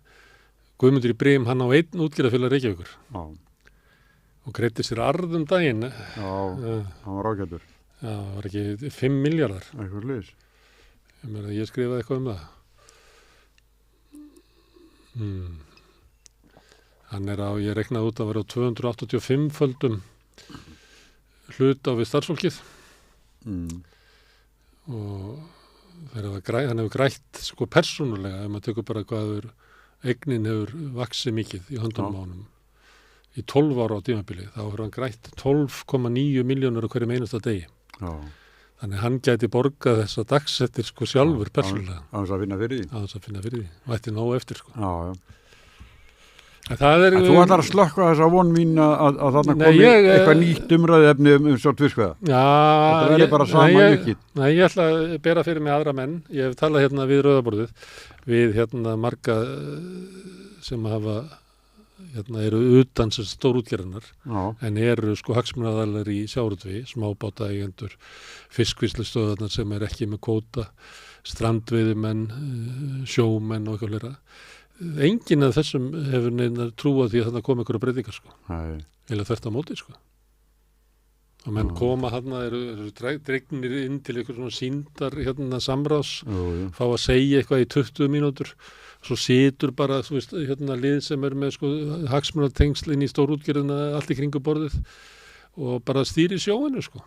Guðmundur í Brim, hann á einn útgerðarfélag Reykjavíkur og greiddi sér arð daginn. Hann var ágætur. Já, það var ekki 5 milljarðar. Eitthvað leys. Ég skrifaði eitthvað það. Hann er ég reiknaði út að vera á 285-földum hlut á við starfsfólkið og hann hefur grætt sko persónulega, ef maður tekur bara hvað eignin hefur vaxið mikið í höndunum á honum í 12 ára á tímabili, þá hefur hann grætt 12,9 milljónir á hverjum einasta degi. Þannig hann gæti borgað þessa dagsettir sko sjálfur persónulega. Á þess að finna fyrir því. Á þess að finna fyrir því. Og ætti nóg eftir sko. En þú ætlar að slökkva þessa von mín að þarna komi eitthvað nýtt umræðefni svo tviskveða. Það er bara sama ykkitt. Nei, ég ætla að bera fyrir mig aðra menn. Ég hef talað hérna við Rauðaborðið, við hérna marga sem hafa eru utan sem stórútgerðarnar en eru sko hagsmunaaðilar í sjávarútvegi, smábátaeigendur, fiskvinnslustöðvarnar sem ekki með kvóta, strandveiðimenn, sjómenn og eitthvað fleira. Enginn af þessum hefur neina trúað því að þetta kom einhverja breytingar sko. Eða þvert á móti sko. Og menn koma hérna, eru dregnir inn til einhver svona sýndar hérna samráðs, fá að segja eitthvað í 20 mínútur. Svo situr bara, þú veist, hérna lið sem með sko hagsmunatengsl inn í stórútgerðina allt í kringu borðið og bara stýri sjóinu sko.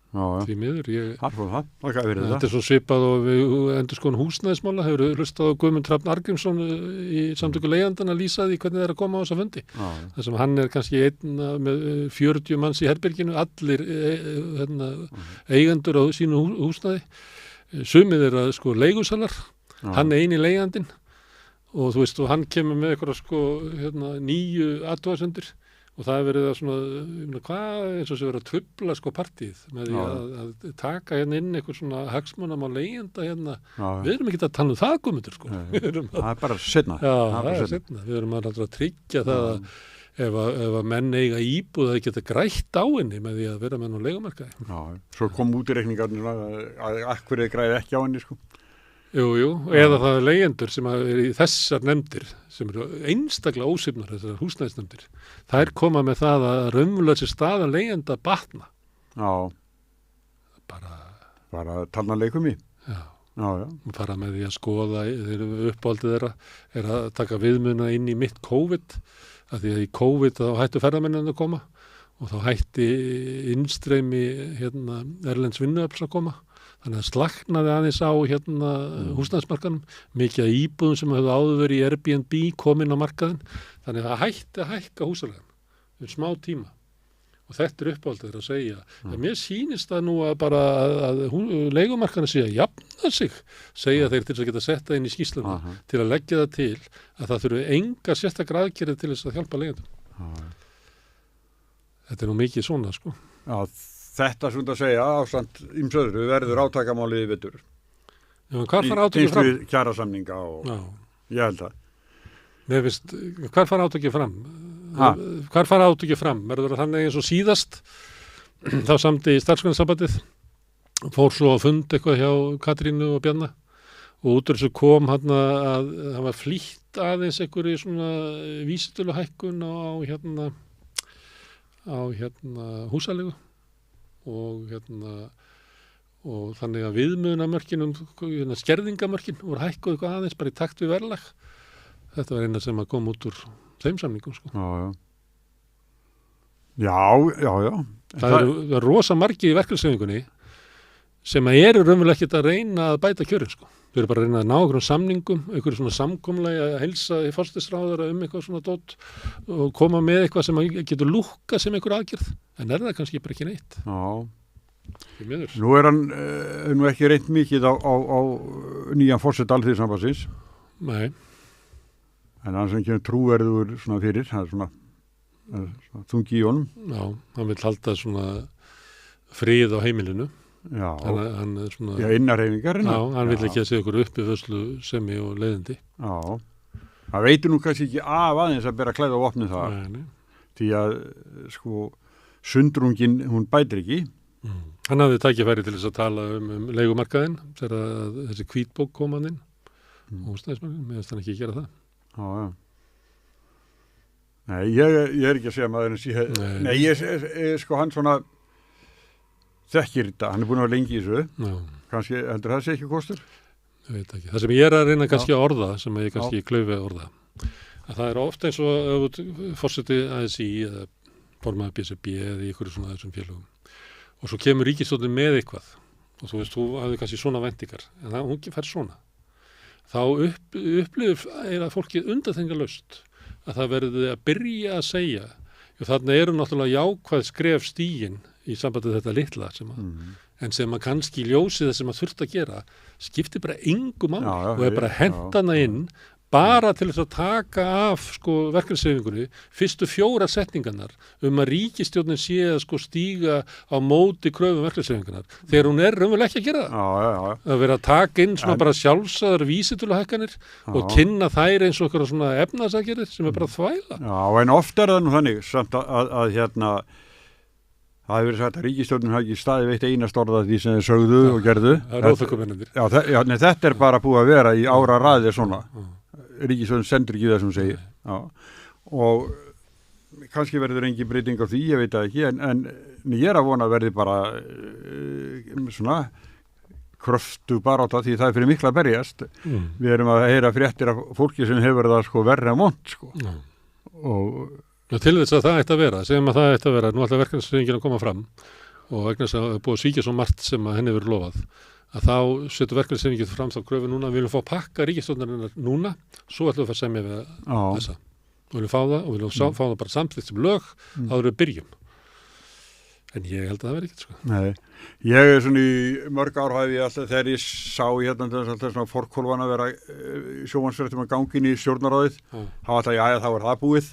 Því miður. Þetta er svo svipað og við endurskoðun húsnæðismála, hefur hlustað á Guðmund Hrafn Arngrímsson í samtöku leigjandana lýsaði hvernig það er að koma á þessa fundi. Þar sem hann er kannski einn með 40 manns í herberginu, allir eigendur á sínu húsnæði. Sumið er að sko leigusalar. Hann er eini leigjandinn og þú veist og hann kemur með eitthvað sko nýju athugasemdir og það hefur verið að svona hvað eins og sem verið að trufla sko partíð með því að taka hérna inn eitthvað svona hagsmunamál leigjanda hérna. Við erum ekki að tala um það Guðmundur sko. Það er bara seinna. Já, það er seinna. Við erum að tryggja það að ef að menn eiga íbúð að geta grætt á henni með því að vera með nú leigumarkaði. Svo kom út í reikningarnir að akkurið græði ekki á henni sko. Jú, eða það er leigjendur sem er í þessar nefndir sem eru einstaklega ósifnar, þessar húsnæðisnefndir. Þær koma með það að raunverulega sér staðan leigjenda batna. Bara talnaleikum í. Já. Fara með því að skoða, uppáhaldið þeirra er að taka viðmuna inn í mitt COVID, að því að í COVID þá hættu ferðamennina að koma og þá hætti innstreymi erlends vinnuafls að koma. Þannig að slaknaði aðeins á húsnæðismarkaðnum, mikið af íbúðum sem hefðu áður verið í Airbnb komin á markaðin, þannig að það hætti að hækka húsaleigan um smá tíma. Og þetta er uppáhaldið að segja. Mér sýnist það nú að bara að leigumarkaðin sé að jafna sig, segja þeir til þess að geta sett það inn í skýrsluna til að leggja það til að það þurfi enga sérstakar aðgerðir til þess að hjálpa leigjendum. þetta er nú mikið svona, sko. Já, þetta svona að segja, ástand ýmsöðru verður átakamáli í vetur. Já, hvar fara átökið fram? Í kjarasamninga og ég held að. Mér finnst, hvar fara átökið fram? Hvar fara átökið fram? Verður það þannig eins og síðast, þá samdi í starfsgrunnsambandið, fór svo að fund eitthvað hjá Katrínu og Bjarna og út úr þessu kom hann að það var flýtt aðeins einhverju svona vísitöluhækkun á húsalegu og þannig að viðmiðunarmörkin skerðingamörkin voru hækkuð eitthvað aðeins bara í takt við verðlag. Þetta var eina sem að kom út úr þeim samningum, sko. Já. Það er rosa margir í verkefnishreyfingunni sem eru raunverulega ekkert að reyna að bæta kjörin, sko. Þau eru bara að reyna að ná einhverjum samningum, einhverjum svona samkomulagi að heilsa í forsætisráðherra eitthvað svona dót og koma með eitthvað sem getur lúkkað sem einhver aðgerð, en það kannski bara ekki neitt. Já. Nú hann nú ekki reynt mikið á nýjan forseta Alþýðusambandsins. Nei. En hann sem kemur trúverður svona fyrir, það er svona þungi í honum. Já, hann vil halda svona frið á heimilinu. Já, hann er svona... Já, innarhefingarinn. Já, hann vil ekki að segja ykkur uppi vörslu semi og leiðindi. Já, það veitur nú kannski ekki af aðeins að bera klæða á vopnið það. Nei. Því að, sko, sundrungin, hún bætir ekki. Hann hafði tækifæri til þess að tala um leigumarkaðinn, þegar þessi hvítbók kom hann inn. Húsnæðismarkaðinn, mér finnst hann ekki gera það. Já. Nei, ég er ekki að segja maðurinn síðan. Nei, ég sko, hann svona þekkir þetta, hann er búin að vera lengi í þessu. Já. Kannski, heldur það sé ekki kostur? Ég veit ekki. Það sem ég er að reyna kannski að orða, sem ég kannski klaufi að orða, að það er ofta eins og forseti ASÍ eða formaður BSB eða í ykkur svona þessum félögum. Og svo kemur ríkisstjórnin með eitthvað og þú veist, þú hafði kannski svona væntingar, en það hún fær svona. Þá upplifir að fólkið undanþengjalaust að það verði að byrja að segja, og þarna eru náttúrulega jákvæð skref stígin í sambandi þetta litla en sem að kannski ljósið það sem að þurft að gera skiptir bara engu máli og er bara hendana inn bara til þess að taka af sko verkefnishreyfingunni fyrstu 4 setningarnar að ríkisstjórnin sé að sko stíga á móti kröfum verkefnishreyfingarnar þegar hún er raunverulega ekki að gera það. Að vera að taka inn svona bara sjálfsagðar vísitöluhækkanir og kynna þær eins og eitthvað svona efnahagsaðgerðir sem er bara þvæla. Já, en oft er það nú þannig samt að hérna það hefur verið sagt að ríkisstjórnin hafi ekki staðið veitt einast orða því sem þeir sögðu og gerðu. Róðþökkumennir. Þetta er bara búið að vera í ára raðir svona. Ríkisstjórnin sendur ekki það sem segir. Og kannski verður engin breyting á því, ég veit það ekki, en ég er að vona að verði bara svona kröftu barátta því það er fyrir mikla að berjast. Við erum að heyra fréttir af fólki sem hefur það sko verri en vont sko. Og til þess að það ætti að vera, segjum að það ætti að vera, nú ætla verkefnishreyfingin að koma fram og vegna þess að það er búið að svíkja svo margt sem að henni verið lofað, að þá setur verkefnishreyfingin fram þá kröfu núna, við viljum fá pakka ríkisstjórnarinnar núna, svo ætlum við að fara semja við þessa. Við viljum fá það og við viljum fá það bara samþykkt sem lög, áður við byrjum. En ég held að það verði ekkert sko. Nei, ég er svona í mörg ár hafi ég alltaf þegar ég sá hérna alltaf svona forkólfan að vera sjómannsfréttum að gangin í stjórnarráðið þá alltaf, já, þá er það búið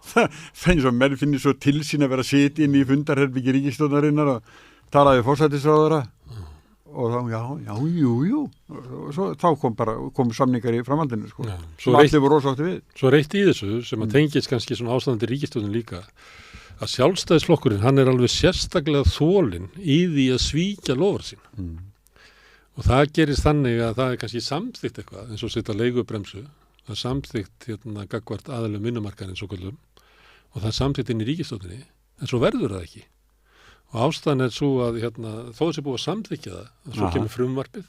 það eins og menn finnir svo til sín að vera að sitja inn í fundarherbyggi ríkisstjórnarinnar og talaði forsætisráðherra og þá, jú og svo þá kom samningar í framhaldinu sko. Svo allir voru ósáttir við. Svo reitt í þessu sem að tengist kannski svona ástandandi ríkisstjórnin líka að sjálfstæðisflokkurinn, hann er alveg sérstaklega þolinn í því að svíkja lofar sín. Og það gerist þannig að það er kannski samþykkt eitthvað, eins og setja leigubremsu, það er samþykkt gagnvart aðalum vinnumarkaðarins og kvöldum, og það er samþykkt inn í ríkisstjórninni, en svo verður það ekki. Og ástæðan er svo að þó þessi búið að samþykja það, og svo kemur frumvarpið,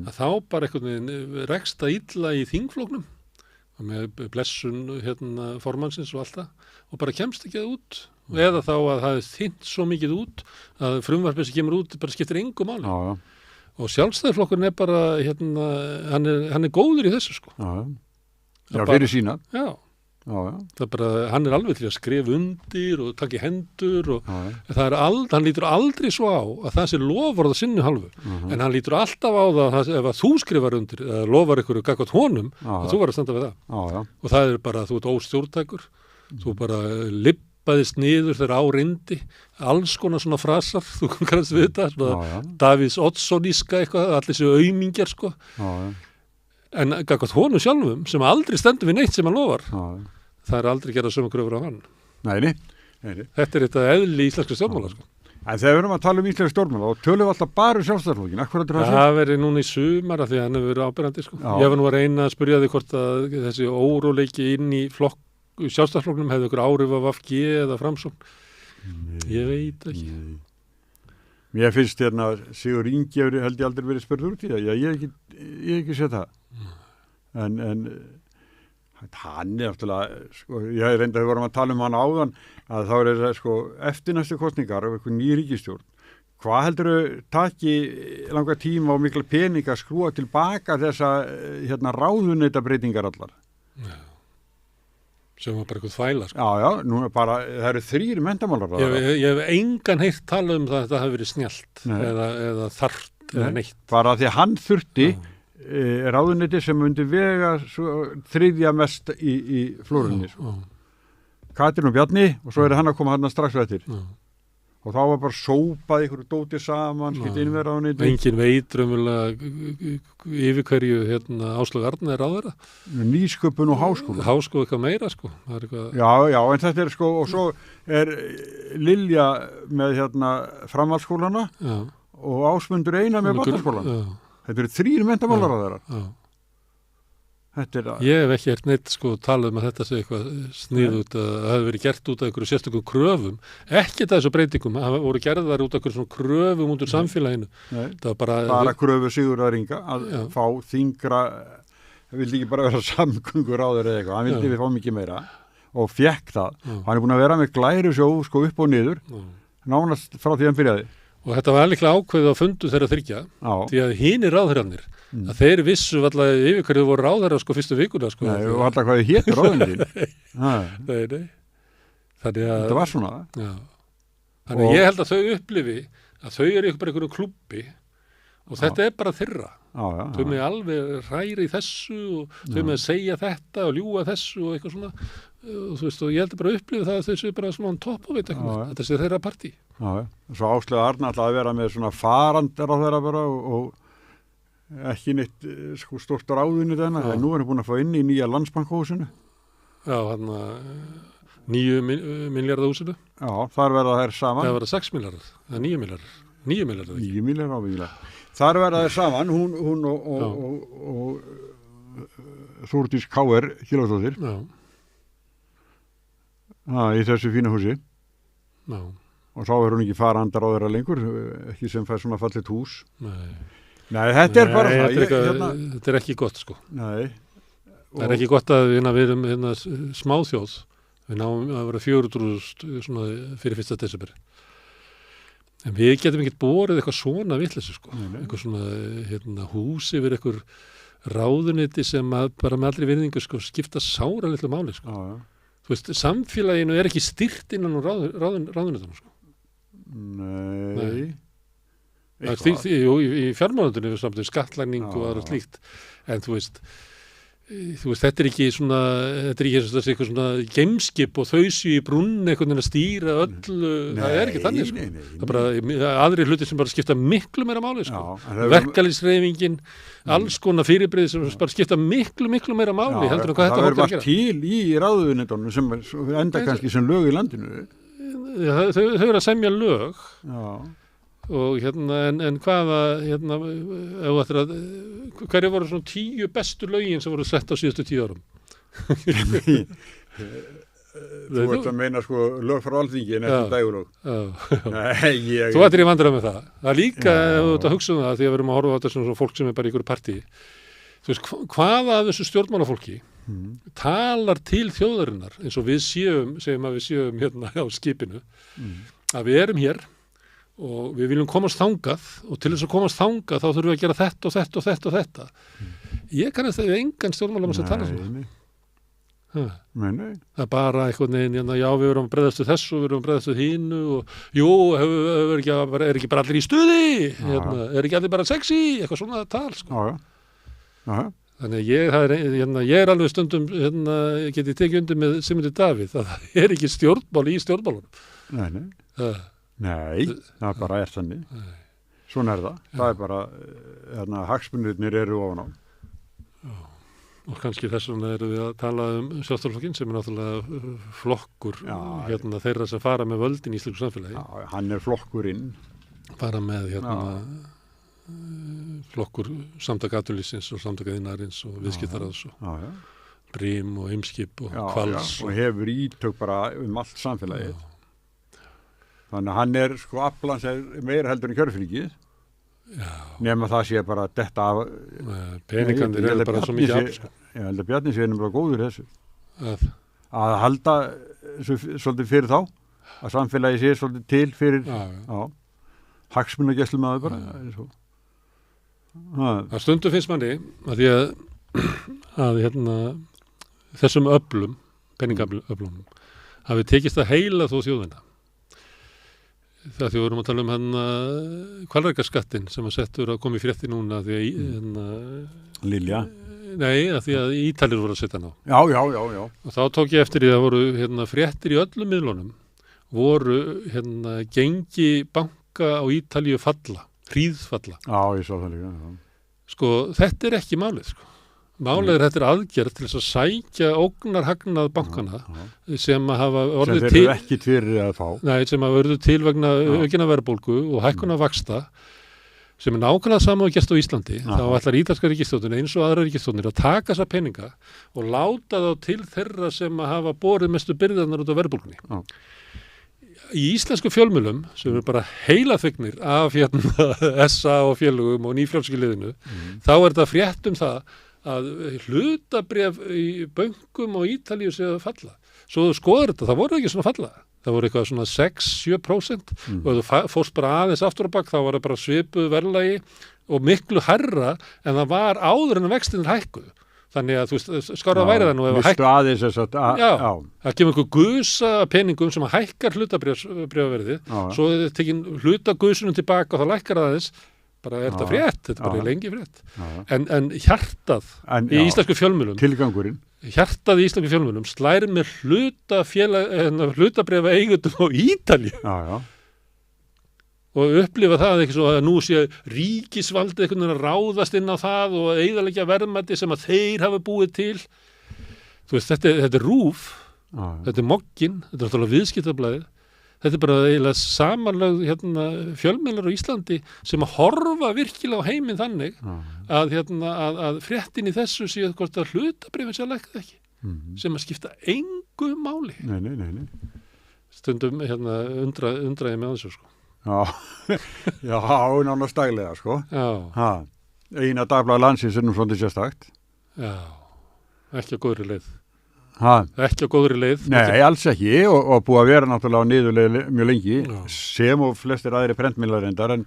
að þá bara einhvern veginn rekst það illa í þingfloknum, með blessun formannsins og allt það, og bara kemst ekki það út. Eða þá að það er þynt svo mikið út að frumvarpið sem kemur út bara skiptir engu máli. Og sjálfstæðisflokkurinn er bara, hann er góður í þessu sko. Já, fyrir sína. Já. Það er bara, hann er alveg til að skrifa undir og taka í hendur og hann lítur aldrei svo á að það sé lofvarð á sinni halvu. En hann lítur alltaf á það að ef að þú skrifar undir eða lofar ykkur gagnvart honum, að þú var að standa við það. Og það er bara, þú ert óstjórntækur, þú bara demppaðist niður þegar á reyndi, alls konar svona frasar, þú kannast við þetta, svona Davíðs Oddssoníska eitthvað, allir séu aumingjar, sko. En gagvart honum sjálfum, sem aldrei stendur við neitt sem hann lofar, það er aldrei gerað sömu kröfur á hann. Nei. Þetta er þetta eðli íslenska stjórnmála, sko. En þegar við erum að tala íslenska stjórnmála og tölum við alltaf bara Sjálfstæðisflokkinn, akkur þetta það verið núna í sumar af því að hann hefur verið áberandi, sko. Ég var nú að reyna að spyrja því hvort að þessi óróleiki inn í Sjálfstæðisflokknum hefði ykkur áhrif af VG eða Framsókn. Ég veit ekki. Mér finnst Sigur Ingi held ég aldrei verið spurður út í það. Ég hef ekki séð það. En hann er náttúrulega, sko, ég reyndi að við vorum að tala hann áðan, að þá er það, sko, eftir næstu kosningar og eitthvað ný ríkisstjórn. Hvað heldur taki langa tíma og mikla pening að skrúa tilbaka þessa ráðuneytabreytingar allar? Já. Sem var bara eitthvað þvæla, sko. Já, nú er bara, það eru 3 menntamálaráðherrar. Ég hef engan heyrt tala um það að þetta hafi verið snjallt eða þarft eða neitt. Bara því að hann þurfti ráðuneyti sem myndi vega þriðja mest í flórunni. Katrín og Bjarni og svo hann að koma hann strax eftir. Og þá var bara sópað ykkur dótið saman, skipt inn við ráðuneyti. Engin veit raunverulega yfir hverju Áslaug Arna er ráðherra. Nýsköpun og háskóla. Háskóla eitthvað meira, sko. Eitthvað... Já, en þetta er, sko, og svo er Lilja með framhaldsskólana og Ásmundur Einar með barnaskólan. Þetta eru 3 menntamálaráðherrar. Ég hef ekki hert neitt, sko, talað að þetta sé eitthvað sniðugt að það hefur verið gert út af einhverju sérstökum kröfum. Ekki þessu breytingum, það voru gerðar út af einhverju svona kröfum út úr samfélaginu. Það var bara kröfu Sigurðar Inga að fá þyngra, það vildi ekki bara vera samgönguráður eða eitthvað, hann vildi við fá mikið meira og fekk það. Hann er búin að vera með glæru sjó, sko, upp og niður, nánast frá því hann byrjaði. Og þetta var líklega ákveðið á fundu þeirra 3, því að hinir ráðherrarnir, að þeir vissu alltaf yfir hverju voru ráðherrar, sko, fyrstu vikuna, sko. Nei, og alltaf hvað þið hétu ráðherrarnir. Nei. Þannig að... Þetta var svona. Já. Þannig að ég held að þau upplifi að þau eru bara einhverjum klúbbi og þetta er bara þeirra. Þau með alveg ræri í þessu og þau með segja þetta og ljúga þessu og eitthvað svona. Og þú veist, og ég held bara að upplifa það að þau séu bara svona topp og veit eitthvað. Þetta sé þeirra partí. Svo Áslaug Arna alltaf að vera með svona farandar á þeirra bara og ekki neitt, sko, stórt ráðunni þennan, en nú er hann búin að fá inn í nýja Landsbankahúsinu. Já, hann 9 milljarða húsinu. Já, þar verða þær saman. Það verða 6 milljarðar, eða 9 milljarðar. 9 milljarðar. 9 milljarðar ábyggilega. Þar verða þær saman, hún og Þórdís K.R. Gylfadóttir. Í þessu fína húsi. Já. Og þá er hún ekki farandar á þeirra lengur, ekki sem fær svona fallit hús. Nei, þetta er bara það. Þetta er ekki gott, sko. Nei. Það er ekki gott að við erum smáþjóð. Við náum að vera 400.000 svona fyrir 1. desember. En við getum ekki borið eitthvað svona vitleysu, sko. Eitthvað svona hús yfir eitthvað ráðuneyti sem bara með allri virðingu, sko, skipta sára litlu máli, sko. Þú veist, samfélaginu er ekki styrt innan úr ráðuneytunum, sko. Nei. Í fjármálundinu er samt skattlagning og aðra slíkt, en þú veist, þetta er ekki eitthvað svona geimskip og þau séu í brunn einhvern veginn að stýra öllu, það er ekki þannig, sko. Það er bara aðri hluti sem bara skipta miklu meira máli, sko. Verkalýðshreyfingin, alls konar fyrirbrigði sem bara skipta miklu meira máli heldur en hvað þetta hóttir að gera. Það er til í ráðuneytunum sem enda kannski sem lög í landinu. Þau eru að semja lög. Já. Og en hvaða hverju voru svona 10 bestu lögin sem voru sett á síðustu 10 árum? Þú ert að meina, sko, lög frá Alþingi en eftir dægulög. Þú ættir í vandræði með það. Það er líka, ef þú ert að hugsa um það, því að við erum að horfa á þetta svona fólk sem er bara í ykkur partí. Þú veist, hvaða af þessu stjórnmálafólki talar til þjóðarinnar eins og við segjum að við séum á skipinu, að við erum hér og við viljum komast þangað og til þess að komast þangað þá þurfum við að gera þetta og þetta og þetta og þetta. Ég kannast það við engan stjórnmálamann sem talar svona. Nei. Það er bara eitthvað neginn, já, við erum að bregðast við þessu, við erum að bregðast við hínu og jú, er ekki bara allir í stuði, er ekki allir bara sexy, eitthvað svona tal, sko. Já. Þannig að ég alveg stundum, getið tekið undir með Sigmundur Davíð, að það ekki stjórnmál í stjórnmálunum. Nei, það bara þannig. Svona það. Það bara, hagsmunirnir eru ofan á. Og kannski þess vegna erum við að tala Sjálfstæðisflokkinn sem náttúrulega flokkur þeirra sem fara með völdin í íslensku samfélagi. Já, hann flokkurinn. Fara með flokkur Samtaka atvinnulífsins og Samtaka iðnaðarins og viðskiptaráðs og Brim og Eimskip og Hvals. Og hefur ítök bara allt samfélagið. Þannig að hann sko aflans meira heldur en kjörfríkið. Nema það sé bara detta af peningarnir eru bara svo mikið afl. Ég held að Bjarni sé bara góður þessu að halda svolítið fyrir þá að samfélagi sé svolítið til fyrir hagsmunagæslumaður bara Það stundum finnst manni að því að þessum öflum peningaflum hafi tekist að heila þó þjóðina. Það því við vorum að tala hvalrekaskattinn sem að settur að koma í frétti núna því að Lilja? Nei, að því að Ítalir voru að setja hann á. Já. Og þá tók ég eftir því að voru fréttir í öllum miðlunum voru gengi banka á Ítalíu falla, hríðfalla. Já, ég sá það líka. Sko, þetta ekki málið, sko. Málið þetta aðgerð til þess að sækja ógnarhagnað bankana sem að hafa orðið til... Sem þeir eru ekki fyrir að fá. Nei, sem að verður til vegna aukina verðbólgu og hækkuna vaxta sem nákvæmlega sama og gert á Íslandi. Þá ætlar ítalska ríkisstjórnin eins og aðra ríkisstjórnir að taka þessa peninga og láta þá til þeirra sem að hafa borið mestu byrðarnar út á verðbólgunni. Í íslensku fjölmiðlum sem eru bara heilaþvegnir af SA og félögum og nýfrjálskyliðinu, þá þetta frétt það að hlutabréf í bönkum og Ítalíu sé að falla. Svo þú skoður þetta, það voru ekki svona falla. Það voru eitthvað svona 6-7% og ef þú fórst bara aðeins aftur á bak þá var það bara svipuð verðlagi og miklu hærra en það var áður en vextinir hækkuðu. Þannig að þú veist, skárað væri það nú ef að hækka. Vistu aðeins þess að... Já, það kemur einhver gusa peningum sem að hækkar hlutabréfaverðið, svo þið tekin hlutagusunum tilbaka og það lækkar aðeins, bara þetta frétt, þetta bara lengi frétt. En hjartað í íslensku fjölmiðlum, tilgangurinn. Hjartað í íslensku fjölmiðlum slæri með hlutabréfa eigendum á Ítalíu. Og upplifa það ekki svo að nú sé ríkisvaldið einhvern veginn að ráðast inn á það og eyðileggja verðmæti sem að þeir hafa búið til. Þú veist, þetta RÚV, þetta Mogginn, þetta náttúrulega Viðskiptablaðið. Þetta bara eiginlega samanlögð fjölmiðlar á Íslandi sem að horfa virkilega á heiminn þannig að fréttin í þessu sé hvort að hlutabréfin sé að lækka ekki. Sem að skipta engu máli. Nei. Stundum undraði með þessu, sko. Já, nánast daglega, sko. Já. Eina dagblaði landsins nú svolítið sérstakt. Já, ekki á góðri leið. Ekki á góðri leið. Nei, alls ekki og búið að vera náttúrulega á niðurleið mjög lengi sem og flestir aðri prentmiðlar reyndar en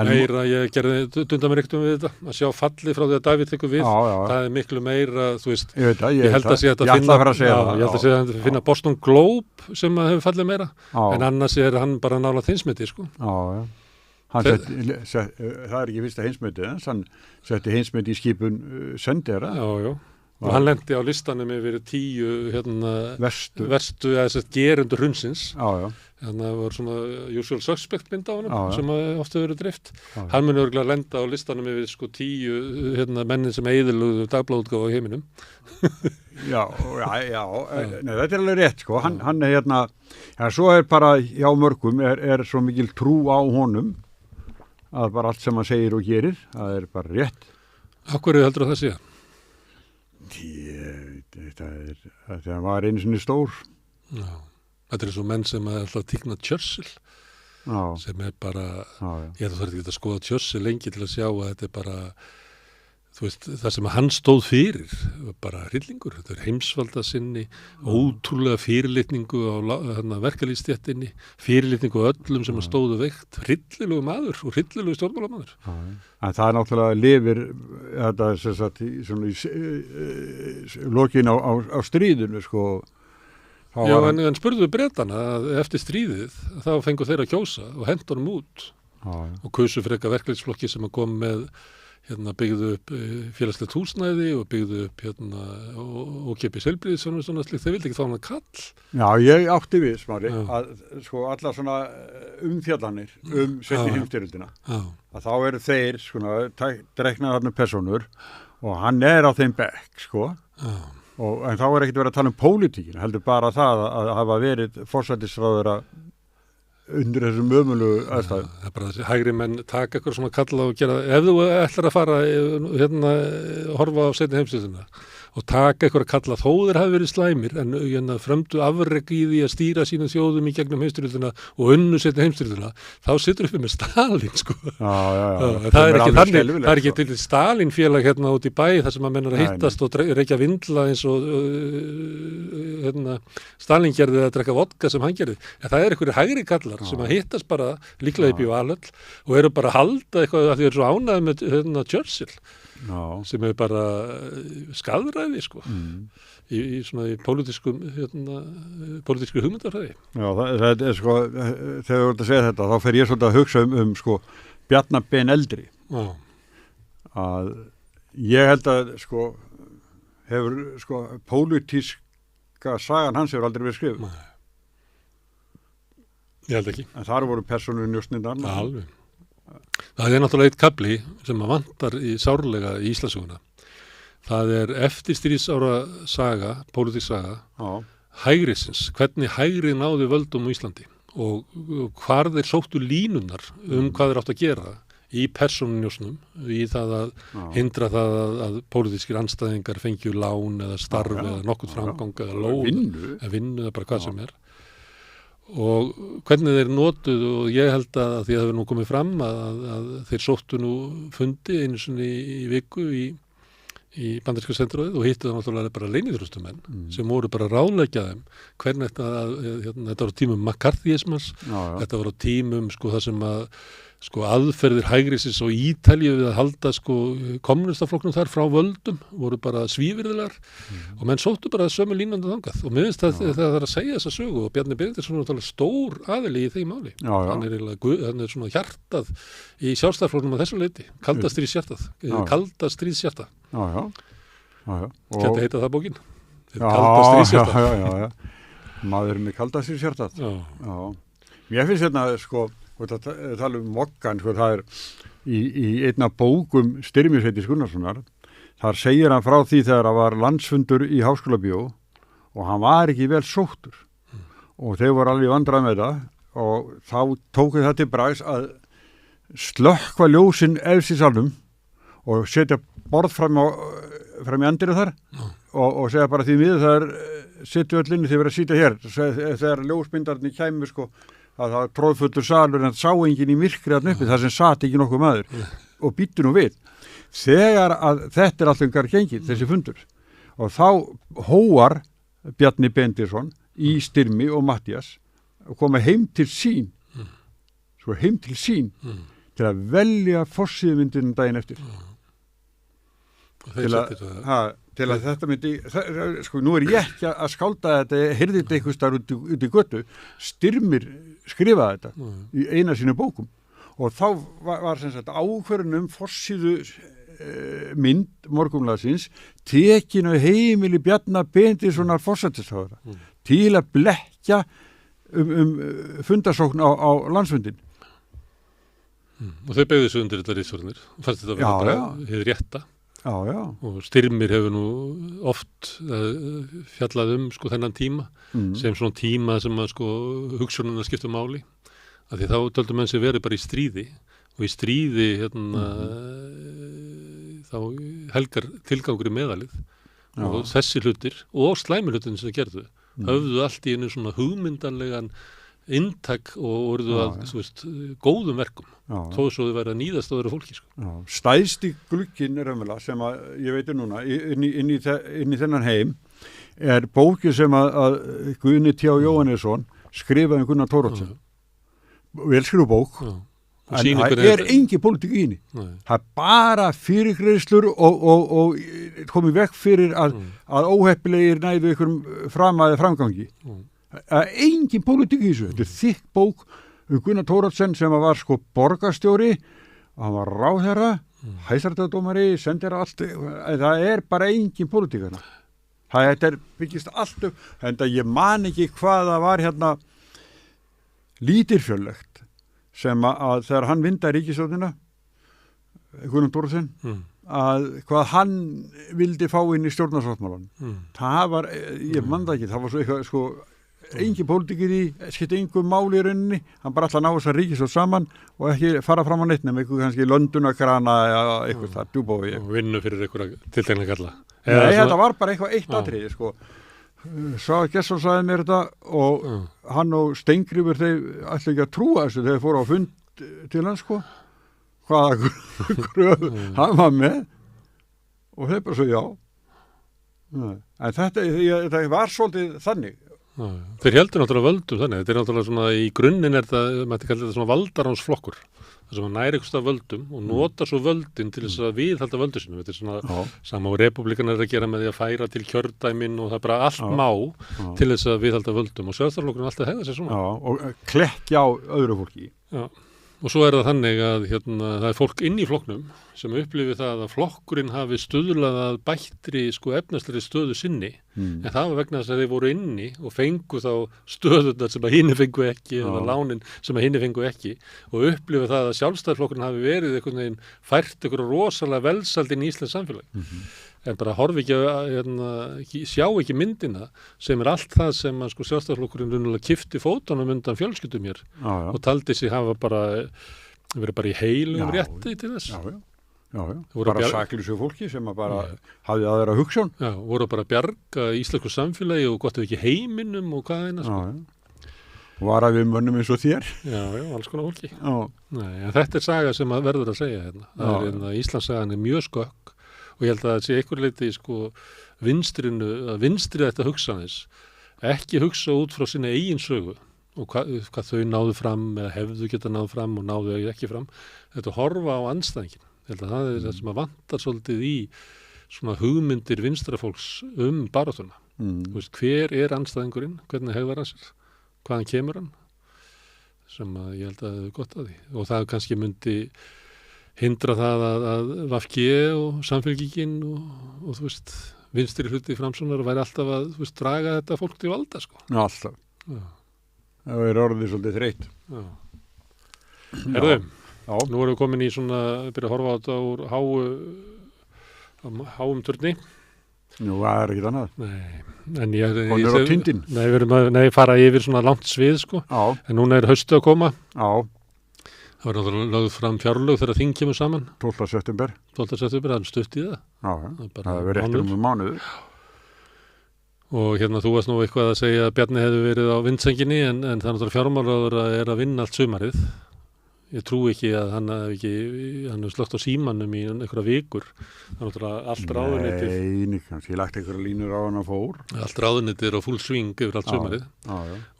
meira, ég gerði dunda mér ekkert við þetta að sjá fallið frá því að Davíð tekur við það er miklu meira, þú veist ég held að sé að finna Boston Globe sem að hefur fallið meira en annars hann bara nálægt heimsmeti, sko. Það er ekki fyrsta heimsmeti hann setti heimsmeti í skipun Sendera. Og hann lendi á listanum yfir 10 verstu gerendur hrunsins. Þannig að það var svona usual suspect mynd á honum sem ofta verið dreift. Hann muni örugglega lenda á listanum yfir 10 mennin sem eyðilögðu dagblaðútgáfu á heiminum. Já. Nei, þetta er alveg rétt, sko. Hann svo bara hjá mörgum er svo mikil trú á honum að bara allt sem hann segir og gerir, það er bara rétt. Af hverju heldur það sé? Það var einu sinni stór. Já. Þetta er svo menn sem að alltaf tíkna Churchill sem er bara ég þarf ekki að skoða Churchill lengi til að sjá að þetta er bara þú veist, það sem hann stóð fyrir bara hryllingur, þetta er heimsvalda sinni ótrúlega fyrirlitningu á verkalýðsstéttinni, fyrirlitningu á öllum sem stóðu veikt, hryllilegu maður og hryllilegu stjórnmálamaður. En það náttúrulega lifir þetta sem sagt svona í lokin á stríðinu, sko. Já, en spurðu Bretana að eftir stríðið þá fengu þeir að kjósa og hentu honum út og kusu frekar verkalýðsflokki sem að kom með byggðu upp félagslegt húsnæði og byggðu upp og kepið heilbrigðisþjónustu og svona slíkt, þeir vildi ekki fá hann að kall. Já, ég átti við, Smári, að sko allar svona umfjallanir seinni heimsstyrjöldina, að þá eru þeir svona dreknaðar þarna persónur og hann á þeim bekk, sko, en þá ekkert verið að tala pólitíkin, heldur bara það að hafa verið forsætisráðherra undir þessum ömurlegu aðstæðum. Það bara þessi hægri menn taka eitthvað svona kalla og gera, ef þú ætlar að fara horfa á seinni heimsstyrjöldina og taka eitthvað kalla þó þeir hafi verið slæmir en frömdu afrek í því að stýra sínum þjóðum í gegnum heimsstyrjöldina og unnu seinni heimsstyrjöldina, þá situr uppi með Stalin, sko. Það er ekki þannig, það er ekki til Stalin félag út í bæ þar sem að menn að hittast og reykja vindla eins og Stalin gerði að drekka vodka sem hann gerði. En það er einhverjir hægri kallar sem að hittast bara líklega upp í Valhöll og eru bara að halda eitthvað að því eru svo ánægð með Churchill. Sem er bara skaðræði, sko, í pólitískri hugmyndarfræði. Já, það er sko, þegar þú ert að segja þetta, þá fer ég svolítið að hugsa sko, Bjarna Ben eldri. Að ég held að, sko, hefur, sko, pólitíska sagan hans hefur aldrei verið skrifuð. Ég held ekki. En þar voru persónur njósnirnar. Alveg. Það er náttúrulega eitt kafli sem að vantar sárlega í Íslandssöguna. Það er eftirstríðsára saga, pólitísk saga, hægrisins, hvernig hægri náði völdum á Íslandi og hvar þeir sóttu línunar hvað þeir átt að gera í persónunjósnum, í það að hindra það að pólitískir andstæðingar fengju lán eða starf eða nokkurt framgang eða lóð, vinnu eða bara hvað sem er. Og hvernig þeir notuð og ég held að því að það hefur nú komið fram að þeir sóttu nú fundi einu sinni í viku í bandaríska sendiráðið og hittu það náttúrulega bara leyniþjónustumenn sem voru bara að ráðleggja þeim hvernig þetta var á tímum McCarthyismans, þetta var á tímum sko það sem að aðferðir hægrisins og Ítalíu við að halda kommunistaflokknum þar frá völdum voru bara svívirðilegar og menn sóttu bara sömu línandi þangað og mér finnst það er að segja þessa sögu og Bjarni Benediktsson er stór aðili í þeim máli. Hann er svona hjartað í sjálfstæðisflokknum á þessu leyti, kalda stríðshjarta. Gæti heita það bókin. Kalda stríðshjarta. Maður með kalda stríðshjartað. Mér finnst hérna, sko, og það tala Moggan, sko, það er í einna bókum Styrmisveiti Gunnarssonar, þar segir hann frá því þegar það var landsfundur í Háskólabíó og hann var ekki vel sóttur og þeir voru alveg vandrað með það og þá tóku það til bragðs að slökkva ljósin efst í salnum og setja borð fram í andinu þar og segja bara því miður það sittu öll inni þið verið að sitja hér þegar ljósmyndarnir kæmu, sko, að það tróðfullur salur en sá enginn í myrkri þarna uppi þar sem sat ekki nokkuð maður og býttu nú við þegar að þetta er alltaf engar gengið þessi fundur og þá hóar Bjarni Benediktsson í Styrmi og Matthías og koma heim til sín til að velja forsíðumyndinu daginn eftir til að þetta myndi sko, nú er ég ekki að skálda þetta heyrði þetta einhvers staðar út í götu Styrmir skrifaði þetta í eina sínu bókum og þá var sem sagt ákvörðun forsíðu mynd Morgunblaðsins tekin á heimili Bjarna Benediktssonar forsætisráðherra til að blekkja fundarsókn á landsfundin. Og þau beygðu sig undir þetta ritstjórnir og fannst þetta að vera bara hið rétta. Og Styrmir hefur nú oft fjallað sko þennan tíma sem svona tíma sem að sko hugsununa skipta máli af því þá töldu menn sér verið bara í stríði og í stríði þá helgar tilgangur í meðalið og þessi hlutir og slæmi hlutin sem það gerðu höfðu allt í einu svona hugmyndanlegan inntak og voruðu að þú veist, góðum verkum þó svo þau væri að níðast á þeirra fólki sko. Stæðsti glugginn sem að ég veitir núna inn í þennan heim er bóki sem að Guðni T. Jóhannesson skrifaði Gunnar Thoroddsen velskrifu bók en það er engin pólitík í henni það er bara fyrirgreiðslur og komið vekk fyrir að óheppilegir næðu einhverjum framgangi engin pólitík í þessu, þetta er þykk bók Gunnar Thoroddsen sem var sko borgarstjóri og hann var ráðherra hæstaréttardómari, sendir allt, það bara engin pólitík hérna. Þetta byggist allt upp, en ég man ekki hvað það var hérna lítilfjörlegt sem að þegar hann vindaði ríkisstjórnina, Guðlaugur Þórsson, að hvað hann vildi fá inn í stjórnarsáttmálann. Það var, ég man það ekki, það var svo eitthvað, sko, engin pólitíkir í, skipti engum máli í rauninni, hann bara alltaf ná þess að ríkisstjórn saman og ekki fara fram á neitt nema eitthvað kannski Löndunakrana eða eitthvað það djúbói. Og vinnu fyrir eitthvað tiltekna kalla. Nei, þetta var bara eitthvað eitt atriði, sko. Gesson sagði mér þetta og hann og Steingrímur þeir ætla ekki að trúa þessu þegar fóru á fund til hans, sko. Hvaða gröf hann var með og þeir bara svo já. En þetta var svolítið þannig. Þeir heldur náttúrulega völdum þannig, þetta náttúrulega svona í grunninn maður kallar þetta svona valdaránsflokkur, þar sem hann næri ykkur stað völdum og notar svo völdin til þess að viðhalda völdu sinum. Þetta svona sama og repúblikanar að gera með því að færa til kjördæmin og það bara allt má til þess að viðhalda völdum og sjálfstæðisflokkurinn alltaf hegða sér svona. Og klekkja á öðru fólki. Já. Og svo það þannig að það fólk inn í flokknum sem upplifir það að flokkurinn hafi stuðlað að bættri efnaðslegri stöðu sinni, en það var vegna þess að þeir voru inni og fengu þá stöðurnar sem að hinni fengu ekki eða lánin sem að hinni fengu ekki og upplifir það að sjálfstæðisflokkurinn hafi verið einhvern veginn fært einhverju rosalega velsæld inn í Íslands samfélag. En bara horfi ekki, sjá ekki myndina sem allt það sem að sjálfstæðisflokkurinn raunverulega kippti fótunum undan fjölskyldum hér og taldi sig hafa verið bara í heilum rétti til þess. Já. Bara saklausu fólki sem að bara hafði aðra hugsjón. Já, voru bara að bjarga íslensku samfélagi og gott ef ekki heiminum og hvað eina. Og var að við mönnum eins og þér. Já, alls konar fólki. Nei, en þetta saga sem að verður að segja hérna. Íslandssagan mjög skökk. Og ég held að það sé einhver leiti vinstri þetta hugsanis, ekki hugsa út frá sinni eigin sögu og hvað þau náðu fram eða hefðu geta náðu fram og náðu ekki fram. Þetta horfa á andstæðingin. Ég held að það það sem að vantar svolítið í svona hugmyndir vinstrafólks baráttuna. Hver andstæðingurinn, hvernig hegðar hann sér, hvaðan kemur hann, sem að ég held að það er gott að því. Og það kannski myndi hindra það að VG og Samfylkingin og þú veist, vinstri hluti Framsóknar væri alltaf að draga þetta fólk til valda, sko. Alltaf. Það er orðið svolítið þreytt. Herðu, nú erum við komin í svona, byrja að horfa á þetta úr háum turni. Nú, það er ekkert annað. Nei, en ég er á tindin. Nei, við erum að fara yfir svona langt svið, sko. En núna er haustu að koma. Það var náttúrulega lögð fram fjárlög þegar þing kemur saman. 12. september. 12. september, það er stutt í það. Það verið eftir mánuður. Og þú varst nú eitthvað að segja að Bjarni hefði verið á vindsenginni en það er náttúrulega fjármálaráðherra að vinna allt sumarið. Ég trú ekki að hann hefur slögt á símanum í einhverja vikur. Það er náttúrulega allt ráðuneytið. Nei, kannski lagt einhverja línur á hann að fór. Allt ráðuneytið er á full swing yfir allt sumarið.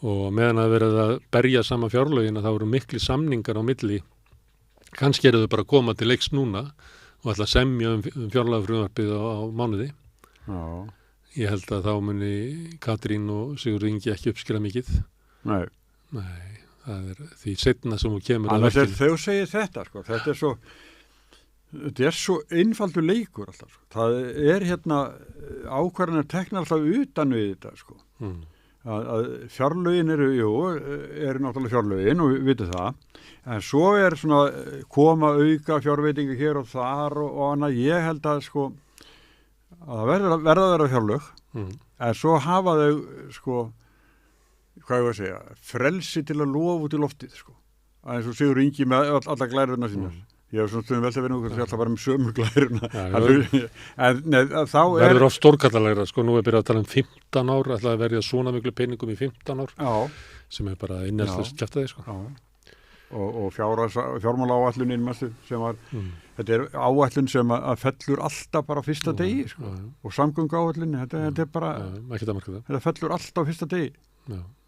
Og meðan að verið að berja saman fjárlögin að það voru mikli samningar á milli. Kannski eru þau bara að koma til leiks núna og ætla að semja fjárlagafrumvarpið á mánuði. Ég held að þá muni Katrín og Sigurður Ingi ekki uppskila mikið. Nei. Það er því seinna sem hún kemur að verkinu. Þegar þú segir þetta, sko, þetta er svo einfaldur leikur alltaf, sko. Það er ákvarðanir teknar alltaf utan við þetta, sko. Að fjárlögin eru náttúrulega fjárlögin og við vitum það, en svo er svona koma auka fjárveitingu hér og þar og annað. Ég held að, sko, að það verða að vera fjárlög, en svo hafa þau, sko, hvað ég var að segja, frelsi til að lofa út í loftið, sko. Eins og Sigurður Ingi með alla glæruna sínar. Ég hef svona stundum vel að vera nú, alltaf bara með sömu glæruna. Þá verður oft stórkallalegra, sko, nú byrjað að tala 15 ár, ætlaði að verja svona miklu peningum í 15 ár, sem bara innelslust kjaftaði, sko. Og fjármálaáætlunin sem var, þetta er áætlun sem að fellur alltaf bara á fyrsta degi, sko. Og samgönguáætlun, þetta er bara, þetta fellur alltaf á fyrsta degi.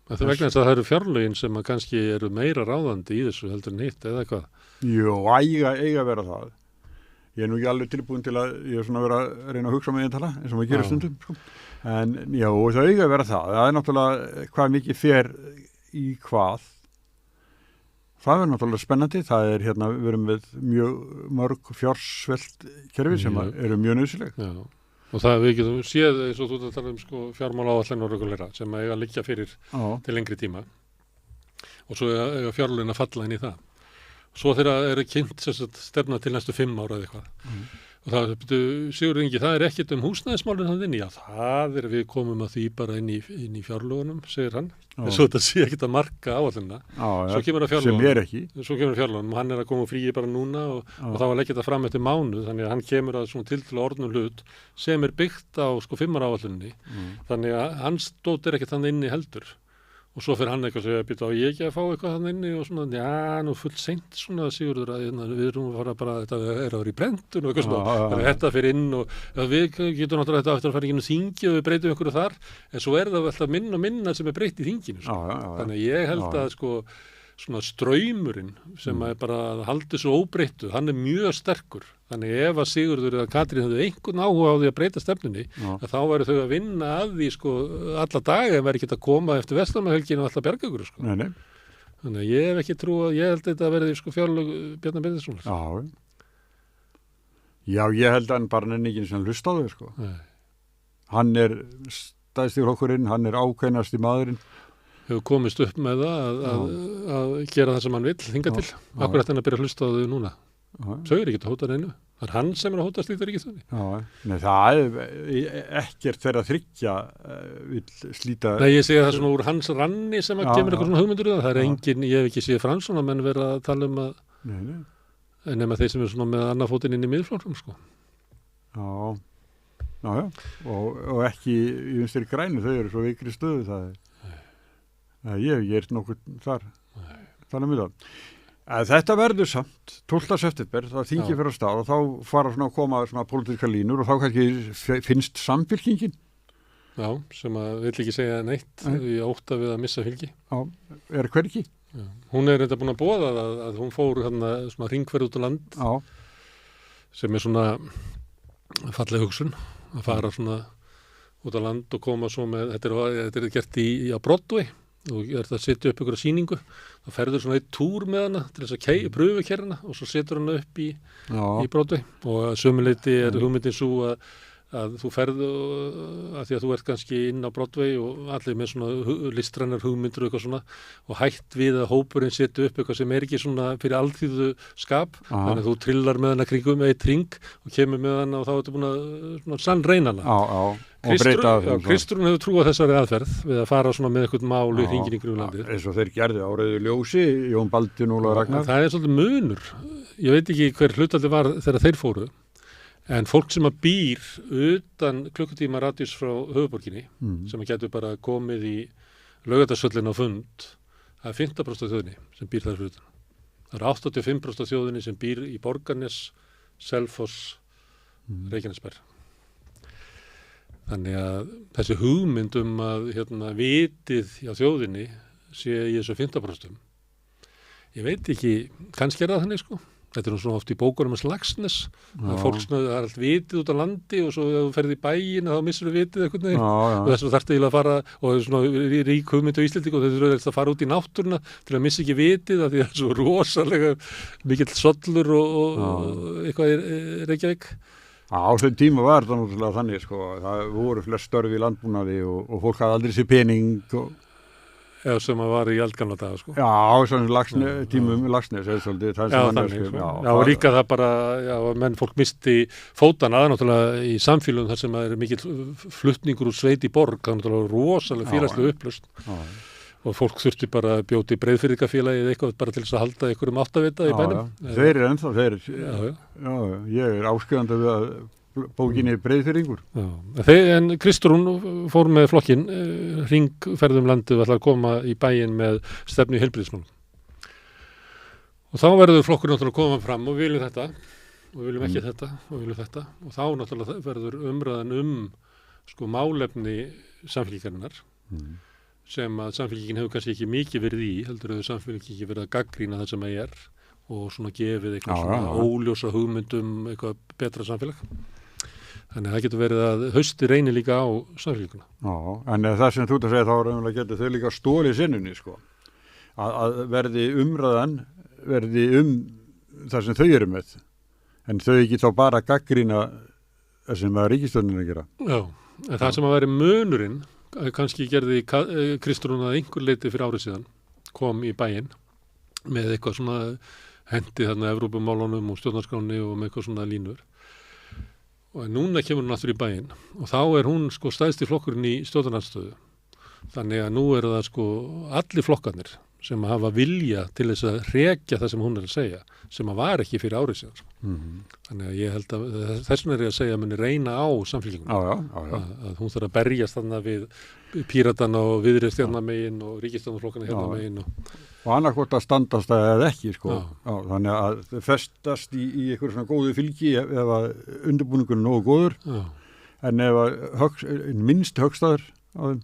Það er vegna þess að það eru fjárlögin sem að kannski eru meira ráðandi í þessu heldur en hitt eða hvað? Jú, eiga að vera það. Ég er nú ekki alveg tilbúin til að ég er svona að vera að reyna að hugsa með eintala eins og maður gerir stundum, sko. En já, það eiga að vera það. Það er náttúrulega hvað mikið fer í hvað Það er náttúrulega spennandi. Það er hérna, við erum með mjög mörg fjársvelt kerfi sem eru mjög nöðsileg. Já, og það við getum séð eins og þú talar fjármálaáætlun og regulera sem eiga að liggja fyrir til lengri tíma og svo eiga fjárlögin að falla inn í það. Svo þegar er kynnt stefna til næstu 5 ára eða eitthvað. Og það, Sigurður Ingi, það er ekkert húsnæðismálin hann inn í. Já, það við komum að því bara inn í fjárlögunum, segir hann. Svo þetta sé ekkert að marka áallina. Svo kemur að fjárlögunum. Sem er ekki. Svo kemur að fjárlögunum og hann er að koma fríi bara núna og þá að leggja þetta fram eftir mánuð. Þannig að hann kemur að svona til orðnum hlut sem er byggt á 5 ára áallinni. Þannig að hans dót er ekkert þannig inni heldur. Og svo fyrir hann eitthvað að segja, býta á ég ekki að fá eitthvað þannig inni og svona, já, nú fullt seint svona Sigurður að við erum að fara bara, þetta er að vera í brendun og eitthvað svona, þannig að þetta fyrir inn og við getum náttúrulega þetta eftir að fara inn í þingi og við breytum ykkur þar, en svo er það alltaf minna sem er breytt í þinginu, sko. Þannig að ég held að, sko, svona straumurinn sem er bara að halda svo óbreyttu, hann er mjög sterkur. Þannig ef að Sigurður eða Katrín hefðu einhvern áhuga á því að breyta stefnunni, að þá væru þau að vinna að því sko alla daga en væri ekki að koma eftir Vestmannahelginu og alltaf bjarga ykkur sko. Nei. Þannig að ég hef ekki trú að ég held að þetta verði sko fjárlög Bjarna Benediktssonar. Já, ég held að hann bara nenni ekki sem hlusta á þau sko. Nei. Hann er stæðst í flokkurinn, hann er ákveðnasti maðurinn. Hefur komist upp með það að gera það sem hann vill, hinga til. Akkur ætti hann að byrja að hlusta á þau núna. Þau eru ekki að hóta neinu. Það er hann sem er að hóta slíta ríkisstjórninni. Nei, það er ekkert þeirra þriggja vill slíta. Nei, ég segi það svona úr hans ranni sem að kemur eitthvað svona hugmyndur í það. Það er engin, ég hef ekki séð Framsóna menn vera að tala um að nema þeir sem er svona með annað fótinn inn í miðflokknum, sko. Já. Og ekki í Vinstri grænu, þau eru svo veikri stöðu það. Ég er nokkuð þar. Tala um það. Þetta verður samt 12. september, það þingi fyrir að stað og þá fara svona að koma svona pólitískar línur og þá kannski finnst samfylkingin. Já, sem að vill ekki segja neitt í ótta við að missa fylgi. Já, er hvergi? Já. Hún er þetta búin að boða að hún fór hérna svona hringferð út á land sem er svona falleg hugsun að fara svona út á land og koma svo með, þetta er gert á Broadway og er það að setja upp einhverja sýningu þá ferður svona eitt túr með hana til þess að pröfu kerrana og svo setur hana upp í Broadway og sömuleyti er hugmyndin svo að þú ferðu að því að þú ert kannski inn á Broadway og allir með svona listrænar hugmyndur og eitthvað svona og hætt við að hópurinn setja upp eitthvað sem er ekki svona fyrir alþýðu skap þannig að þú trillar með hana kringum með eitt ring og kemur með hana og þá ertu búin að svona sannreyna hana. Kristrún hefur trúað þessari aðferð við að fara svona með eitthvað mál í hringinn í kringum landið. Eins og þeir gerðu á Rauðu ljósi, Jón Baldvin og Ragnar. Það er svolítið munur. Ég veit ekki hver hlutaldi var þegar þeir fóru. En fólk sem að býr utan klukkutíma radíus frá höfuborginni, sem að getur bara komið í Laugardalsvöllin á fund, það er 15% af þjóðinni sem býr þar fyrir utan. Það er 85% af þjóðinni sem býr í Borgarnes, Selfoss, Reykjanesbær. Þannig að þessi hugmynd að vitið hjá þjóðinni sé í þessu 15%. Ég veit ekki, kannski er það þannig sko. Þetta er svona oft í bókunum með Laxness að fólk það er allt vitið út á landi og svo ef þú ferð í bæinn þá missur þú vitið eitthvað og þess að þarftu eiginlega að fara og svona rík hugmynd á Íslendingu og þetta er að fara út í náttúruna til að missa ekki vitið af því það er svo rosalega mikill sollur og eitthvað er Reykjavík. Á þeim tíma var þetta náttúrulega þannig sko, það voru flest störf í landbúnaði og fólk hafði aldrei sér pening og eða sem að var í eldgamla daga sko. Já, svona tímum Laxness eða svolítið það sem hann sko. Já, og líka það bara, menn fólk misti fótana náttúrulega í samfélagum þar sem að er mikill flutningur úr sveit í borg, það er náttúrulega rosalega félagslega upplausn. Og fólk þurfti bara að bjóti breiðfirðingafélagi eða eitthvað bara til þess að halda einhverjum áttavita í bænum. Þeir eru ennþá, ég er áskriðandi við að bókinni breiðfirðingur. En Kristrún fór með flokkinn hringferðum landið og ætlaði að koma í bæinn með stefnu í heilbrigðismálum. Og þá verður flokkur náttúrulega að koma fram og við viljum þetta og við viljum ekki þetta og við viljum þetta og þá náttúrulega verður umræðan sko málefni samfélkingarinnar sem að samfélkingin hefur kannski ekki mikið verið í, heldur hefur samfélkingin verið að gagnrýna það sem það er og svona gefið eitthvað svona óljósa hugmyndum eitthvað betra samfélag. Þannig að það getur verið að hausti reynir líka á samfélkinguna. Já, en það sem þú ert að segja þá getur þau líka stólið sinnunni sko. að verði umræðan verði það sem þau eru með en þau ekki þá bara gagnrýna það sem að ríkisstjórnin að gera. Já, en það sem að veri munurinn, kannski gerði Kristrún að einhver leiti fyrir árið síðan, kom í bæinn með eitthvað svona hendi þarna Evrópumálunum og stjórnarskráni og með eitthvað svona línur. Og núna kemur hún aftur í bæinn og þá hún sko stæðsti flokkurinn í stjórnarandstöðu. Þannig að nú það sko allir flokkarnir sem að hafa vilja til þess að rekja það sem hún að segja, sem að var ekki fyrir árið síðan. Þannig að ég held að þess vegna ég að segja að muni reyna á samfélkingunum. Að hún þarf að berjast þarna við Píratana og Viðreisn hérna megin og ríkisstjórnarflokkana hérna megin. Og annarkvort að standast það eða ekki, sko. Þannig að festast í einhver svona góðu fylgi ef að undirbúningunum er nógu góður, en ef að minnst högstaður á þeim,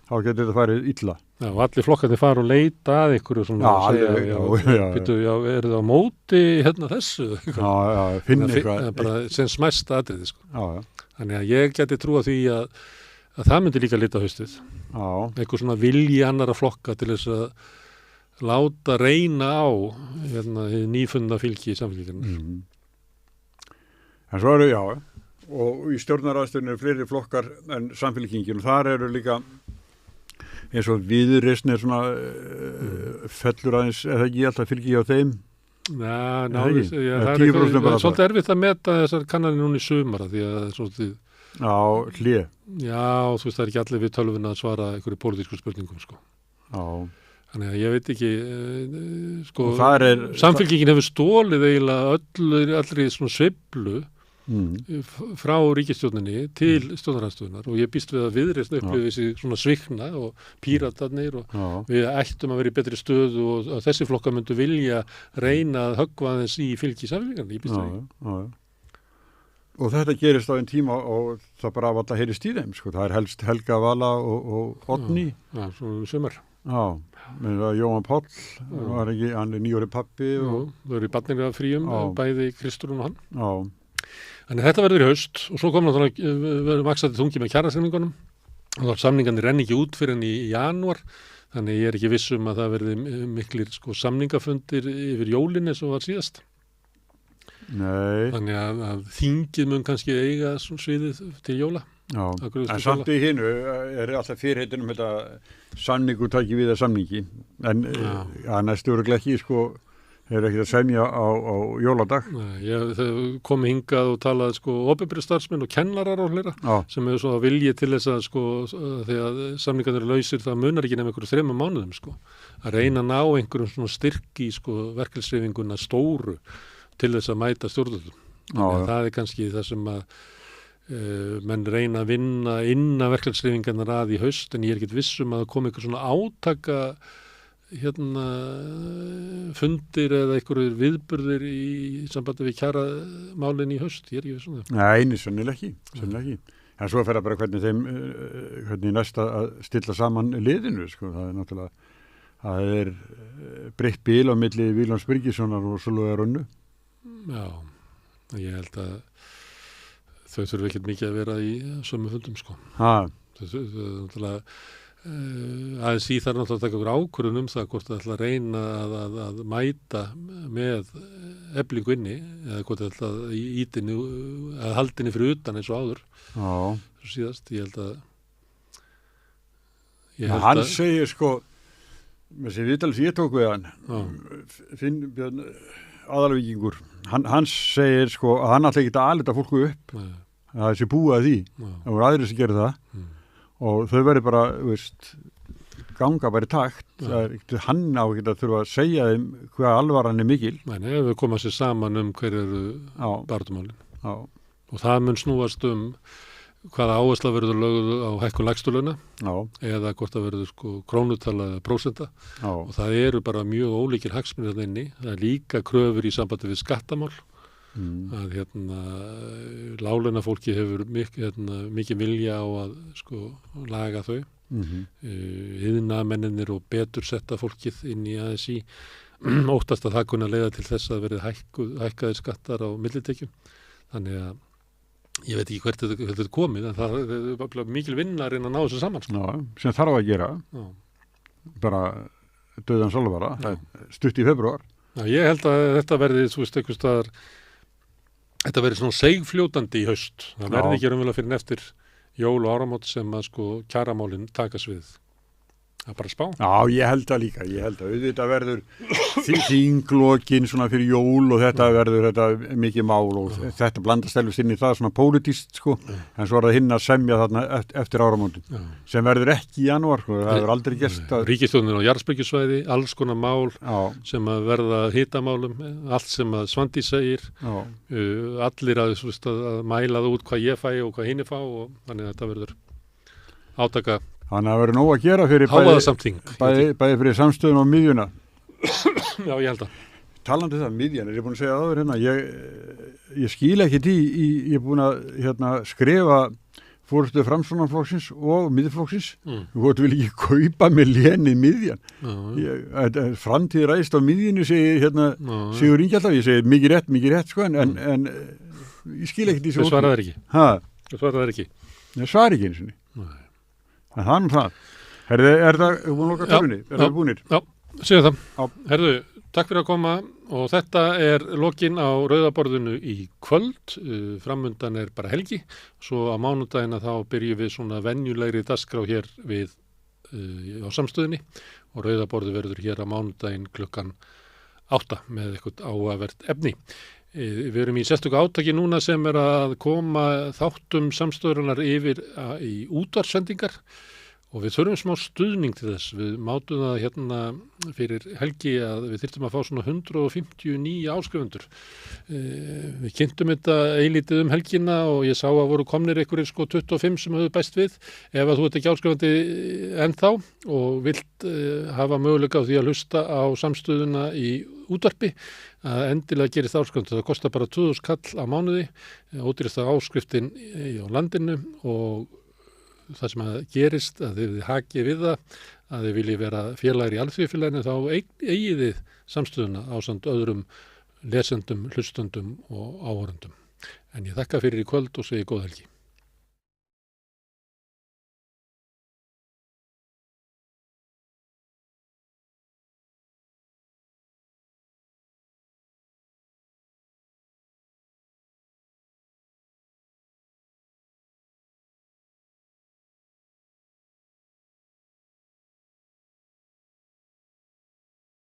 þá getur þetta farið illa. Já, og allir flokkarnir fara og leita að ykkur og svona eru það á móti hérna þessu finna eitthvað bara sem smæst atriði sko. Þannig að ég geti trúa því að það myndi líka lita haustið eitthvað svona vilji annara flokka til þess að láta reyna á hérna nýfunna fylgi í samfélginu. En svo og í stjórnaraðstöðinu eru fleiri flokkar en samfélkingin og þar eru líka eins og Viðreisn svona fellur aðeins, eða ekki alltaf fylgi á þeim? Það svolítið erfitt að meta þessar kannanir núna í sumara því að svolítið hlé. Já, þú veist það ekki allir við tölvuna að svara einhverju pólitísku spurningum sko. Þannig að ég veit ekki sko, samfélkingin hefur stólið eiginlega allri svona sveiflu frá ríkisstjórninni til stjórnarandstöðunar og ég býst við að Viðreisn upplifir þessi svona svikna og Píratarnir og við ættum að vera í betri stöðu og að þessi flokka myndu vilja reyna að höggva þess í fylgi samfélkingarna, ég býst við. Og þetta gerist á einn tíma og það bara af alla heyrist í þeim, sko. Það helst Helga Vala og Oddný. Já, svona sumar. Með Jóhann Páll, hann 9 ári pappi. Þau eru í barninu að fríum, bæði Kristrún og hann. Þannig þetta verður í haust og svo kom náttúrulega vaxandi þungi með kjarasamningunum og þá samningarnir renni ekki út fyrir enn í janúar þannig ég ekki viss að það verði miklir sko, samningafundir yfir jólin eins og var síðast. Nei. Þannig að þingið mun kannski eiga sviðið til jóla. En samt í hinu alltaf fyrirheitin þetta samningur taki við að samningi en næstu örugglega ekki sko ekki að semja á jóladag. Þau komu hingað og talaði sko opinberir starfsmenn og kennarar og hlera sem hefur svo vilji til þess að sko þegar samningarnir eru lausir það munar ekki nefnir einhverju 3 mánuðum sko að reyna að ná einhverjum svona styrk í sko verkefnishreyfinguna stóru til þess að mæta stjórnvöldum. Það kannski það sem að menn reyna að vinna innan verkefnishreyfingarnar að í haust en ég ekki viss að það komi einhver svona átaka fundir eða einhverjir viðburðir í sambandi við kjaramálin í haust, ég ekki viss það. Nei, sennilega ekki. En svo fer það bara hvernig næsta að stilla saman liðinu, sko. Það náttúrulega, það breytt bil á milli Vilhjálms Birgissonar og Sólveigar Önnu. Já, ég held að þau þurfi ekkert mikið að vera í sömu fundum, sko. Þau náttúrulega aðeins í þar náttúrulega að taka okkur ákvörðun það hvort það ætla að reyna að mæta með eflingu inni eða hvort það ætla að ítinu að haldinni fyrir utan eins og áður síðast, ég held að hann segir sko með þessi viðtal sem ég tók við hann Finn Björn aðalvíkingur hann segir sko að hann ætla ekki að alita fólku upp að þessi búa því það voru aðrir sem gerði það og þau verður bara, ganga bara í takt. Hann á ekki að þurfa að segja þeim hvað alvaran mikil. Nei, ef við koma sér saman hver eru baráttumálin. Og það mun snúast hvaða áhersla verður lögð á hækkun lægstulauna eða hvort það verður sko krónutala eða prósenta. Og það eru bara mjög ólíkir hagsmunir þarna inni. Það er líka kröfur í sambandi við skattamál. Að láglaunafólki hefur mikið vilja á að sko laga þau iðnaðarmennirnir og betur setta fólkið inn í ASÍ óttast að það kunna leiða til þess að verið hækkaðir skattar á millitekjum þannig að ég veit ekki hvert þetta er komið en það er mikil vinna að reyna að ná þessu saman sko. Sem þarf að gera bara döðan Sólvara, það er stutt í februar. Já, ég held að þetta verði, þú veist, einhvers staðar, þetta verði svona seigfljótandi í haust. Það verði ekki raunverulega fyrir eftir jól og áramót sem að sko kjaramálin takas við. Það er bara spá. Já, ég held það líka. Ég held að auðvitað verður þinglokin svona fyrir jól og þetta verður þetta mikið mál og þetta blandast elvist inn í það svona pólitískt sko. En svo er það hinn að semja þarna eftir áramótin sem verður ekki í janúar sko. Það verður aldrei gest að... Ríkisstjórnin á jarðsprengjusvæði, alls konar mál sem að verða hitamálum, allt sem að Svandís segir, allir að mæla það út hvað ég fæ og hvað hinn fá og þannig að þetta verður átaka. Þannig að það verður nóg að gera fyrir bæði fyrir samstöðun og miðjuna. Já, ég held að. Talandi það, miðjan, ég búin að segja áður hérna, ég skil ekkert ég er búin að skrifa forystu Framsóknarflokksins og miðflokksins. Þú vil ekki kaupa með léni miðjan. Framtíð ræðist á miðjunu, segir Sigur Ingjaldur, ég segir mikið rétt, sko, en ég skil ekkert í svo. Þú svaraðir ekki. Þú svaraðir ekki. Ég svar ekki eins og niður. En það er það. Herðu, er það búin að loka tölunni? Er það búinir? Já, séu það. Herðu, takk fyrir að koma og þetta er lokin á rauðaborðinu í kvöld. Framundan er bara helgi. Svo á mánudagina þá byrjum við svona venjulegri dagskrá hér við á samstöðinni og rauðaborði verður hér á mánudaginn klukkan 8 með eitthvað áhugavert efni. Við erum í sérstöku átaki núna sem er að koma þáttum samstöðurinnar yfir í útvarpssendingar og við þurfum smá stuðning til þess. Við mátum það hérna fyrir helgi að við þyrftum að fá svona 159 áskrifendur. Við kynntum þetta eilítið helgina og ég sá að voru komnir einhverjir sko 25 sem höfðu bæst við. Ef að þú ert ekki áskrifandi ennþá og vilt hafa möguleika á því að hlusta á samstöðuna í útvarpi, að endilega gerist áskrifandi. Það kostar bara 2000 kall á mánuði, ódýrasta áskriftin á landinu og það sem að gerist að þið hakið við það að þið viljið vera félagar í alþjóðfélaginu þá eigið þið samstöðuna ásamt öðrum lesendum, hlustendum og áhorfendum. En ég þakka fyrir í kvöld og segi góð helgi.